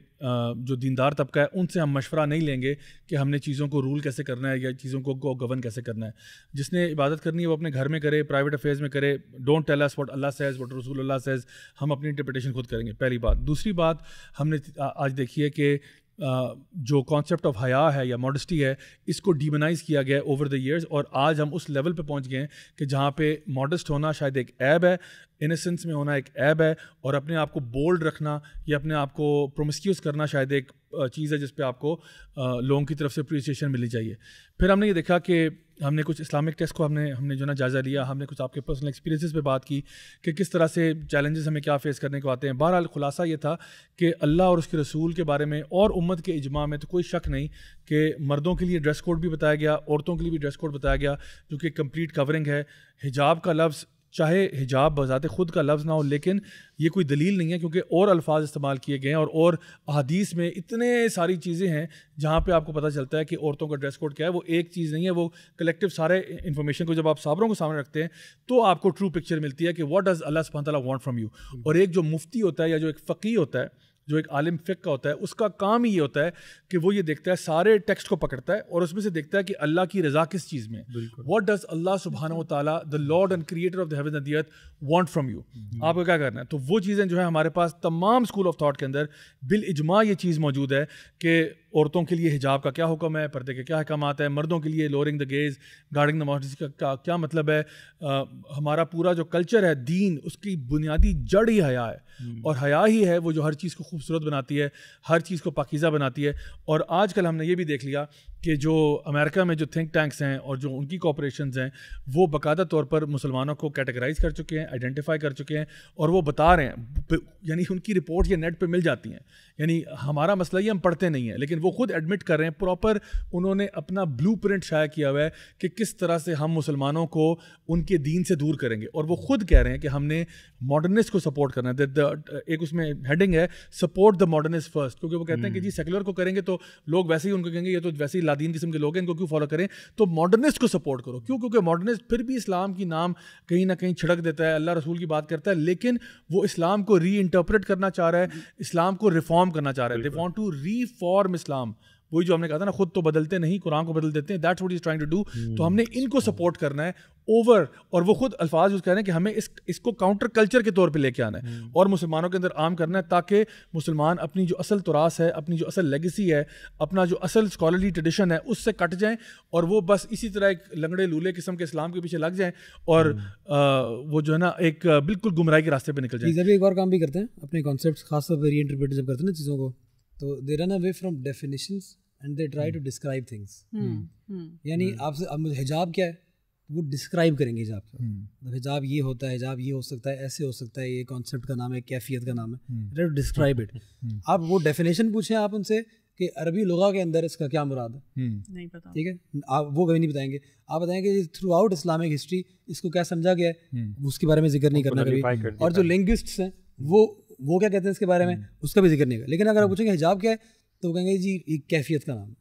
جو دیندار طبقہ ہے ان سے ہم مشورہ نہیں لیں گے کہ ہم نے چیزوں کو رول کیسے کرنا ہے یا چیزوں کو گورن کیسے کرنا ہے. جس نے عبادت کرنی ہے وہ اپنے گھر میں کرے, پرائیویٹ افیئرز میں کرے. ڈونٹ ٹیل اس واٹ اللہ سیز, واٹ رسول اللہ سیز. ہم اپنی انٹرپریٹیشن خود کریں گے, پہلی بات. دوسری بات ہم نے آج دیکھی ہے کہ جو کانسیپٹ آف حیا ہے یا ماڈسٹی ہے, اس کو ڈیمونائز کیا گیا ہے اوور دا ایئرز, اور آج ہم اس لیول پہ پہنچ گئے ہیں کہ جہاں پہ ماڈسٹ ہونا شاید ایک عیب ہے, انسنس میں ہونا ایک عیب ہے, اور اپنے آپ کو بولڈ رکھنا یا اپنے آپ کو پرومسکیوس کرنا شاید ایک چیز ہے جس پہ آپ کو لوگوں کی طرف سے اپریسیشن ملنی چاہیے. پھر ہم نے یہ دیکھا کہ ہم نے کچھ اسلامک ٹیسٹ کو ہم نے جو نا جائزہ لیا, ہم نے کچھ آپ کے پرسنل ایکسپیرینسز پہ بات کی کہ کس طرح سے چیلنجز ہمیں کیا فیس کرنے کو آتے ہیں. بہرحال خلاصہ یہ تھا کہ اللہ اور اس کے رسول کے بارے میں اور امت کے اجماع میں تو کوئی شک نہیں کہ مردوں کے لیے ڈریس کوڈ بھی بتایا گیا, عورتوں کے لیے بھی ڈریس کوڈ بتایا گیا, جو کہ کمپلیٹ کورنگ ہے. حجاب کا لفظ, چاہے حجاب بذات خود کا لفظ نہ ہو, لیکن یہ کوئی دلیل نہیں ہے کیونکہ اور الفاظ استعمال کیے گئے ہیں, اور احادیث میں اتنے ساری چیزیں ہیں جہاں پہ آپ کو پتہ چلتا ہے کہ عورتوں کا ڈریس کوڈ کیا ہے. وہ ایک چیز نہیں ہے, وہ کلیکٹیو سارے انفارمیشن کو جب آپ صابروں کو سامنے رکھتے ہیں تو آپ کو ٹرو پکچر ملتی ہے کہ واٹ ڈز اللہ سبحانہ تعالیٰ وانٹ فرام یو. اور ایک جو مفتی ہوتا ہے یا جو ایک فقیہ ہوتا ہے, جو ایک عالم فقہ کا ہوتا ہے, اس کا کام ہی یہ ہوتا ہے کہ وہ یہ دیکھتا ہے, سارے ٹیکسٹ کو پکڑتا ہے اور اس میں سے دیکھتا ہے کہ اللہ کی رضا کس چیز میں ہے. واٹ ڈز اللہ سبحانہ و تعالیٰ the Lord and creator of the heaven and the earth want from you, آپ کو کیا کرنا ہے. تو وہ چیزیں جو ہے ہمارے پاس تمام اسکول آف تھاٹ کے اندر بالاجماع یہ چیز موجود ہے کہ عورتوں کے لیے حجاب کا کیا حکم ہے, پردے کے کیا احکامات ہیں, مردوں کے لیے لورنگ دا گیز, گارڈنگ دا ماڈسٹی کا کیا مطلب ہے. ہمارا پورا جو کلچر ہے, دین, اس کی بنیادی جڑ ہی حیا ہے, اور حیا ہی ہے وہ جو ہر چیز کو خوبصورت بناتی ہے, ہر چیز کو پاکیزہ بناتی ہے. اور آج کل ہم نے یہ بھی دیکھ لیا کہ جو امریکہ میں جو تھنک ٹینکس ہیں اور جو ان کی کوپریشنز ہیں, وہ باقاعدہ طور پر مسلمانوں کو کیٹیگرائز کر چکے ہیں, آئیڈینٹیفائی کر چکے ہیں, اور وہ بتا رہے ہیں, یعنی ان کی رپورٹ یہ نیٹ پہ مل جاتی ہیں. یعنی ہمارا مسئلہ یہ ہم پڑھتے نہیں ہیں, لیکن وہ خود ایڈمٹ کر رہے ہیں, پراپر انہوں نے اپنا بلو پرنٹ شائع کیا ہوا ہے کہ کس طرح سے ہم مسلمانوں کو ان کے دین سے دور کریں گے. اور وہ خود کہہ رہے ہیں کہ ہم نے ماڈرنسٹ کو سپورٹ کرنا ہے. ایک اس میں ہیڈنگ ہے سپورٹ دا ماڈرنسٹ فرسٹ, کیونکہ وہ کہتے ہیں کہ جی سیکولر کو کریں گے تو لوگ ویسے ہی ان کو کہیں گے یہ تو ویسے ہی لادین قسم کے لوگ ہیں, ان کو کیوں فالو کریں. تو ماڈرنسٹ کو سپورٹ کرو. کیوں؟ کیونکہ ماڈرنسٹ پھر بھی اسلام کی نام کہیں نہ کہیں چھڑک دیتا ہے, اللہ رسول کی بات کرتا ہے, لیکن وہ اسلام کو ری انٹرپریٹ کرنا چاہ رہا ہے, اسلام کو ریفارم کرنا چاہ رہا ہے. دے وانٹ ٹو ریفارم اسلام. وہی جو ہم نے کہا تھا نا, خود تو بدلتے نہیں, قرآن کو بدل دیتے ہیں. That's what he is trying to do. تو ہم نے ان کو سپورٹ کرنا ہے اوور, اور وہ خود الفاظ یوز کر رہے ہیں کہ ہمیں اس کو کاؤنٹر کلچر کے طور پہ لے کے آنا ہے اور مسلمانوں کے اندر عام کرنا ہے, تاکہ مسلمان اپنی جو اصل تراث ہے, اپنی جو اصل لیگیسی ہے, اپنا جو اصل اسکالرلی ٹریڈیشن ہے, اس سے کٹ جائیں, اور وہ بس اسی طرح ایک لنگڑے لولے قسم کے اسلام کے پیچھے لگ جائیں, اور وہ جو ہے نا ایک بالکل گمراہی کے راستے پہ نکل جائیں. ایک اور کام بھی کرتے ہیں اپنے کانسیپٹس, خاص طور پہ ری انٹرپریٹ جب کرتے ہیں نا چیزوں کو, تو they run away from definitions and they try to describe things. یعنی آپ سے اب مجھے حجاب کیا ہے, وہ ڈسکرائب کریں گے حجاب کا. حجاب یہ ہوتا ہے, حجاب یہ ہو سکتا ہے, ایسے ہو سکتا ہے, یہ کانسیپٹ کا نام ہے, کیفیت کا نام ہے, ڈسکرائب اٹ. آپ وہ ڈیفینیشن پوچھیں آپ ان سے, کہ عربی لغہ کے اندر اس کا کیا مراد ہے, نہیں پتا, ٹھیک ہے, آپ وہ کبھی نہیں بتائیں گے. آپ بتائیں کہ تھرو آؤٹ اسلامک ہسٹری اس کو کیا سمجھا گیا ہے, اس کے بارے میں ذکر نہیں کرنا کبھی. اور جو لنگوسٹس ہیں وہ کیا کہتے ہیں اس کے بارے میں, اس کا بھی ذکر نہیں کرنا. لیکن اگر آپ پوچھیں گے حجاب کیا ہے تو وہ کہیں گے جی ایک کیفیت کا نام ہے.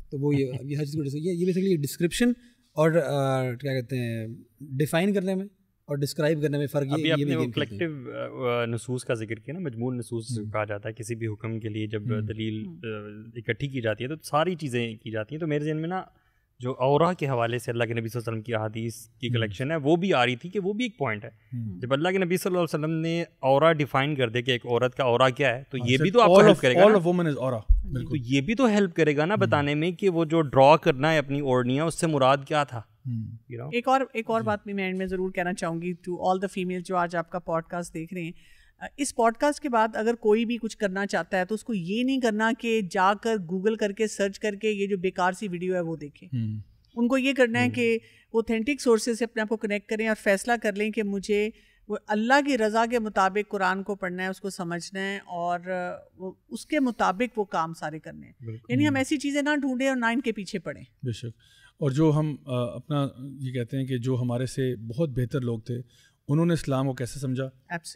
تو وہ یہ ہر چیز کو یہ بیسیکلی ڈسکرپشن اور کیا کہتے ہیں ڈیفائن کرنے میں اور ڈسکرائب کرنے میں فرق. ابھی آپ نے وہ کلیکٹیو نصوص کا ذکر کیا نا, مجموع نصوص کہا جاتا ہے کسی بھی حکم کے لیے جب دلیل اکٹھی کی جاتی ہے تو ساری چیزیں کی جاتی ہیں. تو میرے ذہن میں نا جو اورا کے حوالے سے اللہ کے نبی صلی اللہ علیہ وسلم کی احادیث کی کلیکشن ہے وہ بھی آ رہی تھی کہ وہ بھی ایک پوائنٹ ہے. جب اللہ کے نبی صلی اللہ علیہ وسلم نے اورا ڈیفائن کر دے کہ ایک عورت کا اورا کیا ہے تو یہ بھی تو آپ کو ہیلپ کرے گا, تو یہ بھی تو ہیلپ کرے گا نا بتانے میں کہ وہ جو ڈرا کرنا ہے اپنی اوڑھنیاں اس سے مراد کیا تھا. ایک اور بات بھی میں اینڈ میں ضرور کہنا چاہوں گی ٹو آل دا فیمیل جو آج آپ کا پوڈ کاسٹ دیکھ رہے ہیں. اس پوڈ کاسٹ کے بعد اگر کوئی بھی کچھ کرنا چاہتا ہے تو اس کو یہ نہیں کرنا کہ جا کر گوگل کر کے سرچ کر کے یہ جو بیکار سی ویڈیو ہے وہ دیکھیں. ان کو یہ کرنا ہے کہ اوتھینٹک سورسز سے اپنے آپ کو کنیکٹ کریں اور فیصلہ کر لیں کہ مجھے وہ اللہ کی رضا کے مطابق قرآن کو پڑھنا ہے, اس کو سمجھنا ہے اور اس کے مطابق وہ کام سارے کرنے ہیں. یعنی ہم ایسی چیزیں نہ ڈھونڈیں اور نہ ان کے پیچھے پڑیں. بے شک. اور جو ہم اپنا یہ کہتے ہیں کہ جو ہمارے سے بہت بہتر لوگ تھے انہوں نے اسلام کو کیسے سمجھا,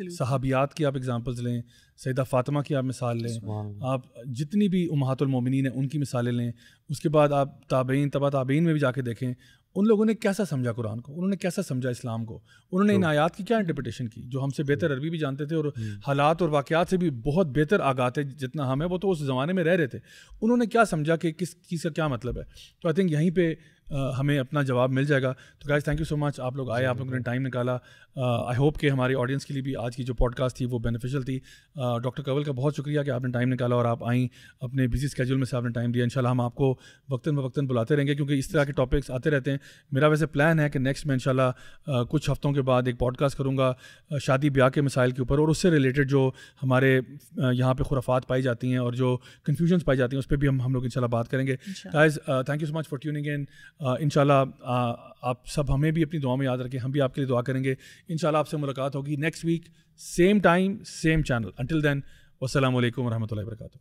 صحابیات کی آپ اگزامپلز لیں, سیدہ فاطمہ کی آپ مثال لیں, آپ جتنی بھی امہات المومنین ہیں ان کی مثالیں لیں, اس کے بعد آپ تابعین تبع تابعین میں بھی جا کے دیکھیں ان لوگوں نے کیسا سمجھا قرآن کو, انہوں نے کیسا سمجھا اسلام کو, انہوں نے ان آیات کی کیا انٹرپریٹیشن کی. جو ہم سے بہتر عربی بھی جانتے تھے اور حالات اور واقعات سے بھی بہت بہتر آگاہ تھے جتنا ہم ہیں, وہ تو اس زمانے میں رہ رہے تھے, انہوں نے کیا سمجھا کہ کس چیز کا کیا مطلب ہے. تو آئی تھنک یہیں پہ ہمیں اپنا جواب مل جائے گا. تو گائز تھینک یو سو مچ, آپ لوگ آئے, آپ لوگوں نے ٹائم نکالا. آئی ہوپ کہ ہماری آڈینس کے لیے بھی آج کی جو پوڈ کاسٹ تھی وہ بینیفیشل تھی. ڈاکٹر کنول کا بہت شکریہ کہ آپ نے ٹائم نکالا اور آپ آئیں, اپنے بزی اسکیجول میں سے آپ نے ٹائم دیا. انشاءاللہ ہم آپ کو وقتاً فوقتاً بلاتے رہیں گے کیونکہ اس طرح کے ٹاپکس آتے رہتے ہیں. میرا ویسے پلان ہے کہ نیکسٹ میں انشاءاللہ کچھ ہفتوں کے بعد ایک پوڈ کاسٹ کروں گا شادی بیاہ کے مسائل کے اوپر, اور اس سے ریلیٹڈ جو ہمارے یہاں پہ خرافات پائی جاتی ہیں اور جو کنفیوژنس پائی جاتی ہیں اس پہ بھی ہم لوگ انشاءاللہ بات کریں گے. Guys thank you so much for tuning in. انشاءاللہ آپ سب ہمیں بھی اپنی دعا میں یاد رکھیں, ہم بھی آپ کے لیے دعا کریں گے. انشاءاللہ آپ سے ملاقات ہوگی next week, same time same channel. Until then والسلام علیکم ورحمۃ اللہ وبرکاتہ.